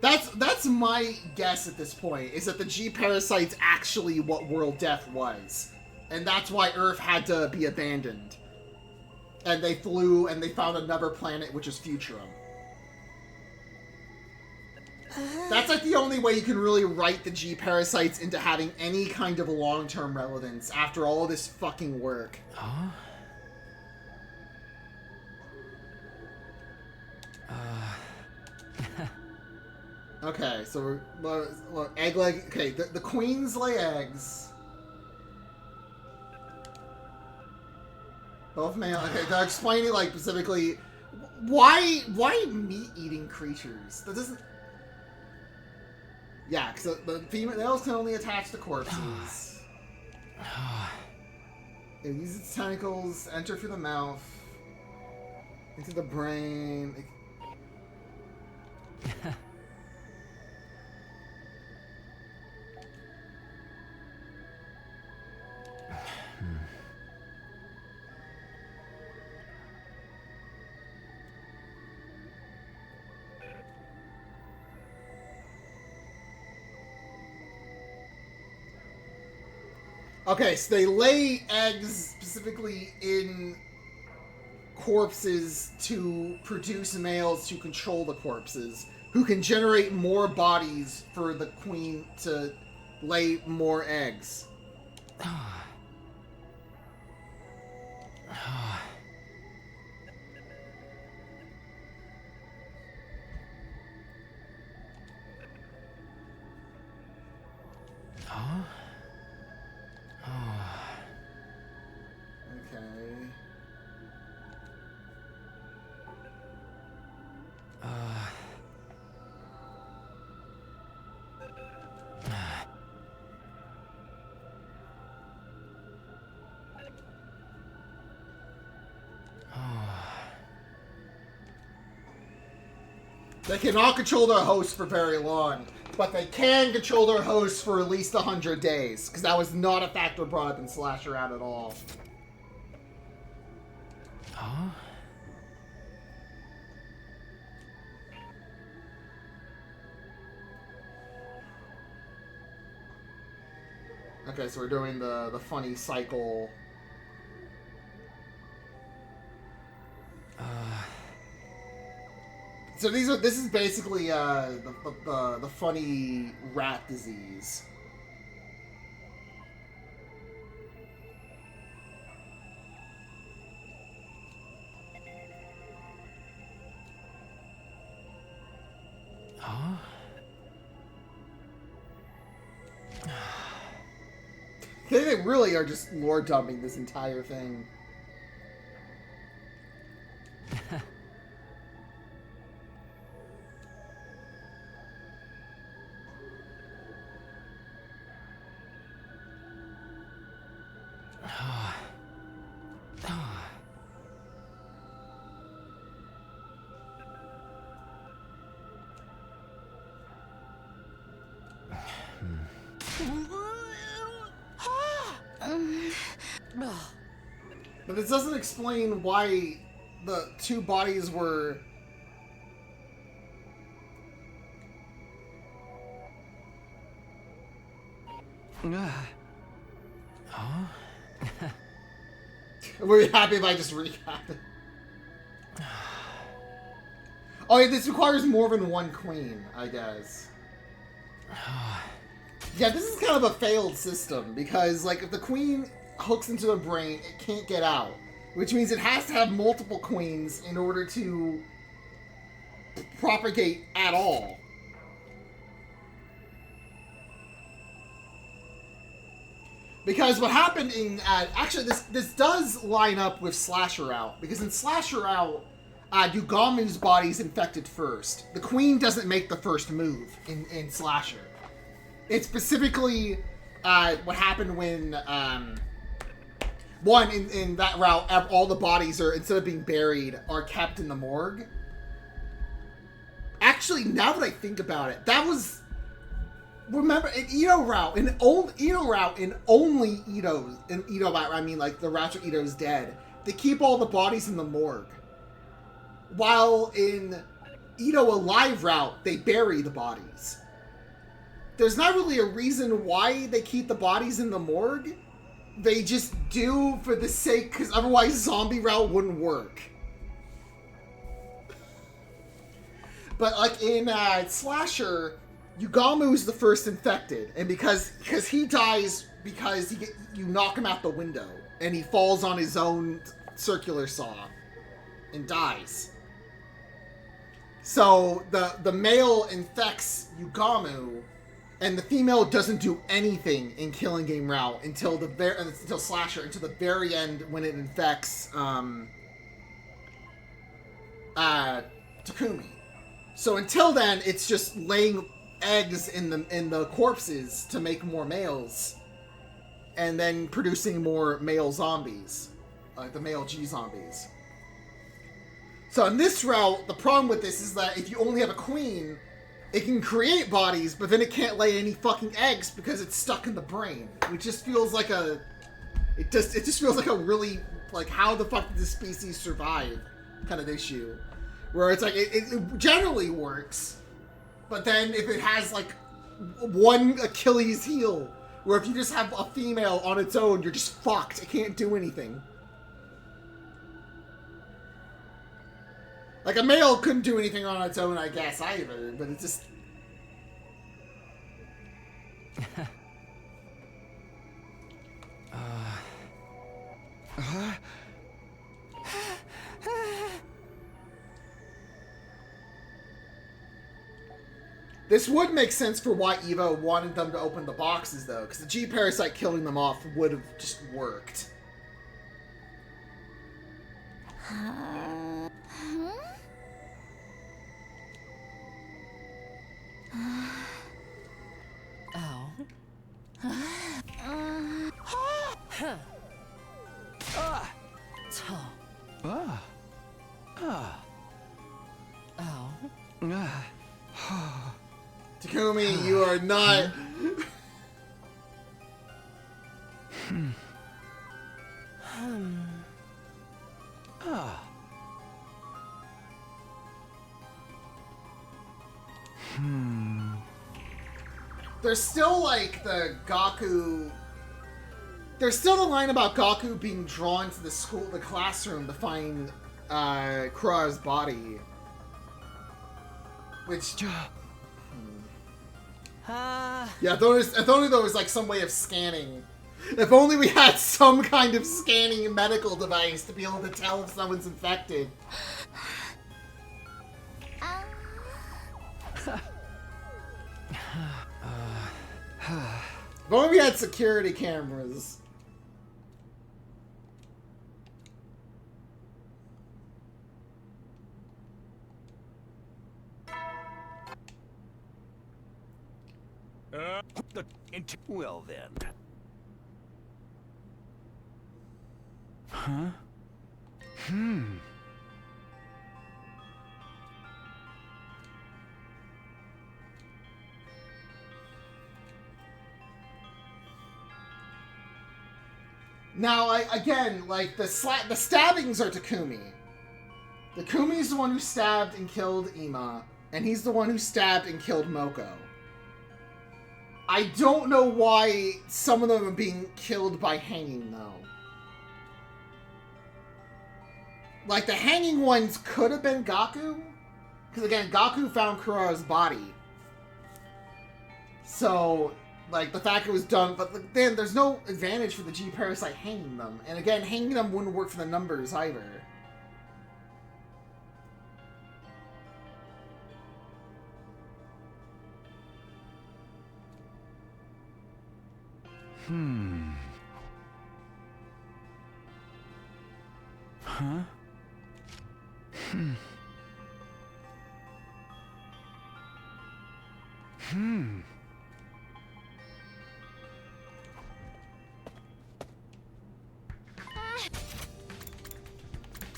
That's my guess at this point, is that the G parasite's actually what world death was. And that's why Earth had to be abandoned. And they flew and they found another planet, which is Futurum. That's like the only way you can really write the G parasites into having any kind of long-term relevance after all this fucking work. Huh? Okay, so we're egg leg. Okay, the queens lay eggs. Both male. Okay, they're explaining like specifically why meat-eating creatures. That doesn't. Yeah, because the females can only attach to corpses. It uses its tentacles, enter through the mouth, into the brain. Okay, so they lay eggs specifically in corpses to produce males to control the corpses, who can generate more bodies for the queen to lay more eggs. Huh? They cannot control their hosts for very long, but they can control their hosts for at least 100 days, because that was not a factor brought up in Slasher Out at all. Huh? Okay, so we're doing the funny cycle. So this is basically the funny rat disease. Huh? They really are just lore dumping this entire thing. But this doesn't explain why the two bodies were... Were you happy if I just recapped it? Oh, yeah, this requires more than one queen, I guess. Yeah, this is kind of a failed system, because, like, if the queen hooks into a brain, it can't get out. Which means it has to have multiple queens in order to propagate at all. Because what happened in... actually, this does line up with Slasher Out. Because in Slasher Out, Yugamu's body's infected first. The queen doesn't make the first move in Slasher. It's specifically what happened when... one, in that route, all the bodies are, instead of being buried, are kept in the morgue. Actually, now that I think about it, that was... Remember, in Ito route, in only Ito's, in Ito route, I mean, like, the route where Ito's dead, they keep all the bodies in the morgue. While in Ito Alive route, they bury the bodies. There's not really a reason why they keep the bodies in the morgue. They just do for the sake, because otherwise zombie route wouldn't work. But like in Slasher, Yugamu's the first infected, and because he dies because you knock him out the window, and he falls on his own circular saw and dies. So the male infects Yugamu, and the female doesn't do anything in Killing Game route until Slasher, until the very end when it infects Takumi. So until then, it's just laying eggs in the corpses to make more males, and then producing more male zombies, like the male G zombies. So in this route, the problem with this is that if you only have a queen, it can create bodies, but then it can't lay any fucking eggs because it's stuck in the brain. Which just feels like it just feels like a really, like, how the fuck did this species survive kind of issue. Where it's like, it generally works, but then if it has like one Achilles heel, where if you just have a female on its own, you're just fucked. It can't do anything. Like, a male couldn't do anything on its own, I guess, either, but it just... This would make sense for why Evo wanted them to open the boxes, though, because the G-Parasite killing them off would have just worked. Takumi, you are not... There's still, like, the Gaku... There's still the line about Gaku being drawn to the classroom to find Kura's body. Which... Yeah, if only there was, like, some way of scanning. If only we had some kind of scanning medical device to be able to tell if someone's infected. If only we had security cameras. Well then. Huh? Now, again, like, the stabbings are Takumi. Takumi's the one who stabbed and killed Ima, and he's the one who stabbed and killed Moko. I don't know why some of them are being killed by hanging, though. Like, the hanging ones could have been Gaku, because, again, Gaku found Kurara's body. So, like, the fact it was done, but then there's no advantage for the G Parasite hanging them. And again, hanging them wouldn't work for the numbers either. Huh?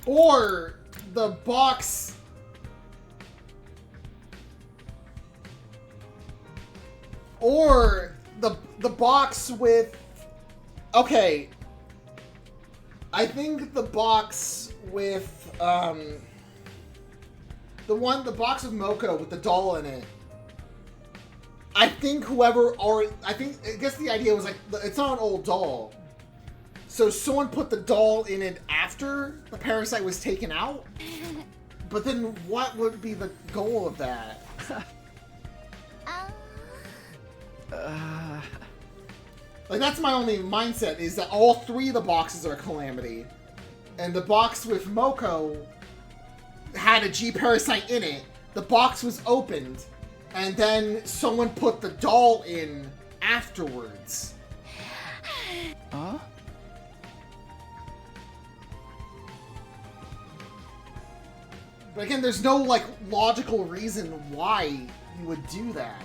Or the box. Or the box with. Okay. I think the box with the box of Moko with the doll in it. I think I guess the idea was like, it's not an old doll. So someone put the doll in it after the parasite was taken out? But then what would be the goal of that? Like, that's my only mindset, is that all three of the boxes are Calamity. And the box with Moko had a G Parasite in it. The box was opened, and then someone put the doll in afterwards. Huh? But again, there's no, like, logical reason why you would do that.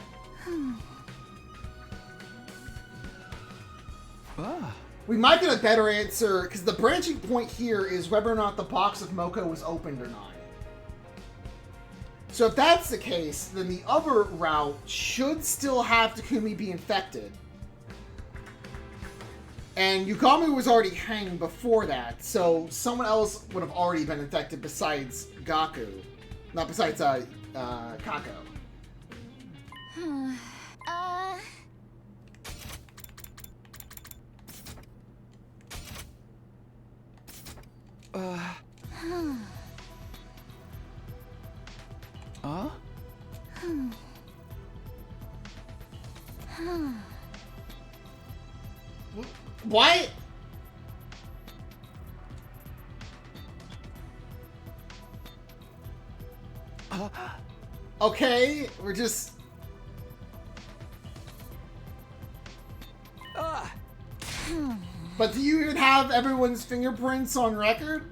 We might get a better answer, because the branching point here is whether or not the box of Moko was opened or not. So if that's the case, then the other route should still have Takumi be infected. And Yukami was already hanged before that, so someone else would have already been infected besides Gaku. Not besides, Kako. What? Okay, we're just... But do you even have everyone's fingerprints on record?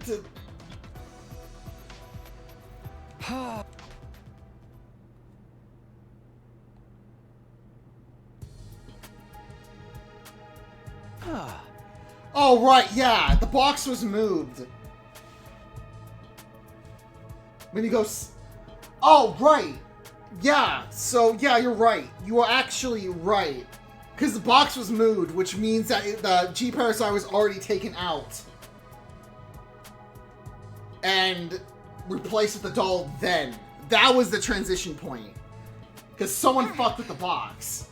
Oh, right, yeah. The box was moved. When you go... Oh, right. Yeah, so, yeah, you're right. You are actually right. Because the box was moved, which means that the G Parasite was already taken out. And replaced with the doll then. That was the transition point. Because someone fucked with the box.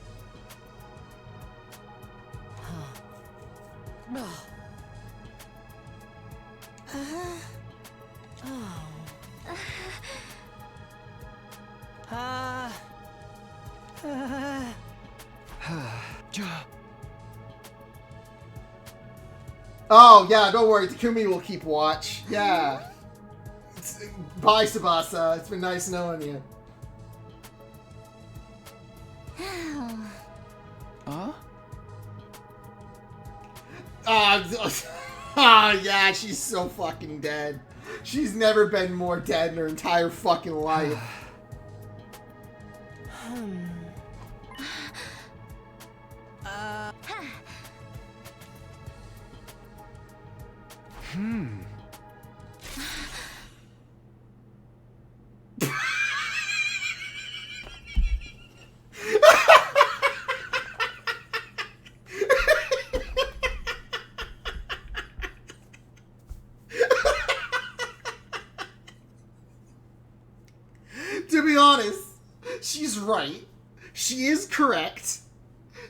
Oh, yeah, don't worry. Takumi will keep watch. Yeah. Bye, Tsubasa. It's been nice knowing you. Yeah, she's so fucking dead. She's never been more dead in her entire fucking life. To be honest, she's right. She is correct.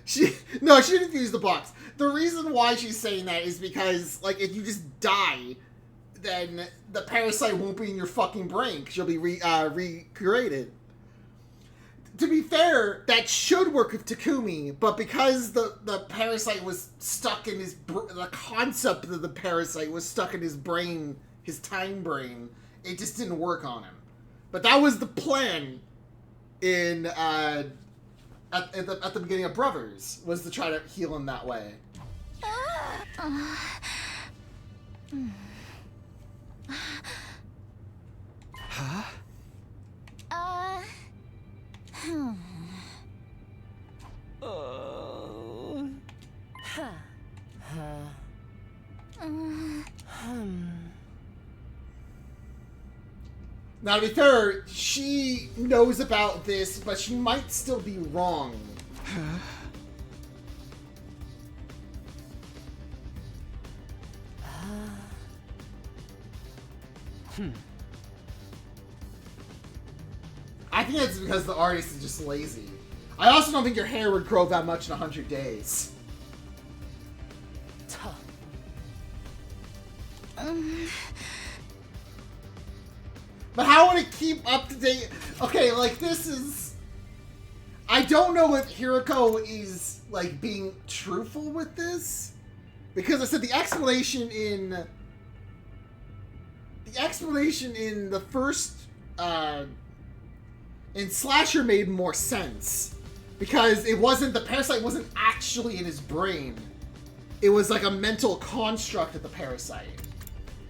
She didn't use the box. The reason why she's saying that is because, like, if you just die, then the parasite won't be in your fucking brain because you'll be recreated. To be fair, that should work with Takumi, but because the parasite was stuck in his the concept of the parasite was stuck in his brain, his time brain, it just didn't work on him. But that was the plan in at the beginning of Brothers, was to try to heal him that way. Huh? Now, to be fair, she knows about this, but she might still be wrong. I think that's because the artist is just lazy. I also don't think your hair would grow that much in 100 days. But how would it keep up to date? Okay, like, this is... I don't know if Hiroko is, like, being truthful with this. Because I said the explanation in... the first, in Slasher made more sense. Because it wasn't... the parasite wasn't actually in his brain. It was like a mental construct of the parasite.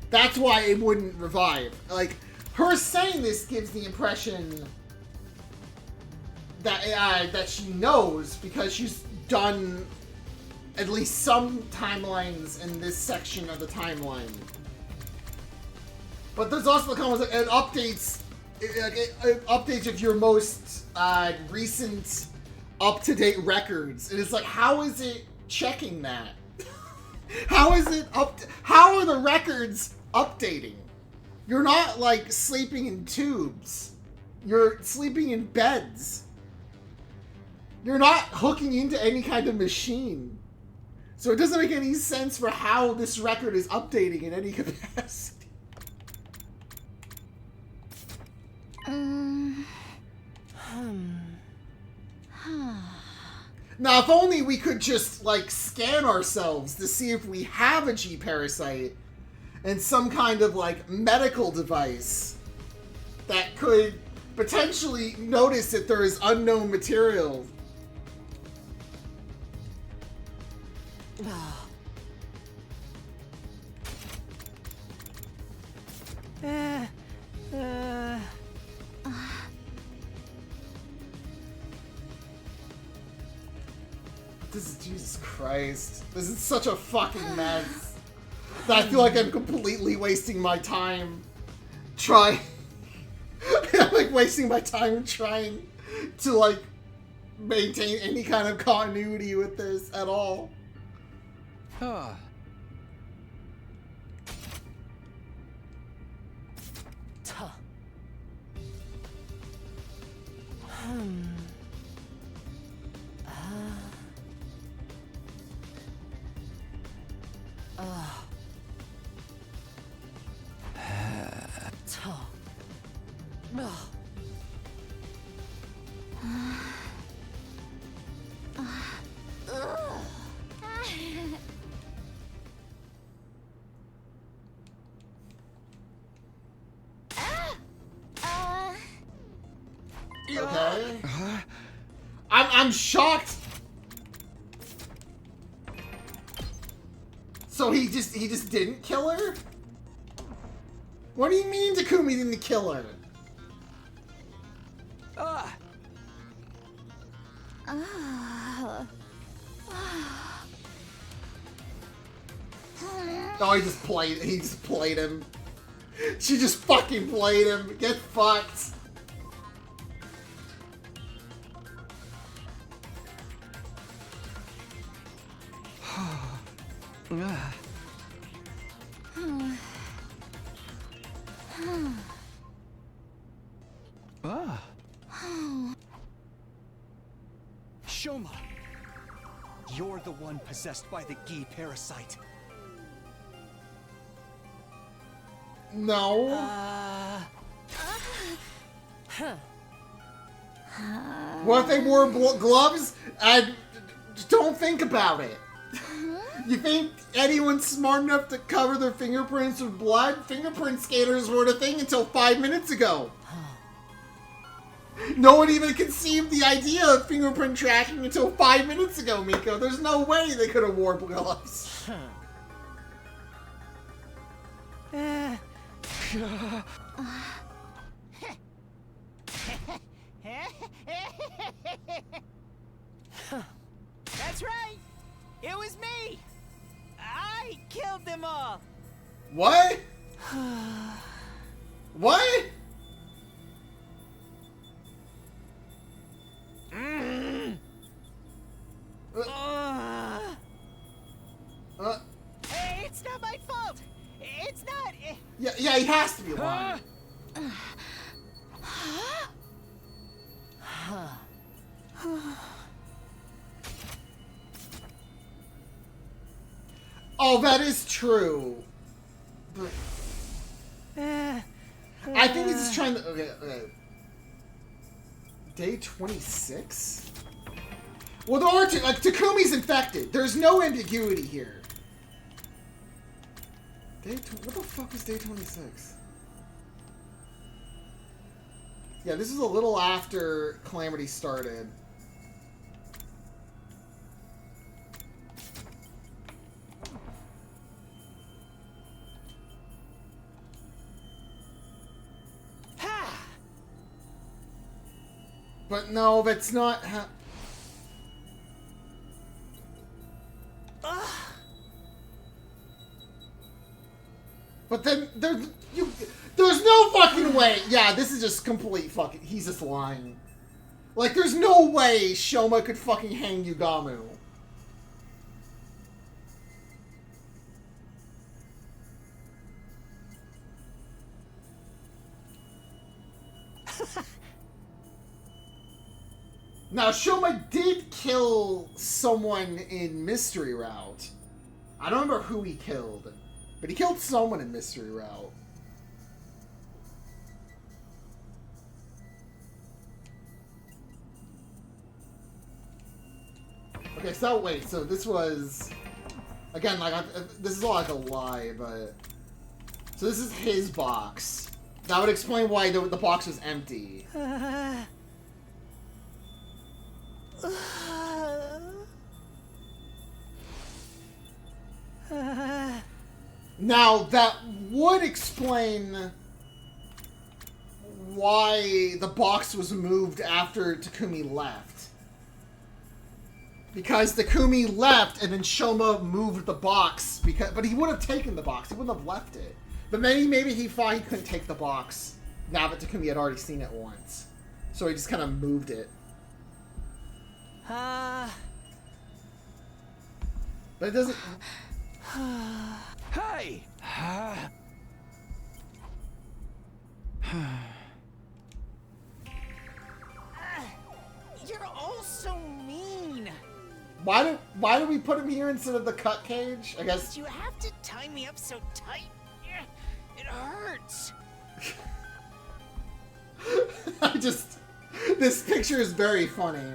That's why it wouldn't revive. Like... her saying this gives the impression that that she knows because she's done at least some timelines in this section of the timeline. But there's also the comments like, it updates of your most recent up-to-date records. And it's like, how is it checking that? How is it how are the records updating? You're not, like, sleeping in tubes. You're sleeping in beds. You're not hooking into any kind of machine. So it doesn't make any sense for how this record is updating in any capacity. Now, if only we could just, like, scan ourselves to see if we have a G-parasite and some kind of, like, medical device that could potentially notice that there is unknown material. This is... Jesus Christ. This is such a fucking mess. That I feel like I'm completely wasting my time trying... I'm like wasting my time trying to, like, maintain any kind of continuity with this at all. Huh. Okay. I'm shocked. So he just didn't kill her? What do you mean Takumi didn't kill her? Oh, he just played him. She just fucking played him. Get fucked. Shoma! You're the one possessed by the Gi parasite. No. What if they wore gloves? Don't think about it. You think anyone's smart enough to cover their fingerprints with blood? Fingerprint skaters weren't a thing until 5 minutes ago. No one even conceived the idea of fingerprint tracking until 5 minutes ago, Miko. There's no way they could have worn gloves. That's right! It was me! I killed them all! What? What? Hey, it's not my fault! It's not... Yeah, he has to be lying. Oh, that is true. But I think he's just trying to... Okay. Day 26? Well, there are two... Like, Takumi's infected. There's no ambiguity here. What the fuck is day 26? Yeah, this is a little after Calamity started. But no, that's not how... But then, there's no fucking way! Yeah, this is just complete fucking... He's just lying. Like, there's no way Shoma could fucking hang Yugamu. Now, Shoma did kill someone in Mystery Route. I don't remember who he killed, but he killed someone in Mystery Route. Okay, so wait, so this was... Again, like, this is all like a lie, but... So this is his box. That would explain why the box was empty. Now, that would explain why the box was moved after Takumi left. Because Takumi left and then Shoma moved the box, but he would have taken the box, he wouldn't have left it. But maybe he thought he couldn't take the box now that Takumi had already seen it once. So he just kind of moved it. But it doesn't... Hey! You're all so mean! Why do we put him here instead of the cut cage? I guess... You have to tie me up so tight. It hurts. This picture is very funny.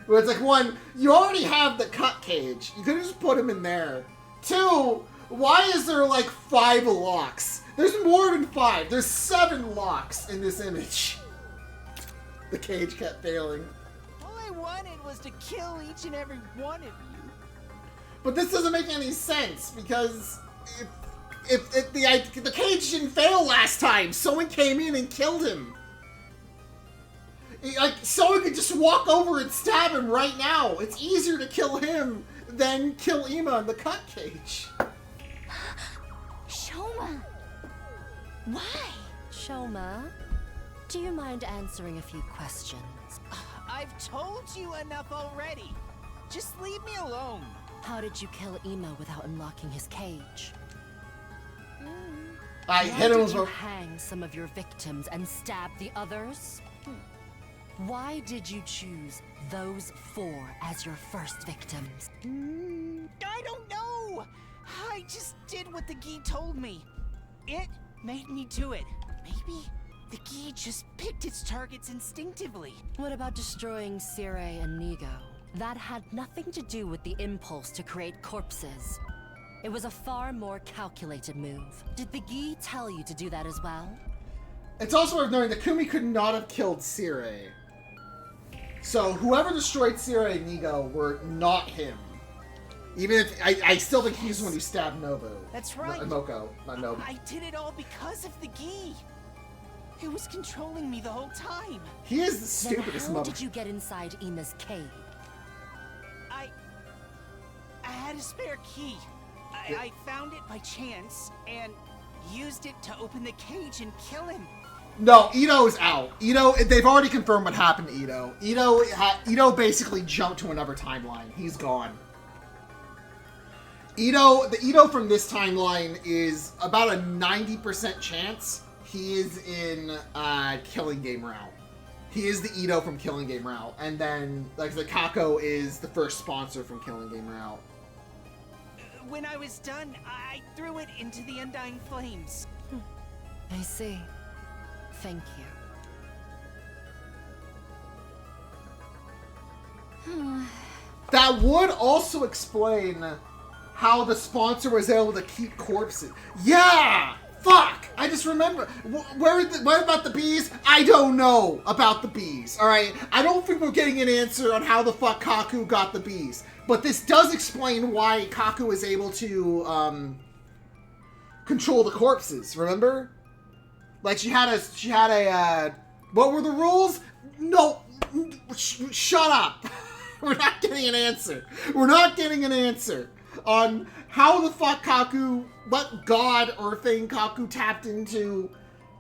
Where it's like, one, you already have the cut cage. You could have just put him in there. Two, why is there like 5 locks? There's more than 5. There's 7 locks in this image. The cage kept failing. All I wanted was to kill each and every one of you. But this doesn't make any sense because if the cage didn't fail last time, someone came in and killed him. Like, someone could just walk over and stab him right now. It's easier to kill him than kill Ima in the cut cage. Shoma! Why? Shoma, do you mind answering a few questions? I've told you enough already. Just leave me alone. How did you kill Ima without unlocking his cage? I hit him with you hang some of your victims and stab the others? Why did you choose those 4 as your first victims? I don't know. I just did what the Gi told me. It made me do it. Maybe the Gi just picked its targets instinctively. What about destroying Sire and Nigo? That had nothing to do with the impulse to create corpses. It was a far more calculated move. Did the Gi tell you to do that as well? It's also worth knowing that Kumi could not have killed Sire. So whoever destroyed Sire and Nigo were not him. Even if I still think he's the one who stabbed Nobu. That's right. Moko, not Nobu. I did it all because of the Gi. It was controlling me the whole time. He is the stupidest Then how did you get inside Ima's cave? I had a spare key. I found it by chance and used it to open the cage and kill him. No, Ito's out. Ito, they've already confirmed what happened to Ito. Ito basically jumped to another timeline. He's gone. The Ito from this timeline is about a 90% chance he is in Killing Game route. He is the Ito from Killing Game route. And then, like, the Kako is the first sponsor from Killing Game route. When I was done, I threw it into the Undying Flames. I see. Thank you. That would also explain how the sponsor was able to keep corpses. Yeah! Fuck! I just remember. What about the bees? I don't know about the bees, alright? I don't think we're getting an answer on how the fuck Kaku got the bees. But this does explain why Kaku is able to, control the corpses, remember? Like, she had a, what were the rules? No, shut up. We're not getting an answer. We're not getting an answer on how the fuck Kaku, what god or thing Kaku tapped into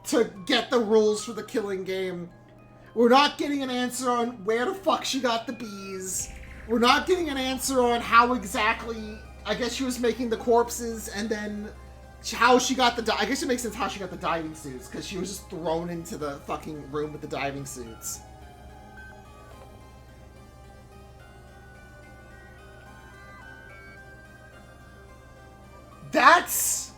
to get the rules for the Killing Game. We're not getting an answer on where the fuck she got the bees. We're not getting an answer on how exactly, I guess she was making the corpses and then how she got the, I guess it makes sense how she got the diving suits, because she was just thrown into the fucking room with the diving suits. That's...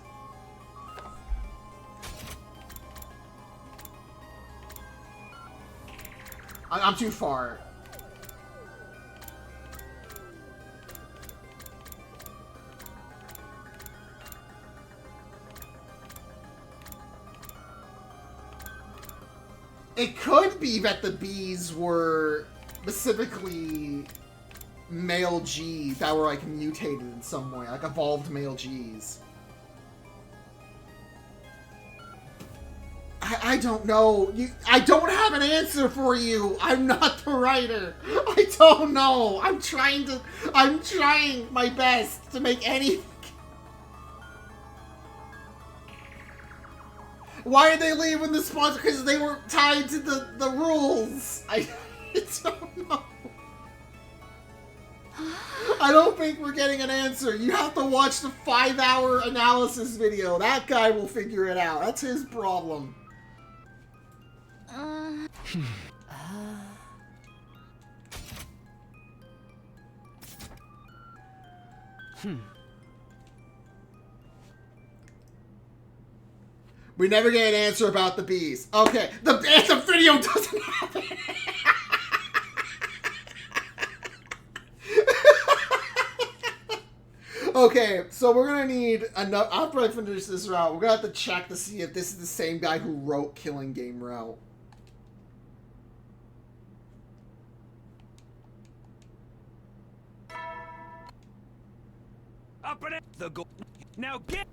I'm too far. It could be that the bees were specifically male G that were like mutated in some way, like evolved male Gs. I don't know. I don't have an answer for you. I'm not the writer. I don't know. I'm trying my best to make any... Why are they leaving the sponsor? Because they were tied to the rules. I don't know. I don't think we're getting an answer. You have to watch the 5-hour analysis video. That guy will figure it out. That's his problem. We never get an answer about the bees. Okay, the video doesn't happen. Okay, so we're gonna need enough. After I finish this route, we're gonna have to check to see if this is the same guy who wrote Killing Game route. Up and the go. Now get.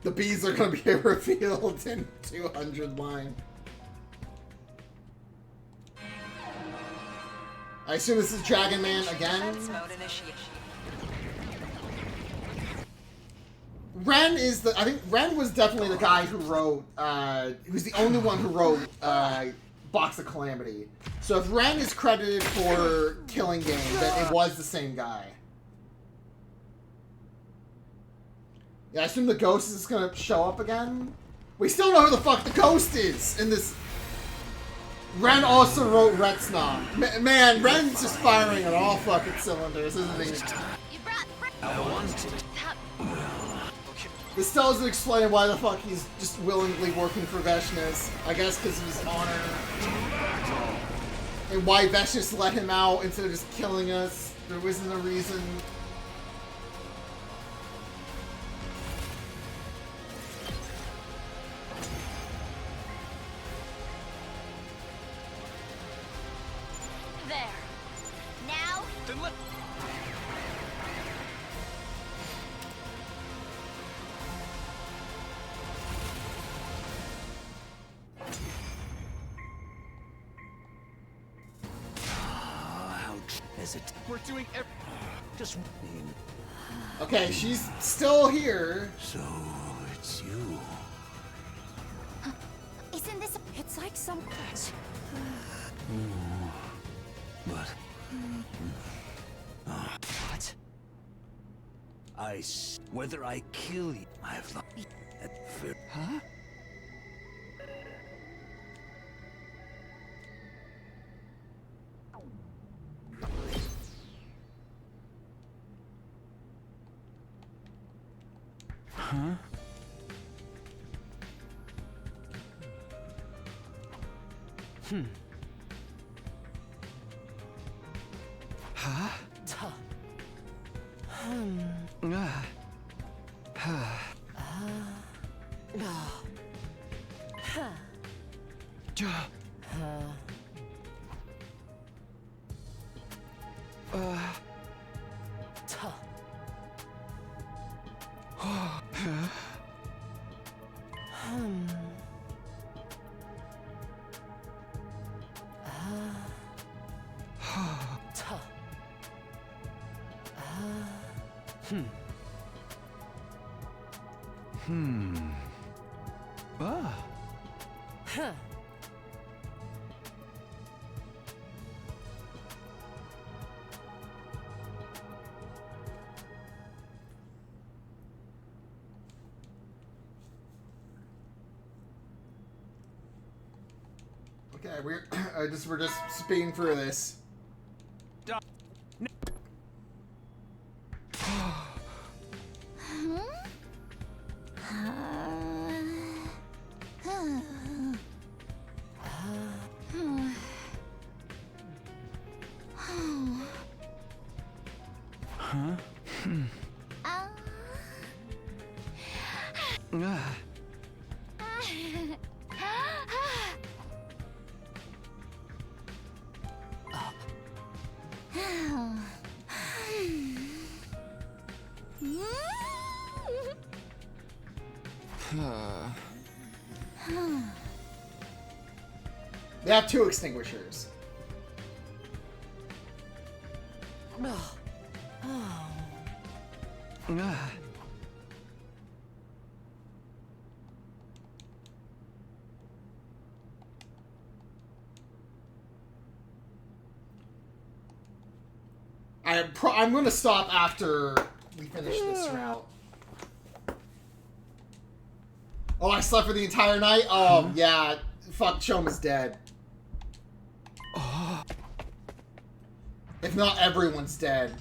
The bees are going to be revealed in 200 line. I assume this is Dragon Man again. Ren is the. I think Ren was definitely the guy who wrote. Who's the only one who wrote Box of Calamity. So if Ren is credited for Killing Game, then it was the same guy. Yeah, I assume the ghost is gonna show up again. We still know who the fuck the ghost is in this. Ren also wrote Retsnam. Man, Ren's just firing on all fucking cylinders, isn't he? This still doesn't explain why the fuck he's just willingly working for Veshnis. I guess because of his honor. And why Veshnis let him out instead of just killing us. There wasn't a reason. There. Now? Then let... Is it? We're doing just. Okay, she's still here. So it's you. Isn't this? It's like some. But. What? Whether I kill you, I have lost. Huh? Huh? Huh? Okay, we're just speeding through this. They have two extinguishers. I'm going to stop after we finish this route. Oh, I slept for the entire night? Oh, yeah. Fuck, Choma's dead. If not, everyone's dead.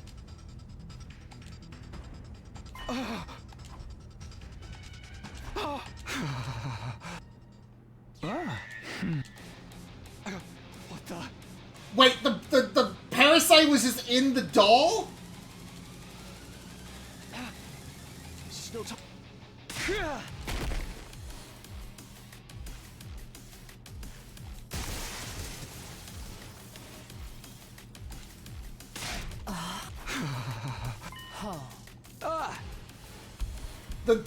What the? Wait, the parasite was just in the doll? There's no time. The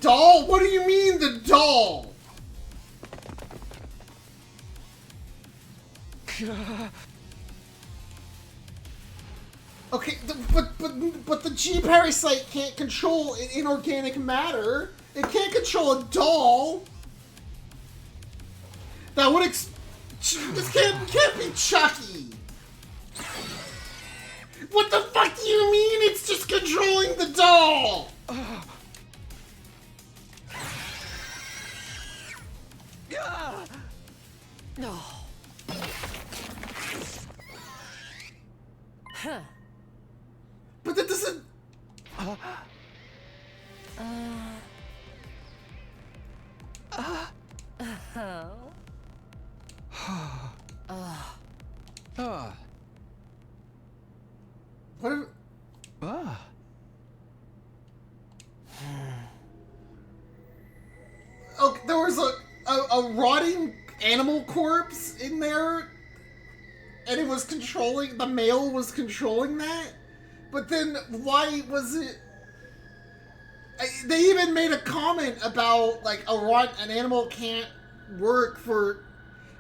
doll? What do you mean, the doll? Okay, but the G parasite can't control inorganic matter. It can't control a doll. That would this can't be Chucky. What the fuck do you mean? It's just controlling the doll. No. Huh. But that doesn't. What? Oh, there was a rotting animal corpse in there, and it was controlling. The male was controlling that, but then why was it? They even made a comment about like an animal can't work for,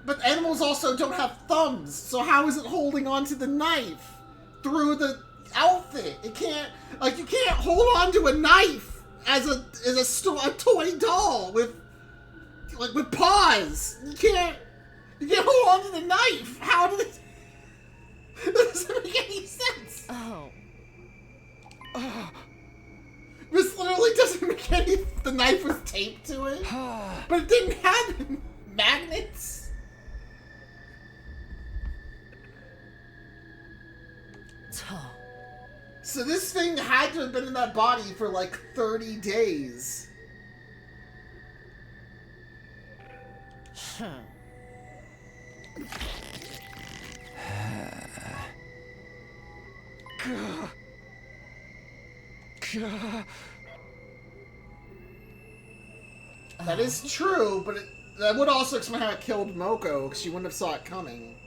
but animals also don't have thumbs. So how is it holding onto the knife through the outfit? It can't, like, you can't hold on to a knife as a toy doll with paws. You can't hold on to the knife. How did it? That doesn't make any sense. Oh. This literally doesn't make any. The knife was taped to it, but it didn't have magnets. So this thing had to have been in that body for like 30 days. That is true, but that would also explain how it killed Moko, because she wouldn't have saw it coming.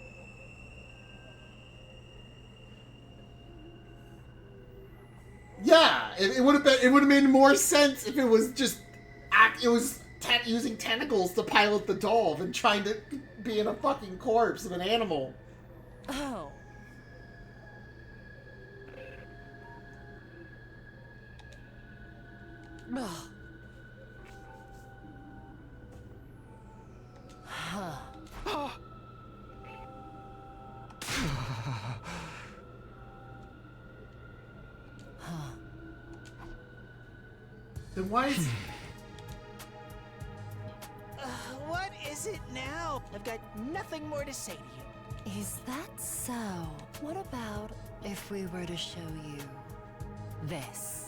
Yeah, it would have been. It would have made more sense if it was just using tentacles to pilot the doll than trying to be in a fucking corpse of an animal. Oh. Ugh. Then why is... What is it now? I've got nothing more to say to you. Is that so? What about if we were to show you this?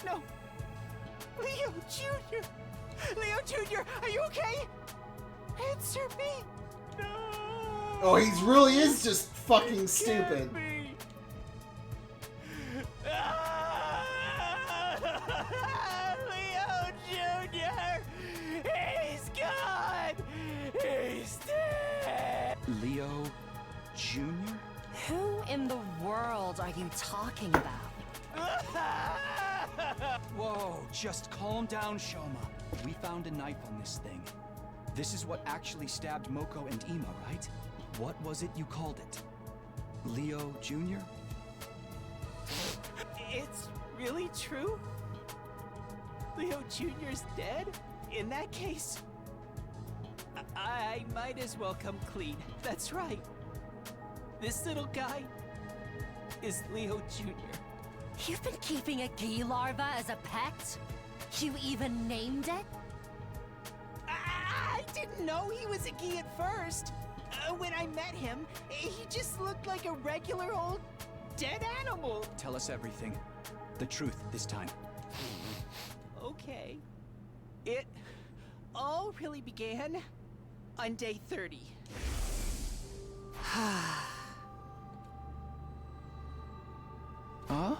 No. Leo Jr. Leo Jr., are you okay? Answer me. No. Oh, he really is just fucking stupid. Leo Jr. He's gone. He's dead. Leo Jr.? Who in the world are you talking about? Whoa, just calm down, Shoma. We found a knife on this thing. This is what actually stabbed Moko and Ima, right? What was it you called it? Leo Jr.? It's really true? Leo Jr.'s dead? In that case, I might as well come clean. That's right. This little guy is Leo Jr. You've been keeping a Gi larva as a pet? You even named it? I didn't know he was a Gi at first. When I met him, he just looked like a regular old dead animal. Tell us everything. The truth this time. Okay. It all really began on day 30. Huh?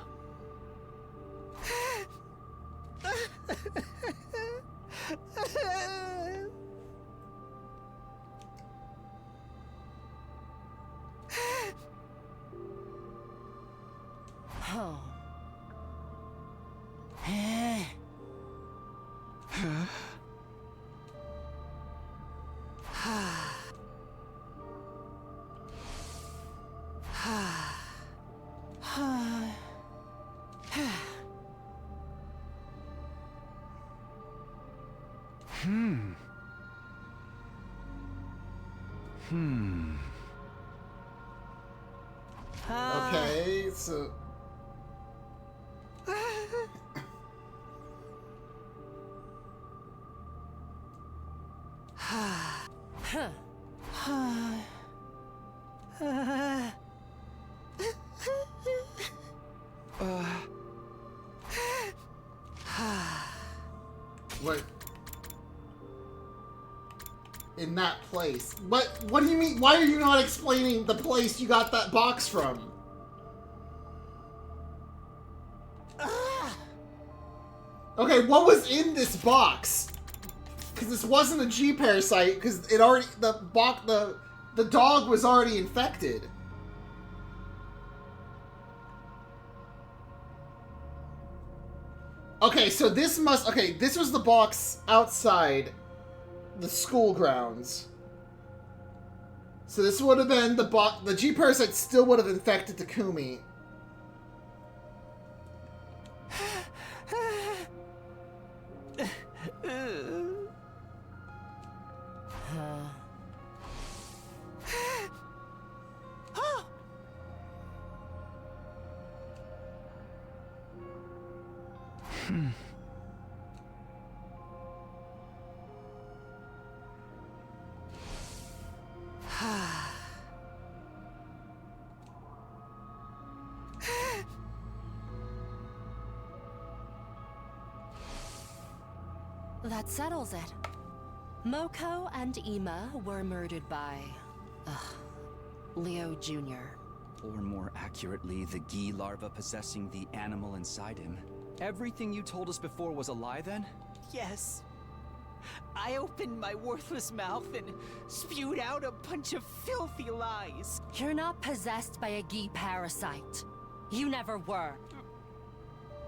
Oh. Okay, so... What? In that place. What do you mean? Why are you not explaining the place you got that box from? Okay, what was in this box? Because this wasn't a G parasite, because it already the dog was already infected. Okay, so this was the box outside the school grounds. So this would have been the G parasite still would have infected Takumi. That settles it. Moko and Ima were murdered by... Leo Jr. Or more accurately, the Gi larva possessing the animal inside him. Everything you told us before was a lie, then? Yes. I opened my worthless mouth and spewed out a bunch of filthy lies. You're not possessed by a Gi parasite. You never were.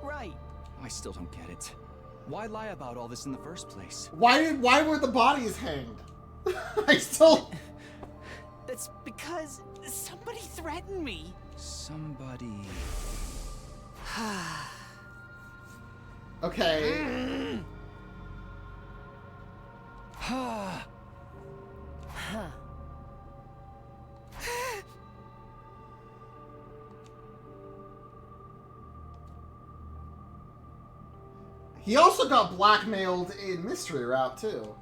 Right. I still don't get it. Why lie about all this in the first place? Why were the bodies hanged? I still... That's because somebody threatened me. Somebody... Okay. He also got blackmailed in Mystery Route, too.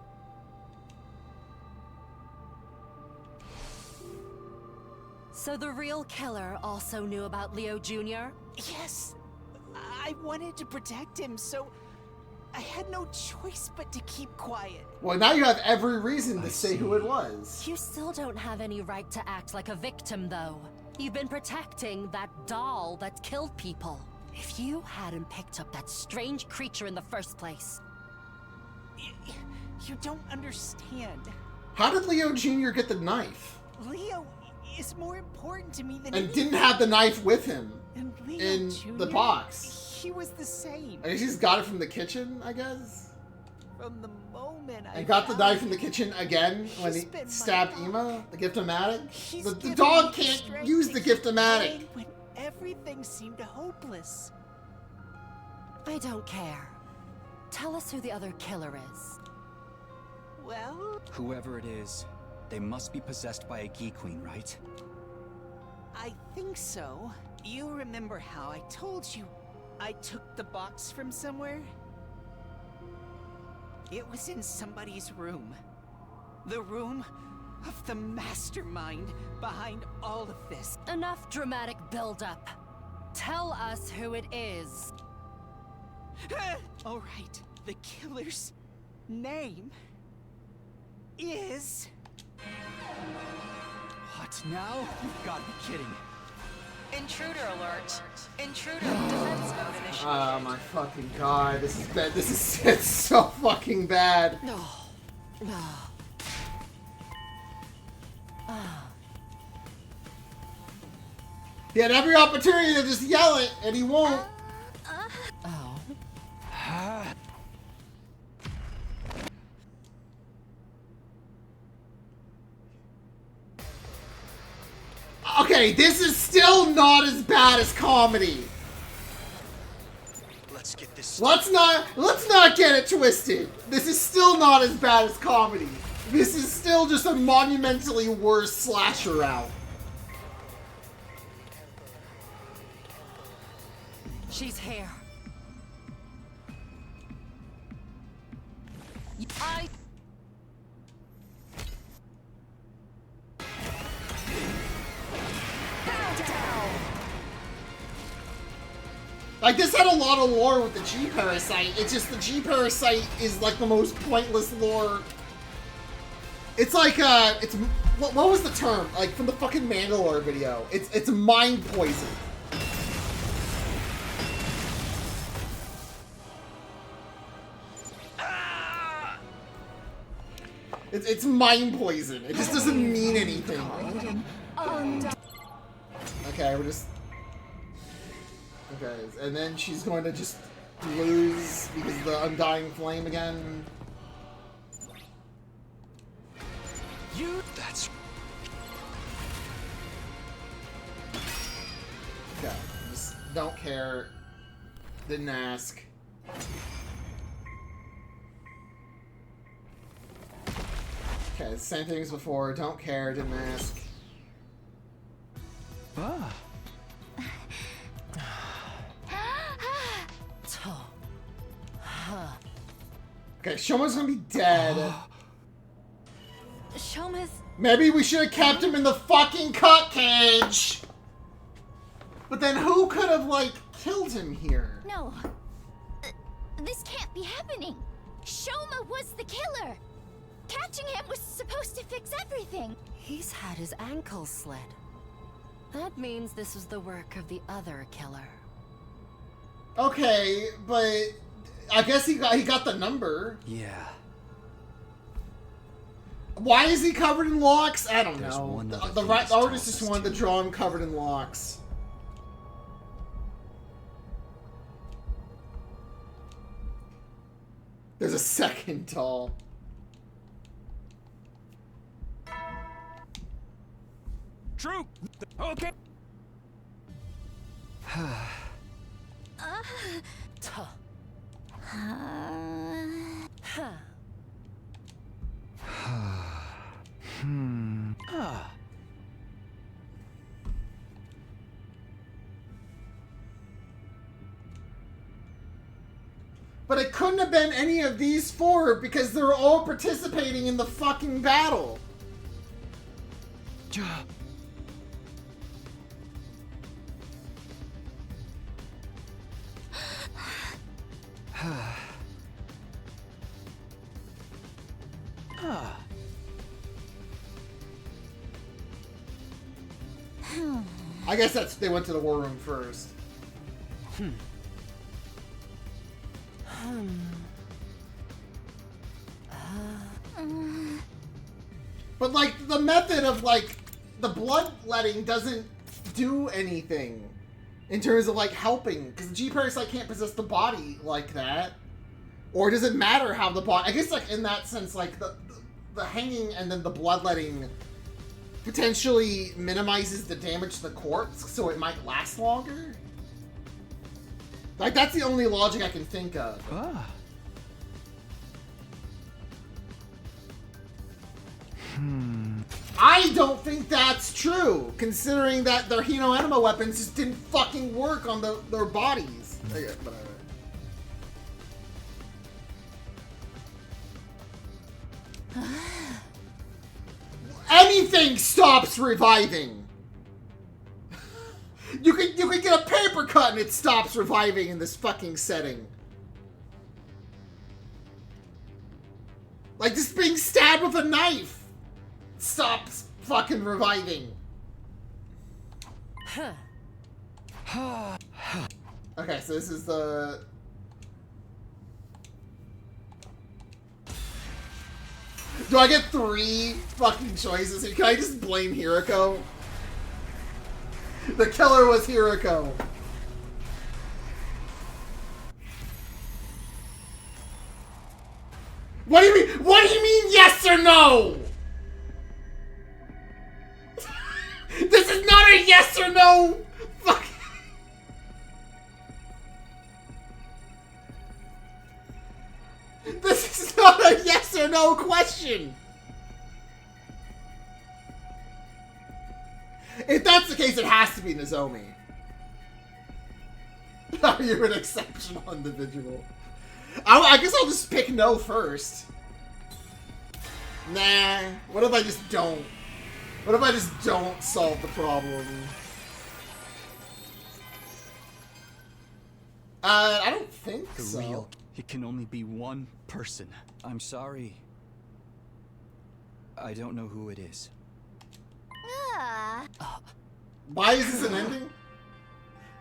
So the real killer also knew about Leo Jr.? Yes. I wanted to protect him, so I had no choice but to keep quiet. Well, now you have every reason to say who it was. You still don't have any right to act like a victim, though. You've been protecting that doll that killed people. If you hadn't picked up that strange creature in the first place... You don't understand. How did Leo Jr. get the knife? Leo is more important to me than And didn't have the knife with him and Leo in Jr., the box. He was the same. I guess he's got it from the kitchen, I guess? From the moment I And got the knife him, from the kitchen again when he been my stabbed dog. Ima, the Gift-O-Matic? He's The given dog me can't strength use to the keep Gift-O-Matic. going when everything seemed hopeless. I don't care. Tell us who the other killer is. Well, Whoever it is, they must be possessed by a Gi Queen, right? I think so. You remember how I told you I took the box from somewhere? It was in somebody's room. The room of the mastermind behind all of this. Enough dramatic build-up. Tell us who it is. All right, the killer's name is... What now? You've got to be kidding. Intruder alert. Intruder defense mode initiated. Oh my fucking god, this is bad. This is it's so fucking bad. No. No. He had every opportunity to just yell it, and he won't. Oh. Okay, this is still not as bad as comedy. Let's get this. Let's not get it twisted. This is still not as bad as comedy. This is still just a monumentally worse slasher route. She's here. Like, this had a lot of lore with the G-Parasite. It's just the G-Parasite is, like, the most pointless lore. It's like, what was the term? Like, from the fucking Mandalore video. It's mind poison. It's mind poison. It just doesn't mean anything. Okay, we're just... Okay, and then she's going to just lose because of the Undying Flame again. That's... Okay, just don't care. Didn't ask. Okay, same thing as before. Don't care, didn't ask. Ah. Okay, Shoma's gonna be dead. Shoma's... Maybe we should have kept him in the fucking cut cage! But then who could have, like, killed him here? No. This can't be happening. Shoma was the killer. Catching him was supposed to fix everything. He's had his ankle slit. That means this was the work of the other killer. Okay, but I guess he got the number. Yeah. Why is he covered in locks? I don't There's know. one The other thing artist this just tells us wanted to too. draw him covered in locks. There's a second doll. True. Okay. But it couldn't have been any of these four because they're all participating in the fucking battle. I guess they went to the war room first. But like the method of like the bloodletting doesn't do anything in terms of like helping because the G-Parasite can't possess the body like that. Or does it matter how the body? I guess like in that sense, like the hanging and then the bloodletting potentially minimizes the damage to the corpse, so it might last longer. Like that's the only logic I can think of. I don't think that's true, considering that their Hino Anima weapons just didn't fucking work on their bodies. Okay, whatever. Anything stops reviving. You could get a paper cut and it stops reviving in this fucking setting. Like just being stabbed with a knife stops fucking reviving. Okay, so this is the... Do I get 3 fucking choices? Can I just blame Hiroko? The killer was Hiroko. What do you mean? What do you mean yes or no? This is not a yes or no. Fuck. This is not a yes or no question. If that's the case, it has to be Nozomi. You're an exceptional individual. I guess I'll just pick no first. Nah. What if I just don't? What if I just don't solve the problem? I don't think so. Real. It can only be one person. I'm sorry. I don't know who it is. Why is this an ending?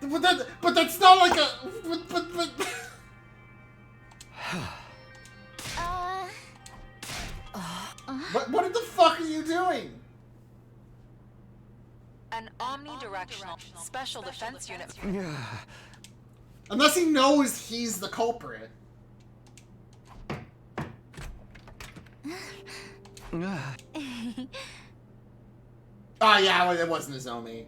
But that's not like a. What the fuck are you doing? An omnidirectional special defense unit. Unless he knows he's the culprit. Oh yeah, well, it wasn't Nozomi.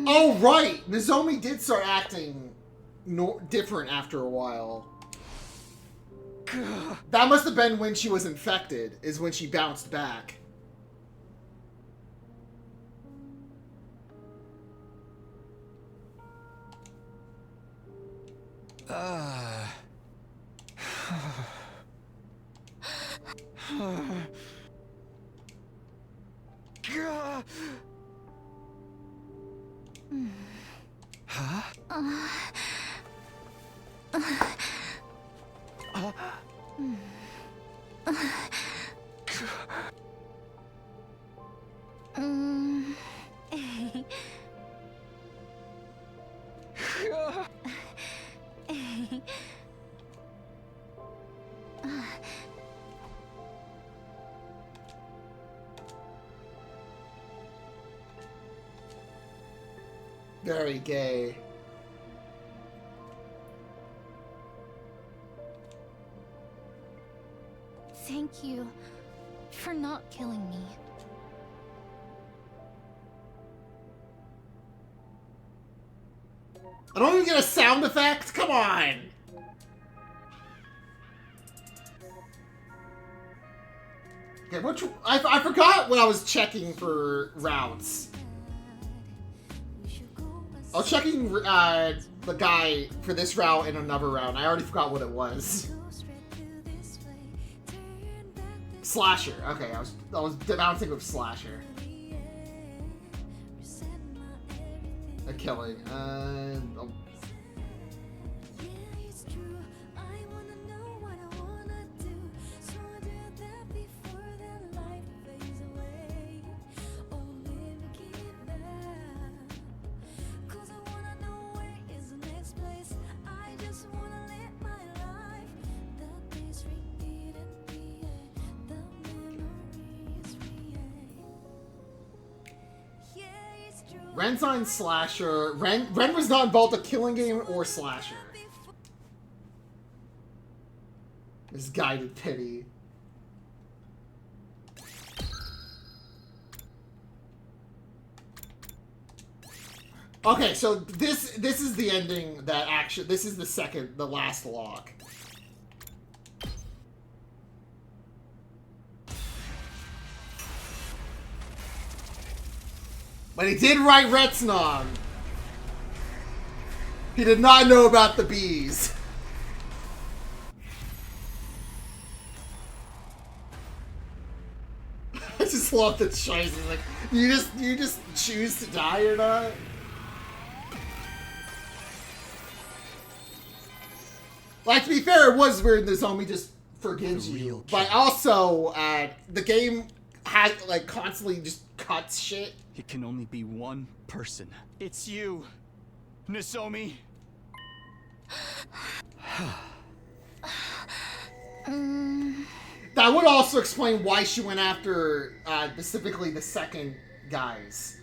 Oh right, Nozomi did start acting different after a while. That must have been when she was infected, is when she bounced back. Very gay. Thank you for not killing me. I don't even get a sound effect? Come on! Okay, I forgot when I was checking for routes. I was checking the guy for this route and another route. I already forgot what it was. Slasher. Okay, I was bouncing with Slasher. A killing. Oh. Ren's on Slasher. Ren was not involved in Killing Game or Slasher. This guided pity. Okay, so this is the ending that actually this is the last log. But he did write Retsnong. He did not know about the bees. I just love the choice. Like, you just choose to die or not? Like, to be fair, it was weird Nozomi just forgives you. But also, the game has, like, constantly just cuts shit. It can only be one person. It's you, Nozomi. That would also explain why she went after, specifically the second guys.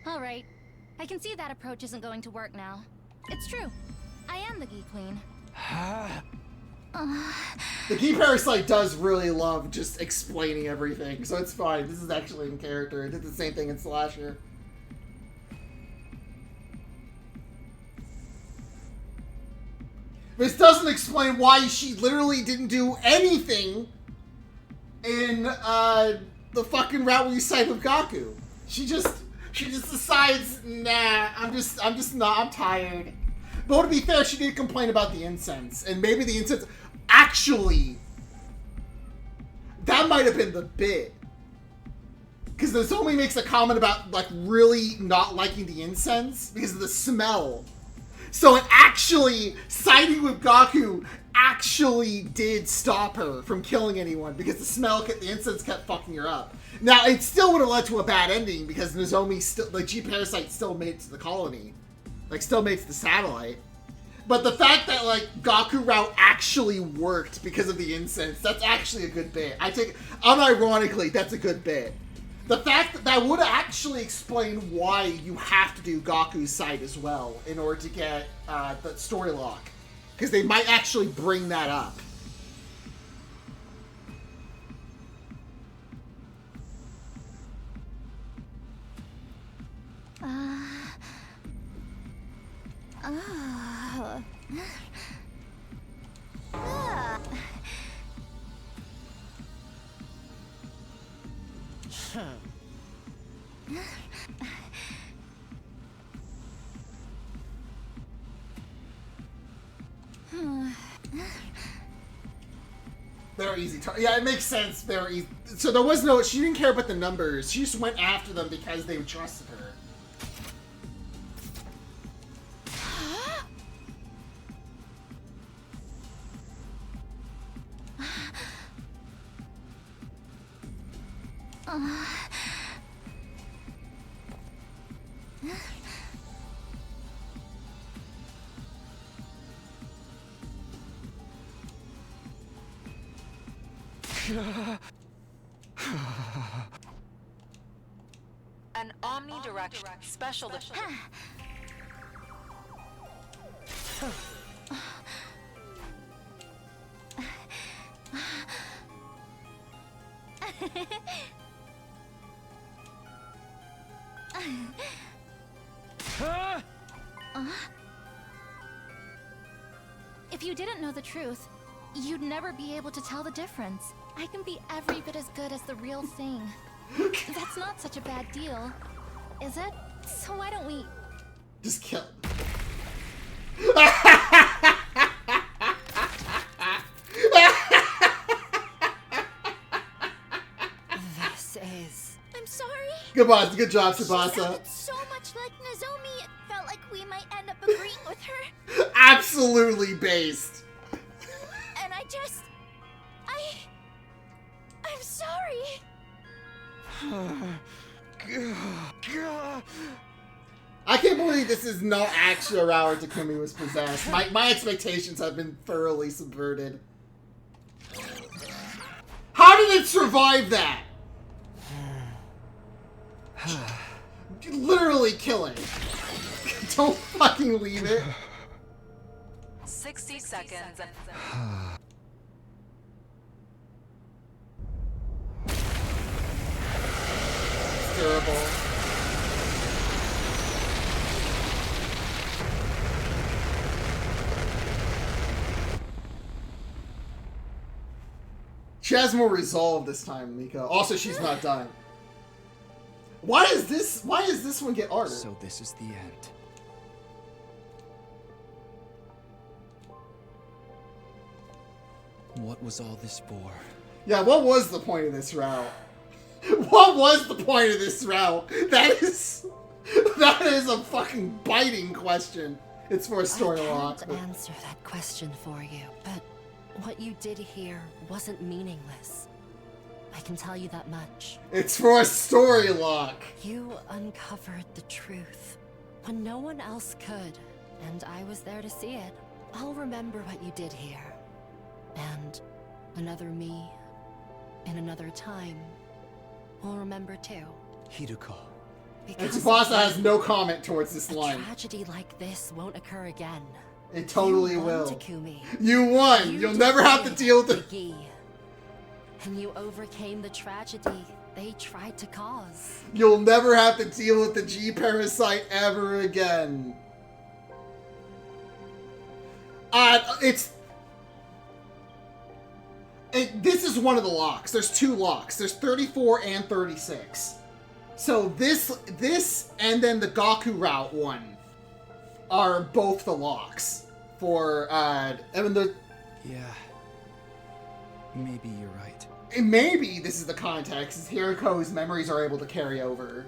All right. I can see that approach isn't going to work now. It's true. I am the Geek Queen. The Geek Parasite does really love just explaining everything, so it's fine. This is actually in character. It did the same thing in Slasher. This doesn't explain why she literally didn't do anything in the fucking route where you side with Gaku. She just decides, nah, I'm tired. But to be fair, she did complain about the incense, and maybe the incense actually, that might have been the bit. Because Nozomi makes a comment about, like, really not liking the incense because of the smell. So it actually, siding with Gaku actually did stop her from killing anyone because the incense kept fucking her up. Now, it still would have led to a bad ending because Nozomi still, like, G-Parasite still made it to the colony. Like, still made it to the satellite. But the fact that, like, Gaku route actually worked because of the incense, that's actually a good bit. Unironically, that's a good bit. The fact that would actually explain why you have to do Gaku's side as well in order to get the story lock. Because they might actually bring that up. They're easy. Yeah, it makes sense. They're easy. So there was no. She didn't care about the numbers. She just went after them because they trusted her. An omnidirectional special defense. If you didn't know the truth, you'd never be able to tell the difference. I can be every bit as good as the real thing. That's not such a bad deal, is it? So why don't we... Just kill. This is... I'm sorry. Goodbye. Good job, She Tsubasa. sounded so much like Nozomi, it felt like we might end up agreeing with her. Absolutely based. And I'm sorry. I can't believe this is not actually a route where Takumi was possessed. My expectations have been thoroughly subverted. How did it survive that? Literally kill it. Don't fucking leave it. 60 seconds. It's durable. She has more resolve this time, Miko. Also, she's not dying. Why does this one get harder? So this is the end. What was all this for? Yeah, what was the point of this route? What was the point of this route? That is a fucking biting question. It's for a story lock. I can't answer that question for you, but what you did here wasn't meaningless. I can tell you that much. It's for a story lock. You uncovered the truth when no one else could, and I was there to see it. I'll remember what you did here. And another me, in another time, will remember too. Hideko. And Tsubasa has no comment towards this line. A tragedy like this won't occur again. It totally you won, will. Takumi. You won! You'll never have to deal with it. And you overcame the tragedy they tried to cause. You'll never have to deal with the G parasite ever again. This is one of the locks. There's two locks. There's 34 and 36. So this and then the Gaku route one are both the locks for I mean the. Yeah. Maybe you're right. Maybe this is the context. Is Hiriko's memories are able to carry over.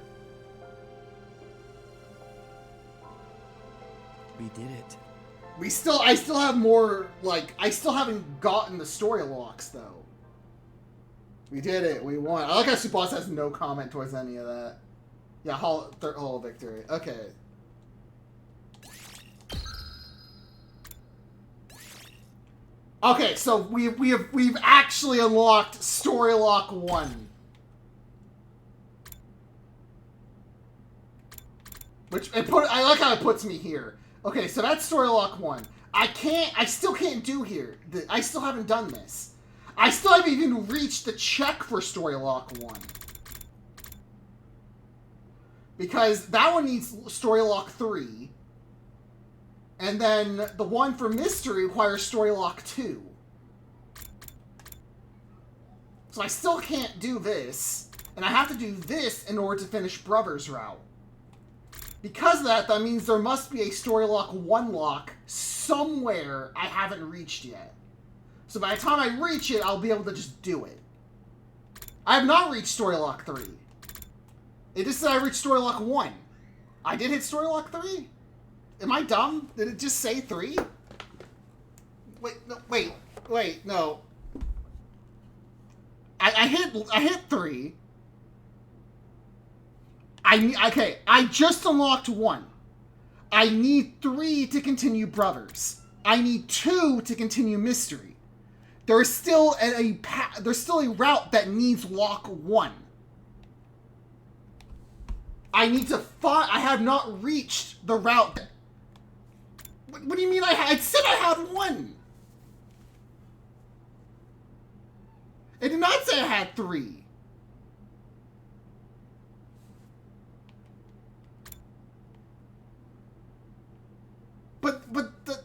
We did it. I still have more, like, I still haven't gotten the story locks, though. We did it. We won. I like how Tsubasa has no comment towards any of that. Yeah, Hall victory. Okay. Okay, so we've actually unlocked story lock 1. I like how it puts me here. Okay, so that's story lock 1. I still can't do here. I still haven't done this. I still haven't even reached the check for story lock 1. Because that one needs story lock 3. And then the one for mystery requires story lock 2. So I still can't do this. And I have to do this in order to finish Brother's route. Because of that, that means there must be a story lock 1 lock somewhere I haven't reached yet. So by the time I reach it, I'll be able to just do it. I have not reached story lock 3. It just said I reached story lock 1. I did hit story lock 3? Am I dumb? Did it just say 3? Wait, no. I hit 3. Okay, I just unlocked 1. I need 3 to continue Brothers. I need 2 to continue Mystery. There's still a route that needs lock 1. I need to find. I have not reached the route. What do you mean I said I had 1. It did not say I had 3. But the...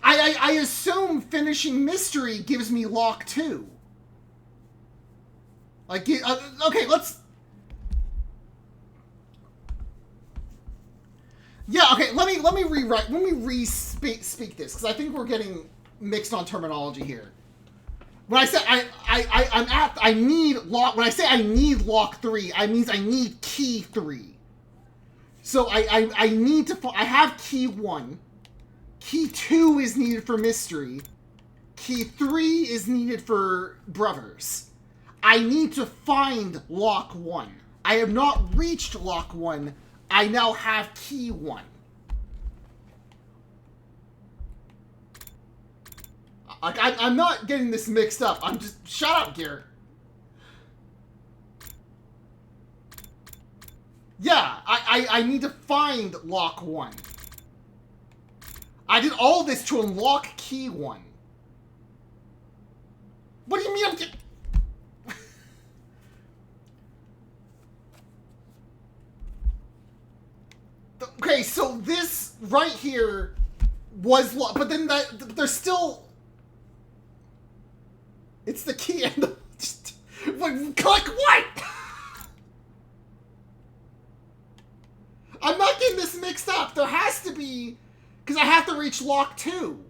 I assume finishing Mystery gives me lock 2. Like, okay, let's... Yeah, okay, let me rewrite, let me re-speak this, because I think we're getting mixed on terminology here. When I say I need lock, when I say I need lock 3, I mean I need key 3. So I need to, I have key 1. Key 2 is needed for Mystery. Key 3 is needed for Brothers. I need to find lock 1. I have not reached lock 1. I now have key 1. I'm not getting this mixed up. I'm just... Shut up, Gear. Yeah, I need to find lock 1. I did all this to unlock key 1. What do you mean I'm getting... Okay, so this right here was locked, but then there's still... It's the key and the... Click what? I'm not getting this mixed up. There has to be... Because I have to reach lock 2.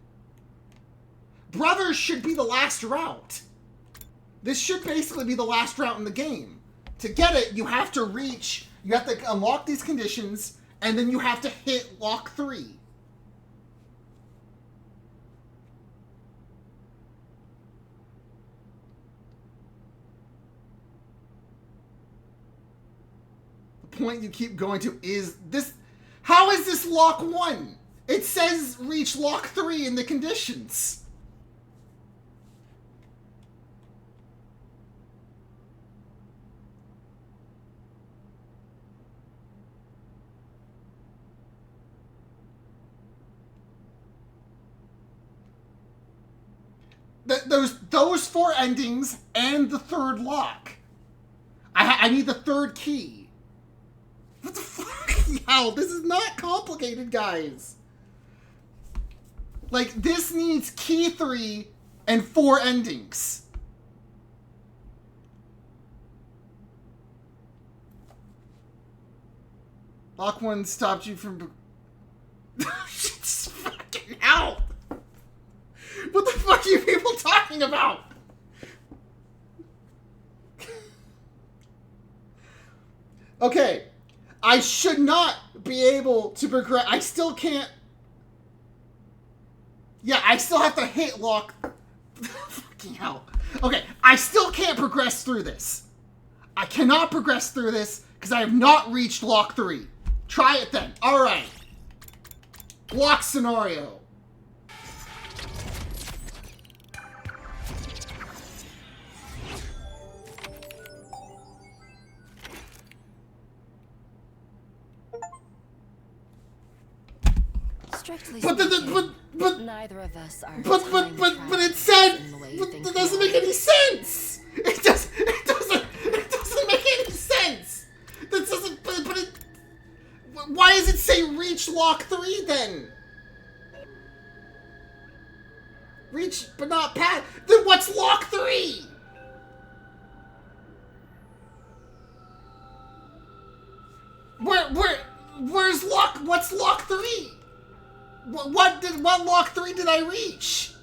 Brothers should be the last route. This should basically be the last route in the game. To get it, you have to reach... You have to unlock these conditions, and then you have to hit lock 3. Point you keep going to is this. How is this lock 1? It says reach lock 3 in the conditions. Those 4 endings and the 3rd lock. I need the 3rd key. What the fuck? Hell, this is not complicated, guys. Like, this needs key 3 and 4 endings. Lock 1 stopped you from... Just fucking hell! What the fuck are you people talking about? Okay. I should not be able to progress. I still can't. Yeah, I still have to hit lock. Fucking hell. Okay, I still can't progress through this. I cannot progress through this because I have not reached lock 3. Try it then. Alright. Lock scenario. But neither of us are. But it said. But that doesn't make any sense. It doesn't make any sense. That doesn't. But it. Why does it say reach lock 3 then? Reach, but not pass. Then what's lock 3? Where's lock? What's lock 3? What lock 3 did I reach?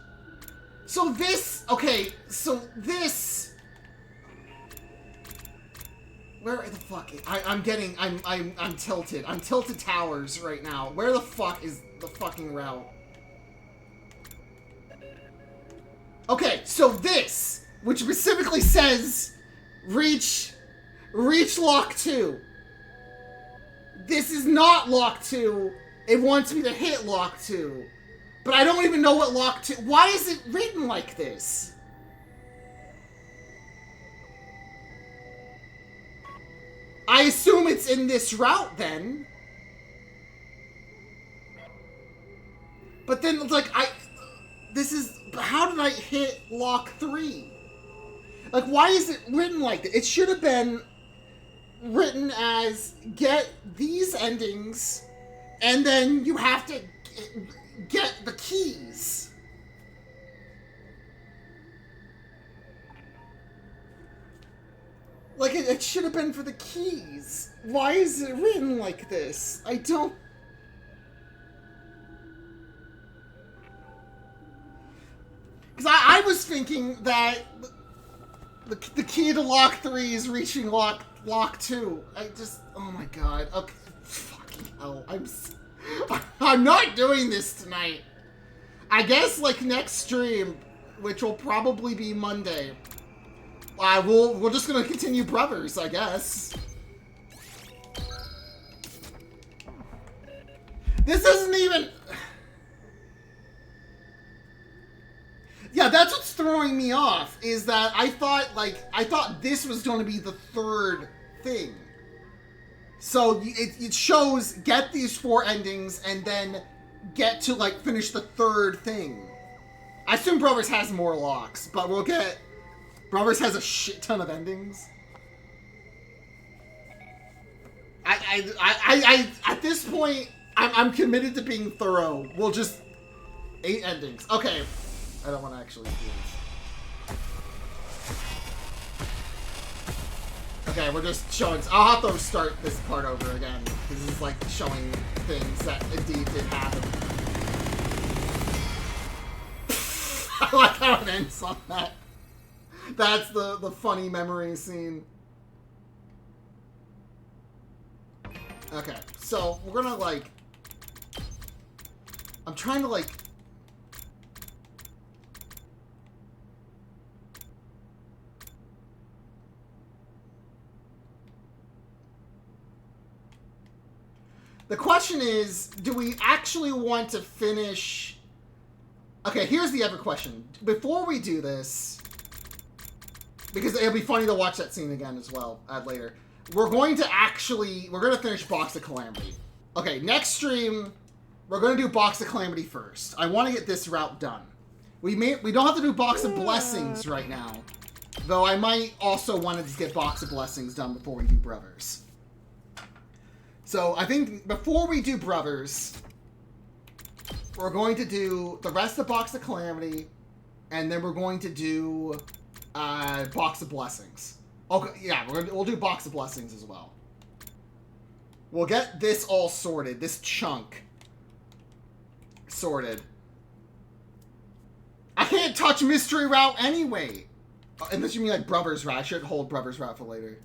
So this, okay, so this, where the fuck, I'm tilted. I'm tilted towers right now. Where the fuck is the fucking route? Okay, so this, which specifically says reach lock 2. This is not lock 2. It wants me to hit lock 2. But I don't even know what lock 2... Why is it written like this? I assume it's in this route then. But then, like, this is... How did I hit lock 3? Like, why is it written like that? It should have been written as get these endings... And then you have to get the keys. Like, it should have been for the keys. Why is it written like this? I don't... Because I was thinking that the key to lock 3 is reaching lock 2. I just... Oh my god. Okay. Hell, I'm not doing this tonight. I guess like next stream, which will probably be Monday, we're just gonna continue Brothers, I guess. This isn't even... Yeah, that's what's throwing me off, is that I thought this was going to be the third thing. So it shows, get these 4 endings, and then get to, like, finish the third thing. I assume Brothers has more locks, but we'll get... Brothers has a shit ton of endings. At this point, I'm committed to being thorough. We'll just... 8 endings. Okay. I don't want to actually do this. Okay, we're just showing... I'll have to start this part over again. This is like showing things that indeed did happen. I like how it ends on that. That's the funny memory scene. Okay, so we're gonna like... I'm trying to like... The question is, do we actually want to finish... Okay, here's the other question. Before we do this, because it'll be funny to watch that scene again as well, later. We're going to finish Box of Calamity. Okay, next stream, we're going to do Box of Calamity first. I want to get this route done. We don't have to do Box of Blessings right now, though I might also want to get Box of Blessings done before we do Brothers. So I think before we do Brothers, we're going to do the rest of Box of Calamity, and then we're going to do Box of Blessings. Okay, yeah, we'll do Box of Blessings as well. We'll get this all sorted, this chunk sorted. I can't touch Mystery Route anyway. Unless you mean like Brothers Route. I should hold Brothers Route for later.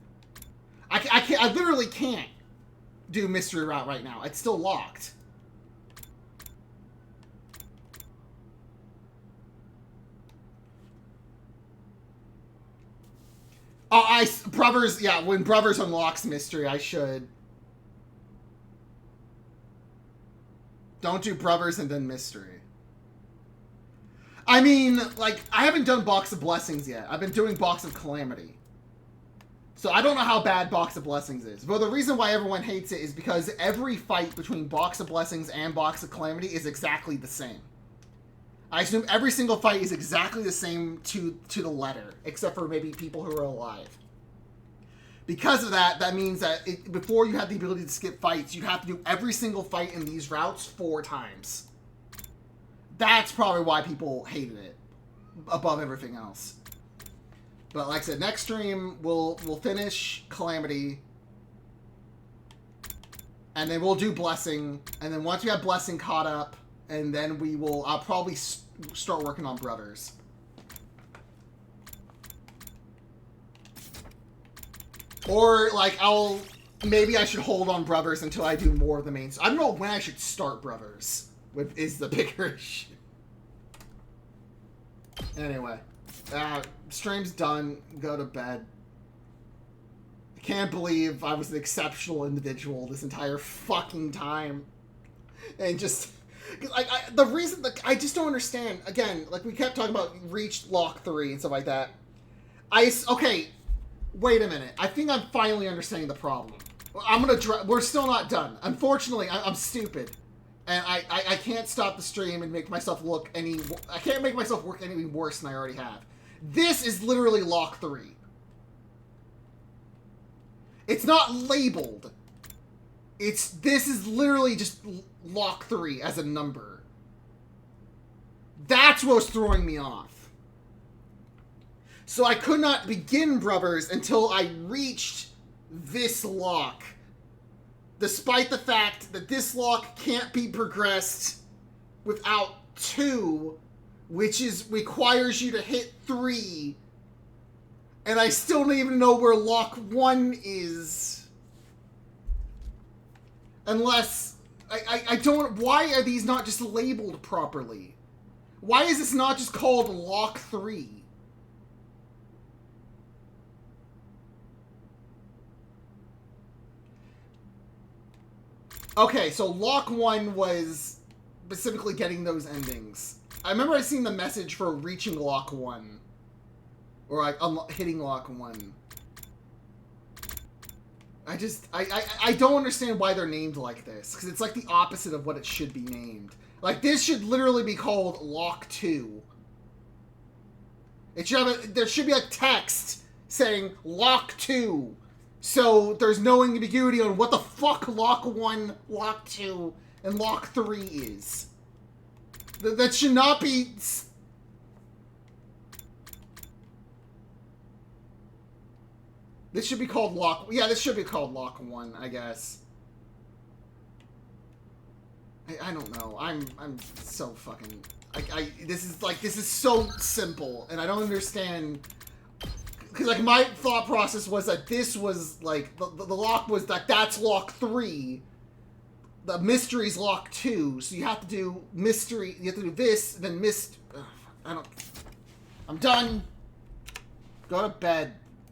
I literally can't do Mystery Route right now. It's still locked. Oh, Brothers, yeah, when Brothers unlocks Mystery, I should. Don't do Brothers and then Mystery. I mean, like, I haven't done Box of Blessings yet. I've been doing Box of Calamity. So I don't know how bad Box of Blessings is. But the reason why everyone hates it is because every fight between Box of Blessings and Box of Calamity is exactly the same. I assume every single fight is exactly the same to the letter, except for maybe people who are alive. Because of that, that means that before you have the ability to skip fights, you have to do every single fight in these routes 4 times. That's probably why people hated it above everything else. But like I said, next stream we'll finish Calamity, and then we'll do Blessing, and then once we have Blessing caught up, and then I'll probably start working on Brothers. Or like maybe I should hold on Brothers until I do more of the main. I don't know when I should start Brothers. Is the bigger issue. Anyway. Stream's done. Go to bed. I can't believe I was an exceptional individual this entire fucking time. And just... the reason... I just don't understand. Again, like we kept talking about reached Lock 3 and stuff like that. Okay, wait a minute. I think I'm finally understanding the problem. We're still not done. Unfortunately, I'm stupid. And I can't stop the stream and make myself look I can't make myself work any worse than I already have. This is literally Lock 3. It's not labeled. This is literally just Lock 3 as a number. That's what was throwing me off. So I could not begin Brothers until I reached this lock. Despite the fact that this lock can't be progressed without 2, which requires you to hit 3, and I still don't even know where lock 1 is. Unless, I don't, why are these not just labeled properly? Why is this not just called Lock 3? Okay, so lock 1 was specifically getting those endings. I remember I seen the message for reaching lock 1. Or like hitting lock 1. I don't understand why they're named like this. Because it's like the opposite of what it should be named. Like, this should literally be called lock 2. It should have there should be like text saying lock 2. So there's no ambiguity on what the fuck lock 1, lock 2, and lock 3 is. That should not be... This should be called lock... Yeah, this should be called lock 1, I guess. I don't know. I'm so fucking... this is so simple, and I don't understand... Because, like, my thought process was that this was, like, the lock was that that's lock 3. The mystery's lock 2. So you have to do mystery. You have to do this, then I'm done. Go to bed.